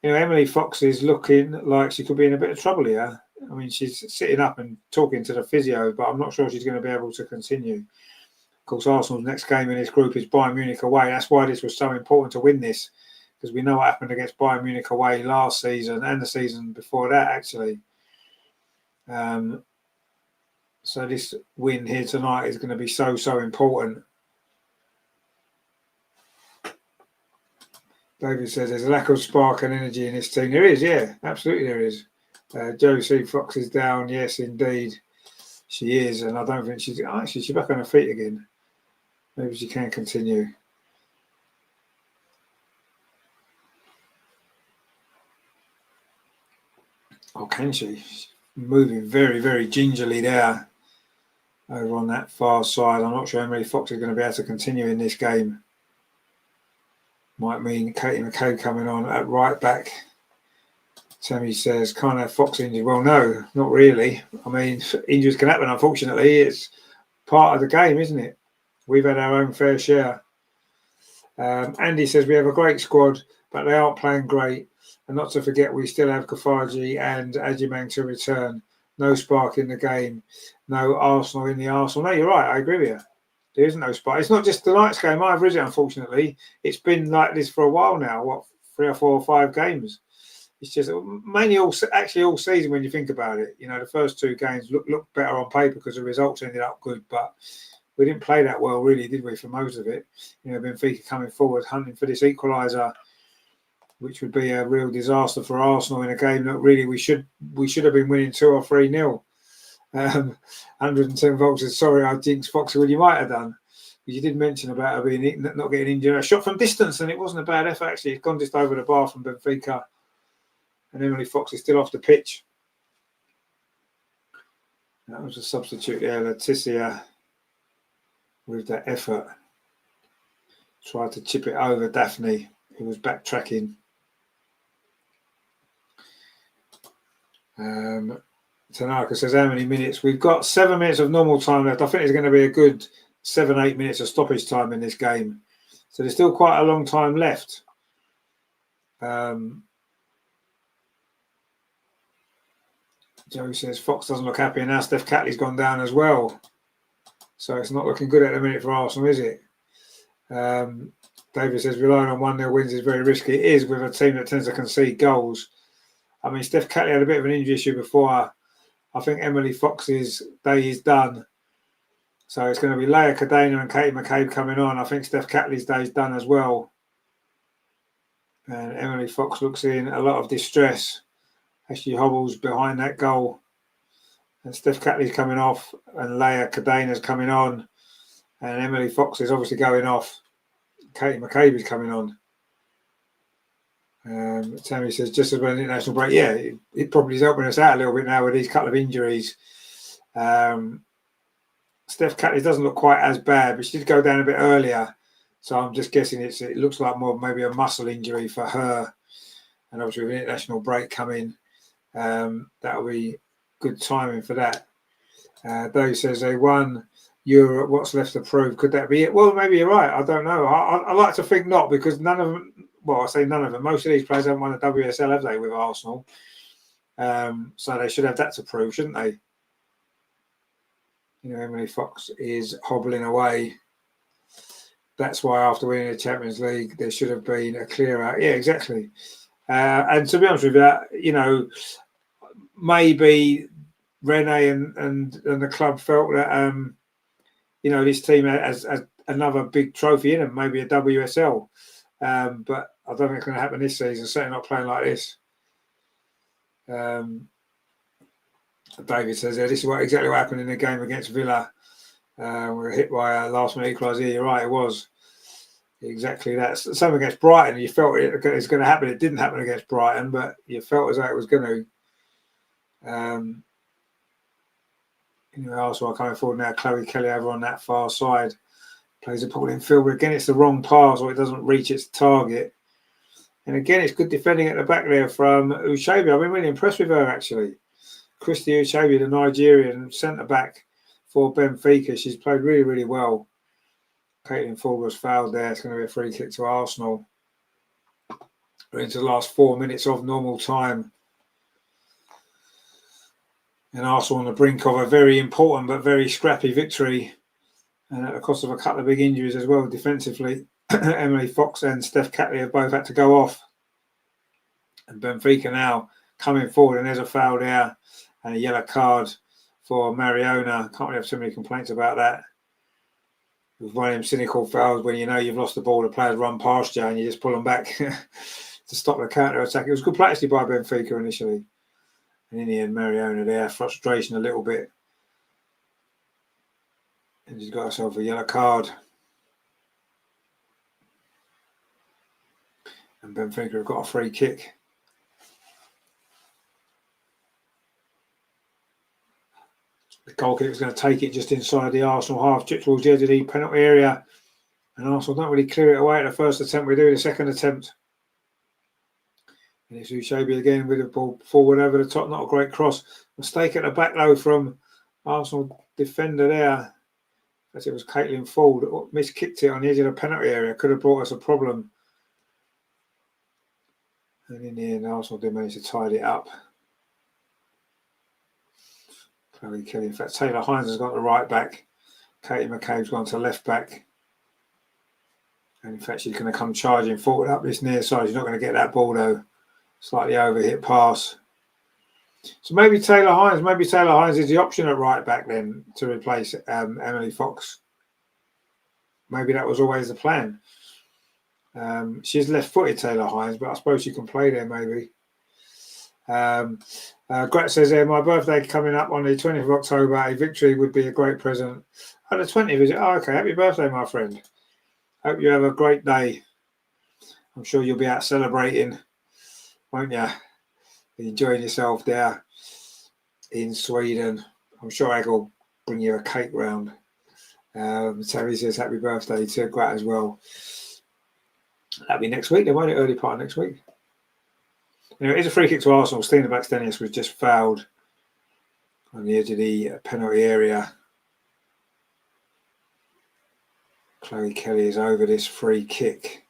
You know, Emily Fox is looking like she could be in a bit of trouble here. I mean, she's sitting up and talking to the physio, but I'm not sure she's going to be able to continue. Of course, Arsenal's next game in this group is Bayern Munich away. That's why this was so important to win this, because we know what happened against Bayern Munich away last season and the season before that, actually. So this win here tonight is going to be so important. David says there's a lack of spark and energy in this team. There is, yeah, absolutely there is. Josie Fox is down. Yes, indeed, she is, and I don't think she's actually she's back on her feet again. Maybe she can continue. Oh, can she? She's moving very gingerly there over on that far side. I'm not sure Emily Fox is going to be able to continue in this game. Might mean Katie McCabe coming on at right back. Tammy says, can't have Fox injured. Well, no, not really. I mean, injuries can happen, unfortunately. It's part of the game, isn't it? We've had our own fair share. Andy says, we have a great squad, but they aren't playing great. And not to forget, we still have Kafaji and Ajimang to return. No spark in the game. No Arsenal in the Arsenal. No, you're right. I agree with you. There isn't no spark. It's not just tonight's game either, is it, unfortunately? It's been like this for a while now. What, 3 or 4 or 5 games? It's just mainly all season when you think about it. You know, the first 2 games look better on paper because the results ended up good, but we didn't play that well, really, did we, for most of it? You know, Benfica coming forward, hunting for this equaliser, which would be a real disaster for Arsenal in a game that really we should have been winning 2 or 3-0. 110 volts says, sorry, I jinxed Foxy. Well, you might have done. You did mention about her being not getting injured. A shot from distance, and it wasn't a bad effort, actually. It's gone just over the bar from Benfica. And Emily Fox is still off the pitch. That was a substitute there, Leticia, with that effort. Tried to chip it over Daphne, who was backtracking. Tanaka says, how many minutes? We've got 7 minutes of normal time left. I think there's going to be a good 7-8 minutes of stoppage time in this game. So there's still quite a long time left. Joe says, Fox doesn't look happy, and now Steph Catley's gone down as well. So it's not looking good at the minute for Arsenal, is it? David says, relying on 1-0 wins is very risky. It is with a team that tends to concede goals. I mean, Steph Catley had a bit of an injury issue before. I think Emily Fox's day is done. So it's going to be Leia Cadena and Katie McCabe coming on. I think Steph Catley's day is done as well. And Emily Fox looks in a lot of distress as she hobbles behind that goal. And Steph Catley's coming off and Leia Cadena's coming on. And Emily Fox is obviously going off. Katie McCabe is coming on. Tammy says, just as well an international break. Yeah, it probably is helping us out a little bit now with these couple of injuries. Steph Catley doesn't look quite as bad, but she did go down a bit earlier. So I'm just guessing it looks like more maybe a muscle injury for her. And obviously with an international break coming, that'll be good timing for that. Dave says they won Europe. What's left to prove? Could that be it? Well, maybe you're right. I don't know. I like to think not, because none of them. Well, I say none of them. Most of these players haven't won a WSL, have they, with Arsenal? So they should have that to prove, shouldn't they? You know, Emily Fox is hobbling away. That's why after winning the Champions League, there should have been a clear out. Yeah, exactly. And to be honest with you, you know, maybe Renee and the club felt that, you know, this team has another big trophy in them, maybe a WSL. But I don't think it's going to happen this season, certainly not playing like this. David says, yeah, this is exactly what happened in the game against Villa. We were hit by a last-minute equaliser. Yeah, you're right, it was. Exactly that. Something against Brighton, you felt it was going to happen. It didn't happen against Brighton, but you felt as though it was going to. You know, Arsenal are coming forward now. Chloe Kelly over on that far side. Plays a ball in field, but again, it's the wrong pass or it doesn't reach its target. And again, it's good defending at the back there from Ushabi. I've been really impressed with her, actually. Christy Ushabi, the Nigerian centre-back for Benfica. She's played really, really well. Caitlin Ford was fouled there. It's going to be a free kick to Arsenal. We're into the last 4 minutes of normal time. And Arsenal on the brink of a very important but very scrappy victory. And at the cost of a couple of big injuries as well defensively. Emily Fox and Steph Catley have both had to go off. And Benfica now coming forward, and there's a foul there and a yellow card for Mariona. Can't really have too many complaints about that. It was one of them cynical fouls when you know you've lost the ball, the players run past you and you just pull them back to stop the counter attack. It was good play actually by Benfica initially. And in the end, Mariona there, frustration a little bit. And she's got herself a yellow card. And Benfica have got a free kick. The goalkeeper is going to take it just inside the Arsenal half, just towards the edge of the penalty area. And Arsenal don't really clear it away at the first attempt. We do the second attempt. And it's Ushabi again with the ball forward over the top. Not a great cross. Mistake at the back though from Arsenal defender there. As it was Caitlin Ford. Miskicked it on the edge of the penalty area. Could have brought us a problem. And in the end, Arsenal did manage to tidy it up. Chloe Kelly. In fact, Taylor Hines has got the right back. Katie McCabe's gone to left back. And in fact, she's going to come charging forward up this near side. She's not going to get that ball though. Slightly overhit pass. So maybe Taylor Hines is the option at right back then to replace Emily Fox. Maybe that was always the plan. She's left-footed, Taylor Hines, but I suppose she can play there maybe. Gret says there, my birthday coming up on the 20th of October. A victory would be a great present. Oh, the 20th, is it? Oh, okay. Happy birthday, my friend. Hope you have a great day. I'm sure you'll be out celebrating, won't you? Enjoying yourself there in Sweden. I'm sure Egg will bring you a cake round. Terry says happy birthday to Gret as well. That'll be next week, then, won't it? Early part of next week. Anyway, it's a free kick to Arsenal. Stina Baxtenius was just fouled on the edge of the penalty area. Chloe Kelly is over this free kick.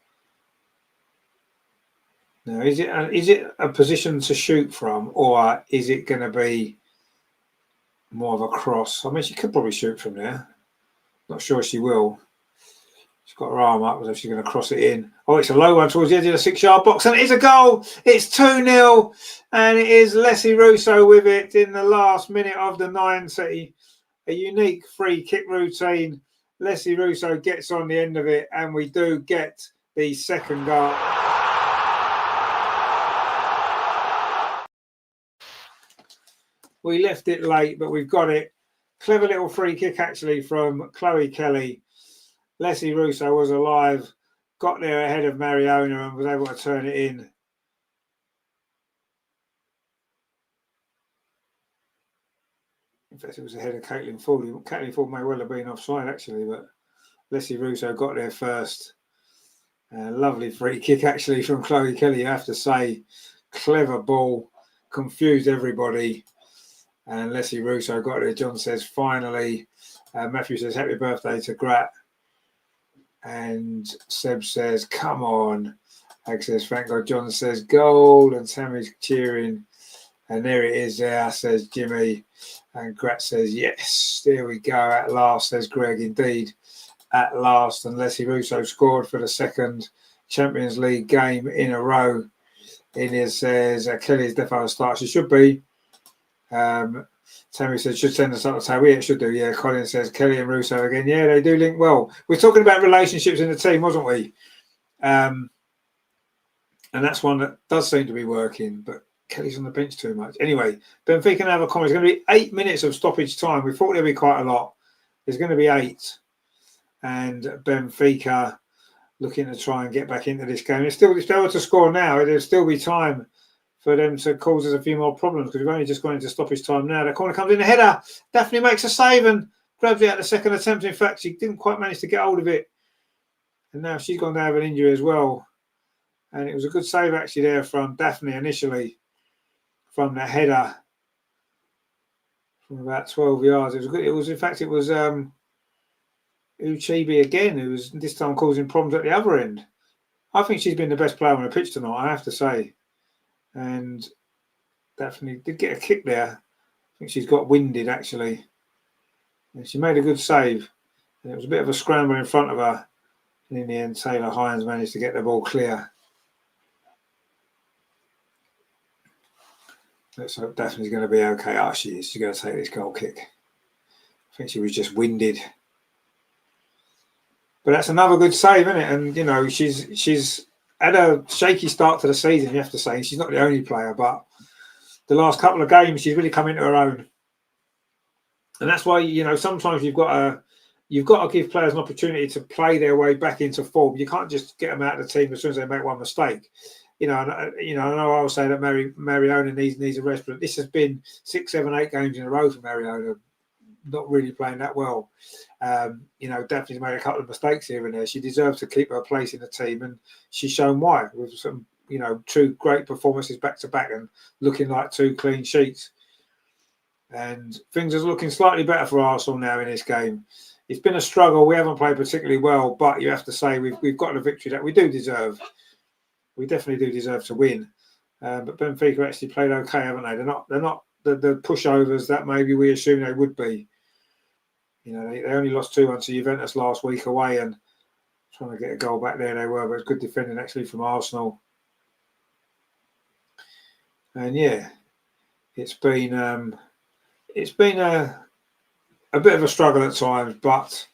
Now, is it a position to shoot from, or is it going to be more of a cross? I mean, she could probably shoot from there. Not sure she will. She's got her arm up as if she's going to cross it in. Oh, it's a low one towards the edge of the 6-yard box, and it is a goal. It's 2-0, and it is Leslie Russo with it in the last minute of the 90. A unique free kick routine. Leslie Russo gets on the end of it, and we do get the second goal. We left it late, but we've got it. Clever little free kick, actually, from Chloe Kelly. Leslie Russo was alive, got there ahead of Mariona and was able to turn it in. In fact, it was ahead of Caitlin Ford. Caitlin Ford may well have been offside, actually, but Leslie Russo got there first. Lovely free kick, actually, from Chloe Kelly, you have to say. Clever ball, confused everybody. And Leslie Russo got there. John says, finally. Matthew says, happy birthday to Gret. And Seb says, come on. Ag says, thank God. John says, goal. And Tammy's cheering. And there it is there, says Jimmy. And Gret says, yes, there we go. At last, says Greg. Indeed, at last. And Leslie Russo scored for the second Champions League game in a row. Inia says, Kelly is definitely a start. She should be. Tammy says, should send us up the table. Yeah, it should do. Yeah, Colin says, Kelly and Russo again. Yeah, they do link well. We're talking about relationships in the team, wasn't we? And that's one that does seem to be working, but Kelly's on the bench too much. Anyway, Benfica now have a comment. It's going to be 8 minutes of stoppage time. We thought there'd be quite a lot. There's going to be 8. And Benfica looking to try and get back into this game. If they were to score now, there'll still be time for them to cause us a few more problems because we've only just gone into stoppage time now. The corner comes in, the header. Daphne makes a save and grabs it at the second attempt. In fact, she didn't quite manage to get hold of it. And now she's gone down with an injury as well. And it was a good save actually there from Daphne initially from the header from about 12 yards. It was good. It was Uchibi again, who was this time causing problems at the other end. I think she's been the best player on the pitch tonight, I have to say. And definitely did get a kick there. I think she's got winded, actually. And she made a good save. And it was a bit of a scramble in front of her. And in the end, Taylor Hines managed to get the ball clear. Let's hope Daphne's going to be okay. Oh, she is. She's going to take this goal kick. I think she was just winded. But that's another good save, isn't it? And, you know, she's had a shaky start to the season, you have to say. She's not the only player, but the last couple of games, she's really come into her own. And that's why, you know, sometimes you've got to give players an opportunity to play their way back into form. You can't just get them out of the team as soon as they make one mistake. I know I was saying that Mariona needs a rest, but this has been 6, 7, 8 games in a row for Mariona, not really playing that well. Daphne's made a couple of mistakes here and there. She deserves to keep her place in the team, and she's shown why with some, two great performances back to back and looking like 2 clean sheets. And things are looking slightly better for Arsenal now in this game. It's been a struggle. We haven't played particularly well, but you have to say we've got a victory that we do deserve. We definitely do deserve to win. But Benfica actually played okay, haven't they? They're not the pushovers that maybe we assumed they would be. They only lost 2-1 to Juventus last week away, and trying to get a goal back there they were, but it's good defending actually from Arsenal. And yeah, it's been a bit of a struggle at times, but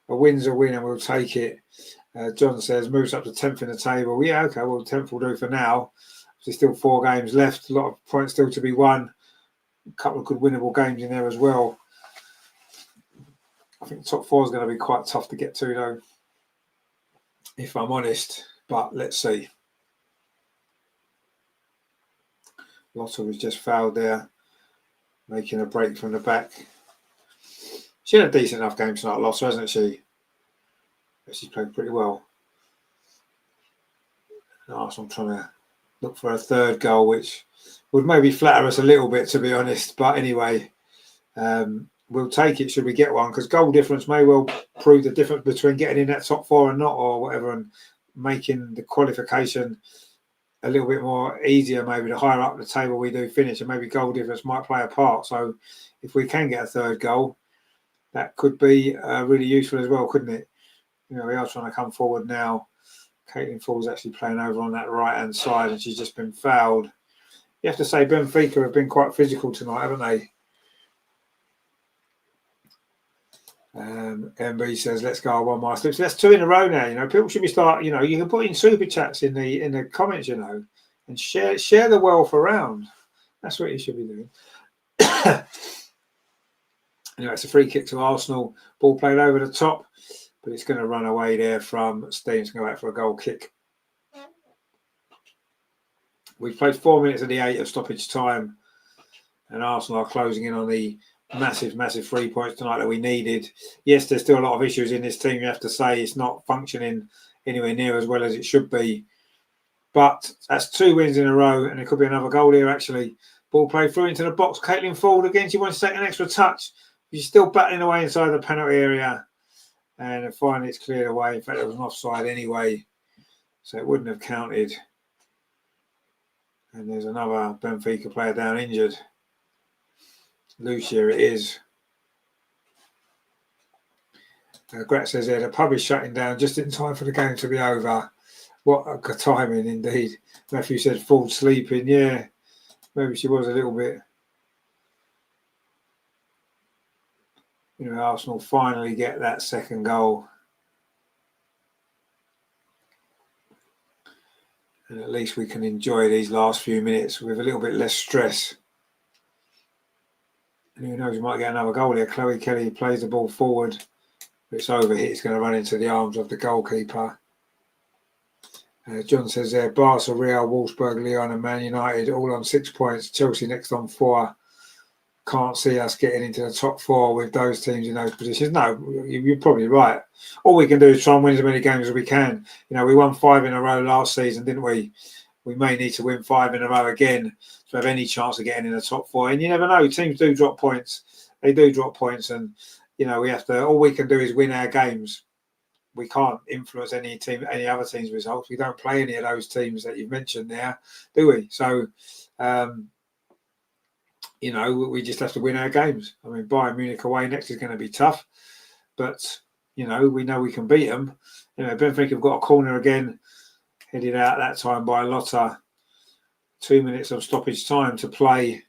a win's a win and we'll take it. John says moves up to 10th in the table. Well, yeah, okay, well 10th will do for now. There's still 4 games left, a lot of points still to be won. A couple of good winnable games in there as well. I think the top 4 is going to be quite tough to get to, though, if I'm honest. But let's see. Lotta was just fouled there, making a break from the back. She had a decent enough game tonight, Lotta, hasn't she? She's played pretty well. And Arsenal trying to look for a 3rd goal, which would maybe flatter us a little bit, to be honest. But anyway, we'll take it should we get one, because goal difference may well prove the difference between getting in that top 4 and not, or whatever, and making the qualification a little bit more easier. Maybe the higher up the table we do finish, and maybe goal difference might play a part. So if we can get a 3rd goal, that could be really useful as well, couldn't it? We are trying to come forward now. Caitlin Fall's actually playing over on that right-hand side, and she's just been fouled. You have to say Benfica have been quite physical tonight, haven't they? MB says, let's go one more slip. So that's 2 in a row now. People should be you can put in super chats in the comments, and share the wealth around. That's what you should be doing. It's a free kick to Arsenal. Ball played over the top, but it's going to run away there from Steven's going to go out for a goal kick. We've played 4 minutes of the 8 of stoppage time, and Arsenal are closing in on the massive 3 points tonight that we needed. Yes, there's still a lot of issues in this team. You have to say it's not functioning anywhere near as well as it should be. But that's 2 wins in a row, and there could be another goal here, actually. Ball played through into the box. Caitlin Ford again. She wants to take an extra touch. She's still battling away inside the penalty area. And finally it's cleared away. In fact, it was an offside anyway, so it wouldn't have counted. And there's another Benfica player down injured. Lucia it is. Grat says there, the pub is shutting down just in time for the game to be over. What a good timing indeed. Matthew said full sleeping. Yeah, maybe she was a little bit. Arsenal finally get that 2nd goal. And at least we can enjoy these last few minutes with a little bit less stress. And who knows, we might get another goal here. Chloe Kelly plays the ball forward. It's overhit. It's going to run into the arms of the goalkeeper. John says there, Barca, Real, Wolfsburg, Lyon and Man United all on 6 points. Chelsea next on 4. Can't see us getting into the top 4 with those teams in those positions. No, you're probably right. All we can do is try and win as many games as we can. We won 5 in a row last season, didn't we? We may need to win 5 in a row again to have any chance of getting in the top 4. And you never know. Teams do drop points. They do drop points. And, we have to. All we can do is win our games. We can't influence any other team's results. We don't play any of those teams that you've mentioned there, do we? So, we just have to win our games. I mean, Bayern Munich away next is going to be tough, but we know we can beat them. Benfica have got a corner again, headed out that time by Lotta. 2 minutes of stoppage time to play.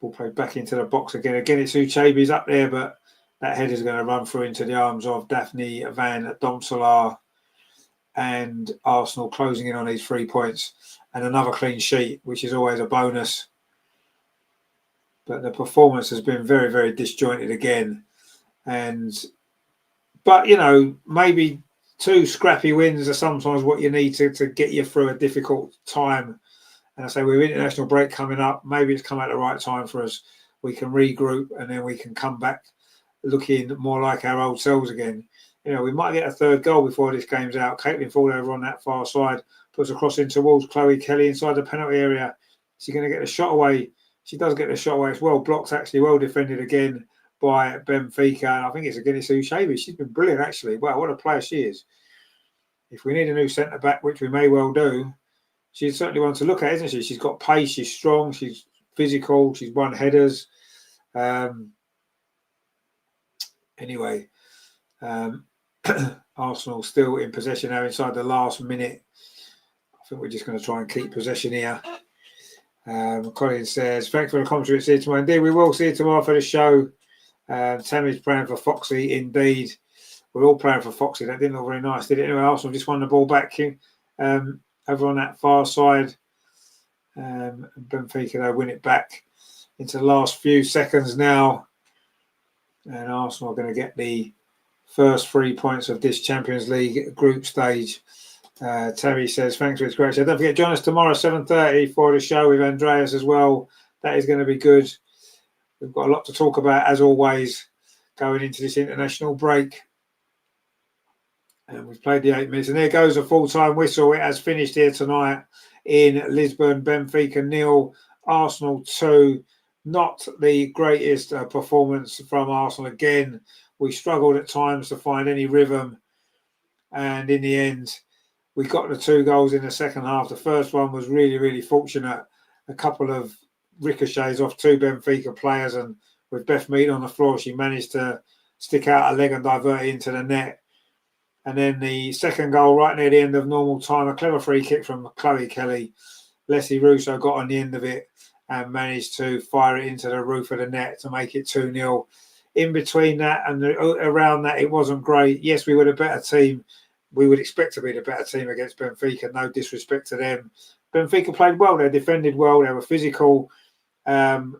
Ball played back into the box again. Again, it's Uchebe's up there, but that header is going to run through into the arms of Daphne Van Domselaar, and Arsenal closing in on these 3 points and another clean sheet, which is always a bonus. But the performance has been very, very disjointed again. But maybe 2 scrappy wins are sometimes what you need to get you through a difficult time. And I say we've international break coming up. Maybe it's come at the right time for us. We can regroup and then we can come back looking more like our old selves again. We might get a 3rd goal before this game's out. Caitlin fall over on that far side, puts a cross in towards Chloe Kelly inside the penalty area. She's going to get the shot away. She does get the shot away. It's well blocked, actually, well defended again by Benfica. And I think it's again, it's Ushebe. She's been brilliant, actually. Wow, what a player she is. If we need a new centre-back, which we may well do, she's certainly one to look at, isn't she? She's got pace, she's strong, she's physical, she's won headers. Anyway, Arsenal still in possession now inside the last minute. I think we're just going to try and keep possession here. Colin says, thanks for the commentary. See you tomorrow. Indeed, we will see you tomorrow for the show. Tammy's praying for Foxy, indeed. We're all praying for Foxy. That didn't look very nice, did it? Anyway, Arsenal just won the ball back over on that far side. Benfica, they win it back into the last few seconds now. And Arsenal are going to get the first 3 points of this Champions League group stage. Terry says, thanks for his great show. Don't forget, join us tomorrow, 7:30 for the show with Andreas as well. That is going to be good. We've got a lot to talk about, as always, going into this international break. And we've played the 8 minutes. And there goes a full-time whistle. It has finished here tonight in Lisbon. Benfica 0, Arsenal 2. Not the greatest performance from Arsenal again. We struggled at times to find any rhythm. And in the end, we got the 2 goals in the second half. The first one was really, really fortunate. A couple of ricochets off 2 Benfica players. And with Beth Mead on the floor, she managed to stick out a leg and divert it into the net. And then the second goal, right near the end of normal time, a clever free kick from Chloe Kelly. Leslie Russo got on the end of it and managed to fire it into the roof of the net to make it 2-0. In between that and around that, it wasn't great. Yes, we were the better team. We would expect to be the better team against Benfica. No disrespect to them. Benfica played well. They defended well. They were physical. They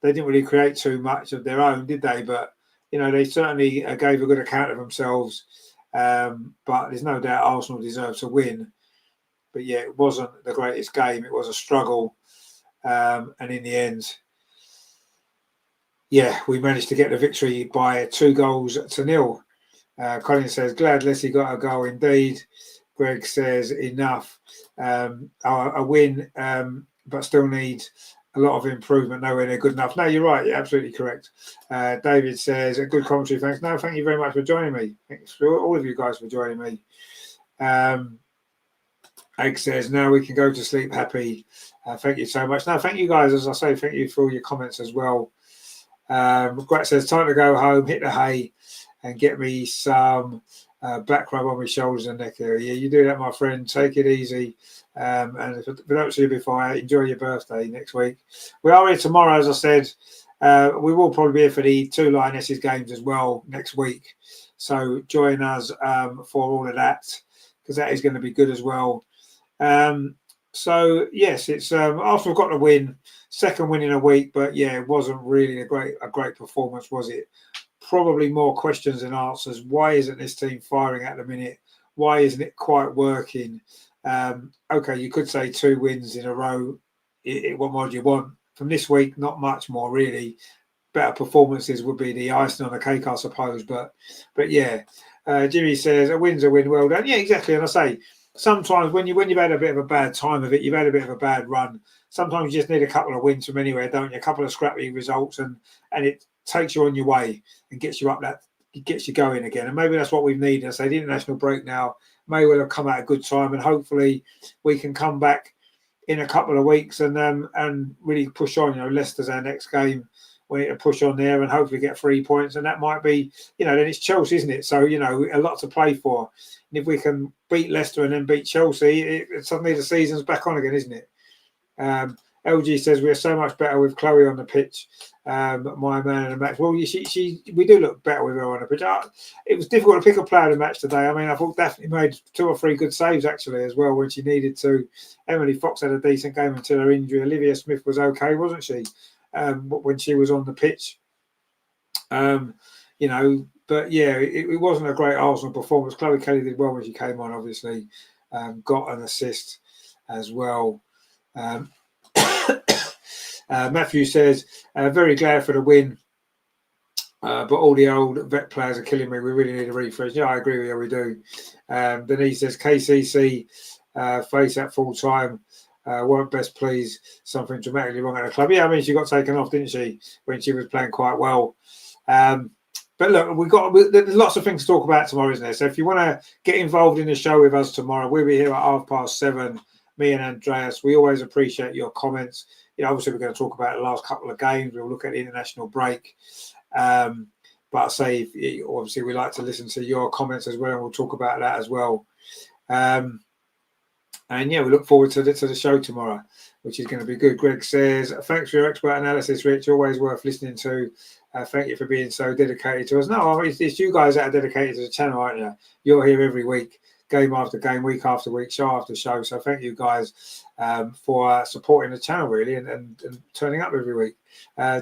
didn't really create too much of their own, did they? But, they certainly gave a good account of themselves. But there's no doubt Arsenal deserved to win. But, yeah, it wasn't the greatest game. It was a struggle. And in the end, we managed to get the victory by 2-0. Colin says, glad Leslie got a goal indeed. Greg says, enough. A win, but still need a lot of improvement. Nowhere near good enough. No, you're right. You're absolutely correct. David says, a good commentary. Thanks. No, thank you very much for joining me. Thanks for all of you guys for joining me. Egg says, now we can go to sleep happy. Thank you so much. No, thank you guys. As I say, thank you for all your comments as well. Grat says, time to go home, hit the hay, and get me some back rub on my shoulders and neck area. Yeah, you do that, my friend. Take it easy. And if I don't see you before, enjoy your birthday next week. We are here tomorrow, as I said. We will probably be here for the 2 Lionesses games as well next week. So join us for all of that, because that is going to be good as well. So yes, it's Arsenal got the win, second win in a week, but yeah, it wasn't really a great performance, was it? Probably more questions than answers. Why isn't this team firing at the minute? Why isn't it quite working? Okay, you could say 2 wins in a row. What more do you want from this week? Not much more, really. Better performances would be the icing on the cake, I suppose. But yeah, Jimmy says a win's a win. Well done. Yeah, exactly. And I say, sometimes when you've had a bit of a bad time of it, you've had a bit of a bad run. Sometimes you just need a couple of wins from anywhere, don't you? A couple of scrappy results, and takes you on your way and gets you up gets you going again. And maybe that's what we've needed. I say the international break now may well have come at a good time, and hopefully we can come back in a couple of weeks and really push on. Leicester's our next game. We need to push on there and hopefully get 3 points, and that might be, then it's Chelsea, isn't it? So a lot to play for. And if we can beat Leicester and then beat Chelsea, suddenly the season's back on again, isn't it? LG says we are so much better with Chloe on the pitch. My man in the match. Well, we do look better with her on the pitch. It was difficult to pick a player of the match today. I mean, I thought Daphne made 2 or 3 good saves actually as well when she needed to. Emily Fox had a decent game until her injury. Olivia Smith was okay, wasn't she? When she was on the pitch. But yeah, it wasn't a great Arsenal performance. Chloe Kelly did well when she came on, obviously. Got an assist as well. Matthew says, very glad for the win, but all the old vet players are killing me. We really need a refresh. Yeah, I agree with you, we do. Denise says, KCC face at full time. Weren't best pleased. Something dramatically wrong at the club. Yeah, I mean, she got taken off, didn't she, when she was playing quite well. But look, there's lots of things to talk about tomorrow, isn't there? So if you want to get involved in the show with us tomorrow, we'll be here at 7:30. Me and Andreas, we always appreciate your comments. Obviously we're going to talk about the last couple of games. We'll look at the international break. But I say, obviously we like to listen to your comments as well, and we'll talk about that as well. And yeah, we look forward to the show tomorrow, which is going to be good. Greg says, thanks for your expert analysis, Rich. Always worth listening to. Thank you for being so dedicated to us. No, it's you guys that are dedicated to the channel, aren't you? You're here every week, game after game, week after week, show after show. So thank you guys for supporting the channel, really, and turning up every week.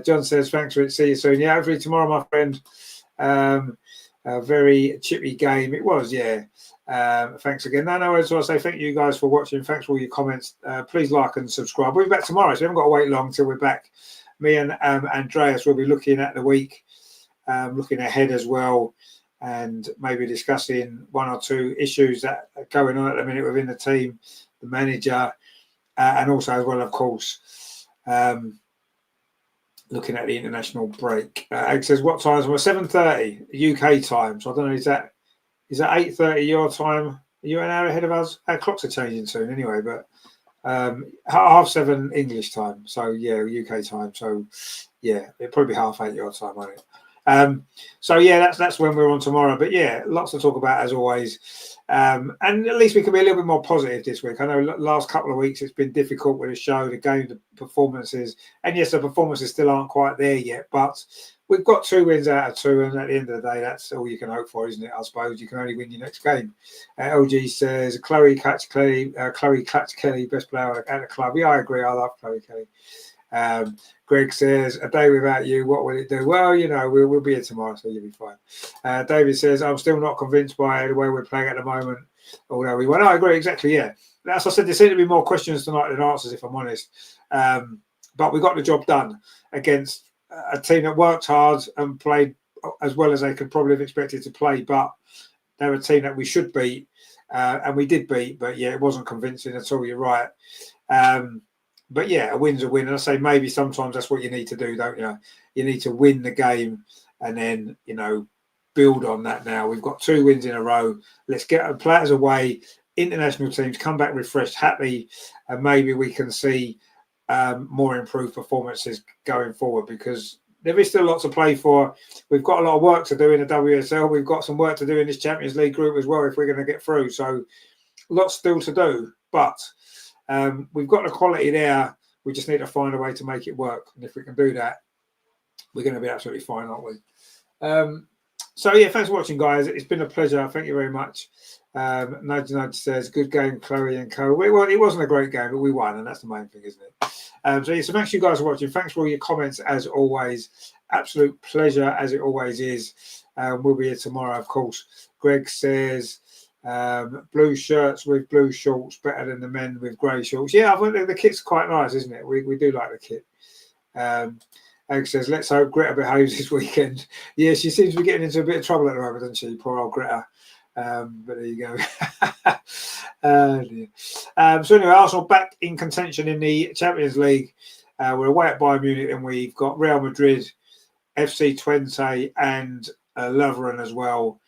John says, thanks, Rich. See you soon. Yeah, hopefully tomorrow, my friend. A very chippy game. It was, yeah. Thanks again. No, I just want to say thank you guys for watching. Thanks for all your comments. Please like and subscribe. We'll be back tomorrow, so we haven't got to wait long until we're back. Me and Andreas will be looking at the week, looking ahead as well, and maybe discussing 1 or 2 issues that are going on at the minute within the team, the manager, and also as well, of course, looking at the international break. Alex says, what times? Well, 7:30 UK time. So I don't know, is that 8:30 your time? Are you an hour ahead of us? Our clocks are changing soon anyway, but 7:30 English time. So yeah, UK time. So yeah, it'll probably be 8:30 your time, won't it? So yeah, that's when we're on tomorrow. But yeah, lots to talk about as always. And at least we can be a little bit more positive this week. I know last couple of weeks it's been difficult with the show, the game, the performances, and yes, the performances still aren't quite there yet. But we've got 2 wins out of 2, and at the end of the day, that's all you can hope for, isn't it? I suppose you can only win your next game. LG says Chloe Clutch Kelly, best player at the club. Yeah, I agree. I love Chloe Kelly. Greg says, a day without you, what will it do? Well, we'll be here tomorrow, so you'll be fine. David says, I'm still not convinced by the way we're playing at the moment, although we won. I agree, exactly, yeah. As I said, there seem to be more questions tonight than answers, if I'm honest. But we got the job done against a team that worked hard and played as well as they could probably have expected to play, but they're a team that we should beat, and we did beat, but yeah, it wasn't convincing at all, you're right. But yeah, a win's a win. And I say maybe sometimes that's what you need to do, don't you? You need to win the game and then, build on that now. We've got 2 wins in a row. Let's get our players away, international teams, come back refreshed, happy, and maybe we can see more improved performances going forward, because there is still lots to play for. We've got a lot of work to do in the WSL. We've got some work to do in this Champions League group as well if we're going to get through. So lots still to do, but we've got the quality there. We just need to find a way to make it work. And if we can do that, we're going to be absolutely fine, aren't we? So, yeah, thanks for watching, guys. It's been a pleasure. Thank you very much. Nudge says, good game, Chloe and co. Well, it wasn't a great game, but we won, and that's the main thing, isn't it? So, yeah, so thanks you guys for watching. Thanks for all your comments, as always. Absolute pleasure, as it always is. We'll be here tomorrow, of course. Greg says, blue shirts with blue shorts better than the men with grey shorts. Yeah, I think the kit's quite nice, isn't it? We do like the kit. Egg says, let's hope Greta behaves this weekend. Yeah, she seems to be getting into a bit of trouble at the moment, doesn't she? Poor old Greta. But there you go. So anyway, Arsenal back in contention in the Champions League. We're away at Bayern Munich, and we've got Real Madrid FC Twente and Loveren as well.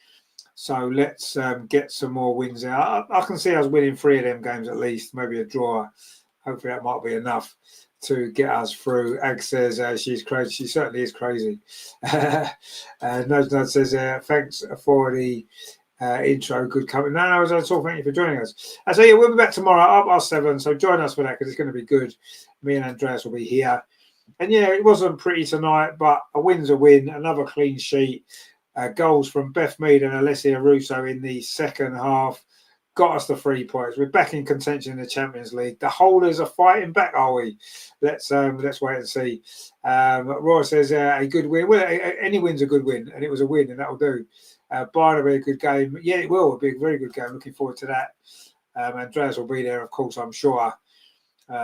So let's get some more wins out. I can see us winning 3 of them games at least, maybe a draw. Hopefully that might be enough to get us through. Ag says she's crazy. She certainly is crazy. Nudge says thanks for the intro. Good coming. No, that's all. Thank you for joining us. So yeah, we'll be back tomorrow at 7:30. So join us for that because it's going to be good. Me and Andreas will be here. And yeah, it wasn't pretty tonight, but a win's a win. Another clean sheet. Goals from Beth Mead and Alessia Russo in the second half got us the 3 points. We're back in contention in the Champions League. The holders are fighting back, are we? Let's wait and see. Roy says a good win. Well, any win's a good win, and it was a win, and that'll do. Bayern will be a good game. Yeah, it will. It'll be a very good game. Looking forward to that. Andreas will be there, of course, I'm sure.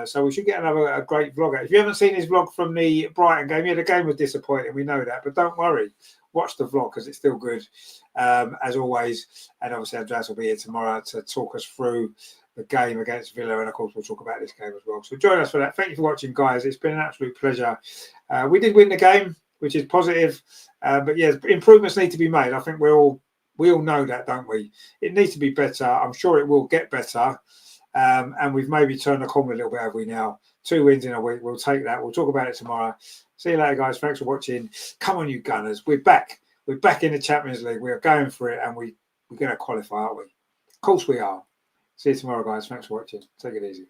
So we should get a great vlog out. If you haven't seen his vlog from the Brighton game, yeah, the game was disappointing. We know that, but don't worry. Watch the vlog because it's still good, as always. And obviously, Andreas will be here tomorrow to talk us through the game against Villa. And of course, we'll talk about this game as well. So join us for that. Thank you for watching, guys. It's been an absolute pleasure. We did win the game, which is positive. But yeah, improvements need to be made. I think we all know that, don't we? It needs to be better. I'm sure it will get better. And we've maybe turned the corner a little bit, have we now? 2 wins in a week. We'll take that. We'll talk about it tomorrow. See you later, guys. Thanks for watching. Come on, you Gunners. We're back. We're back in the Champions League. We're going for it, and we're going to qualify, aren't we? Of course we are. See you tomorrow, guys. Thanks for watching. Take it easy.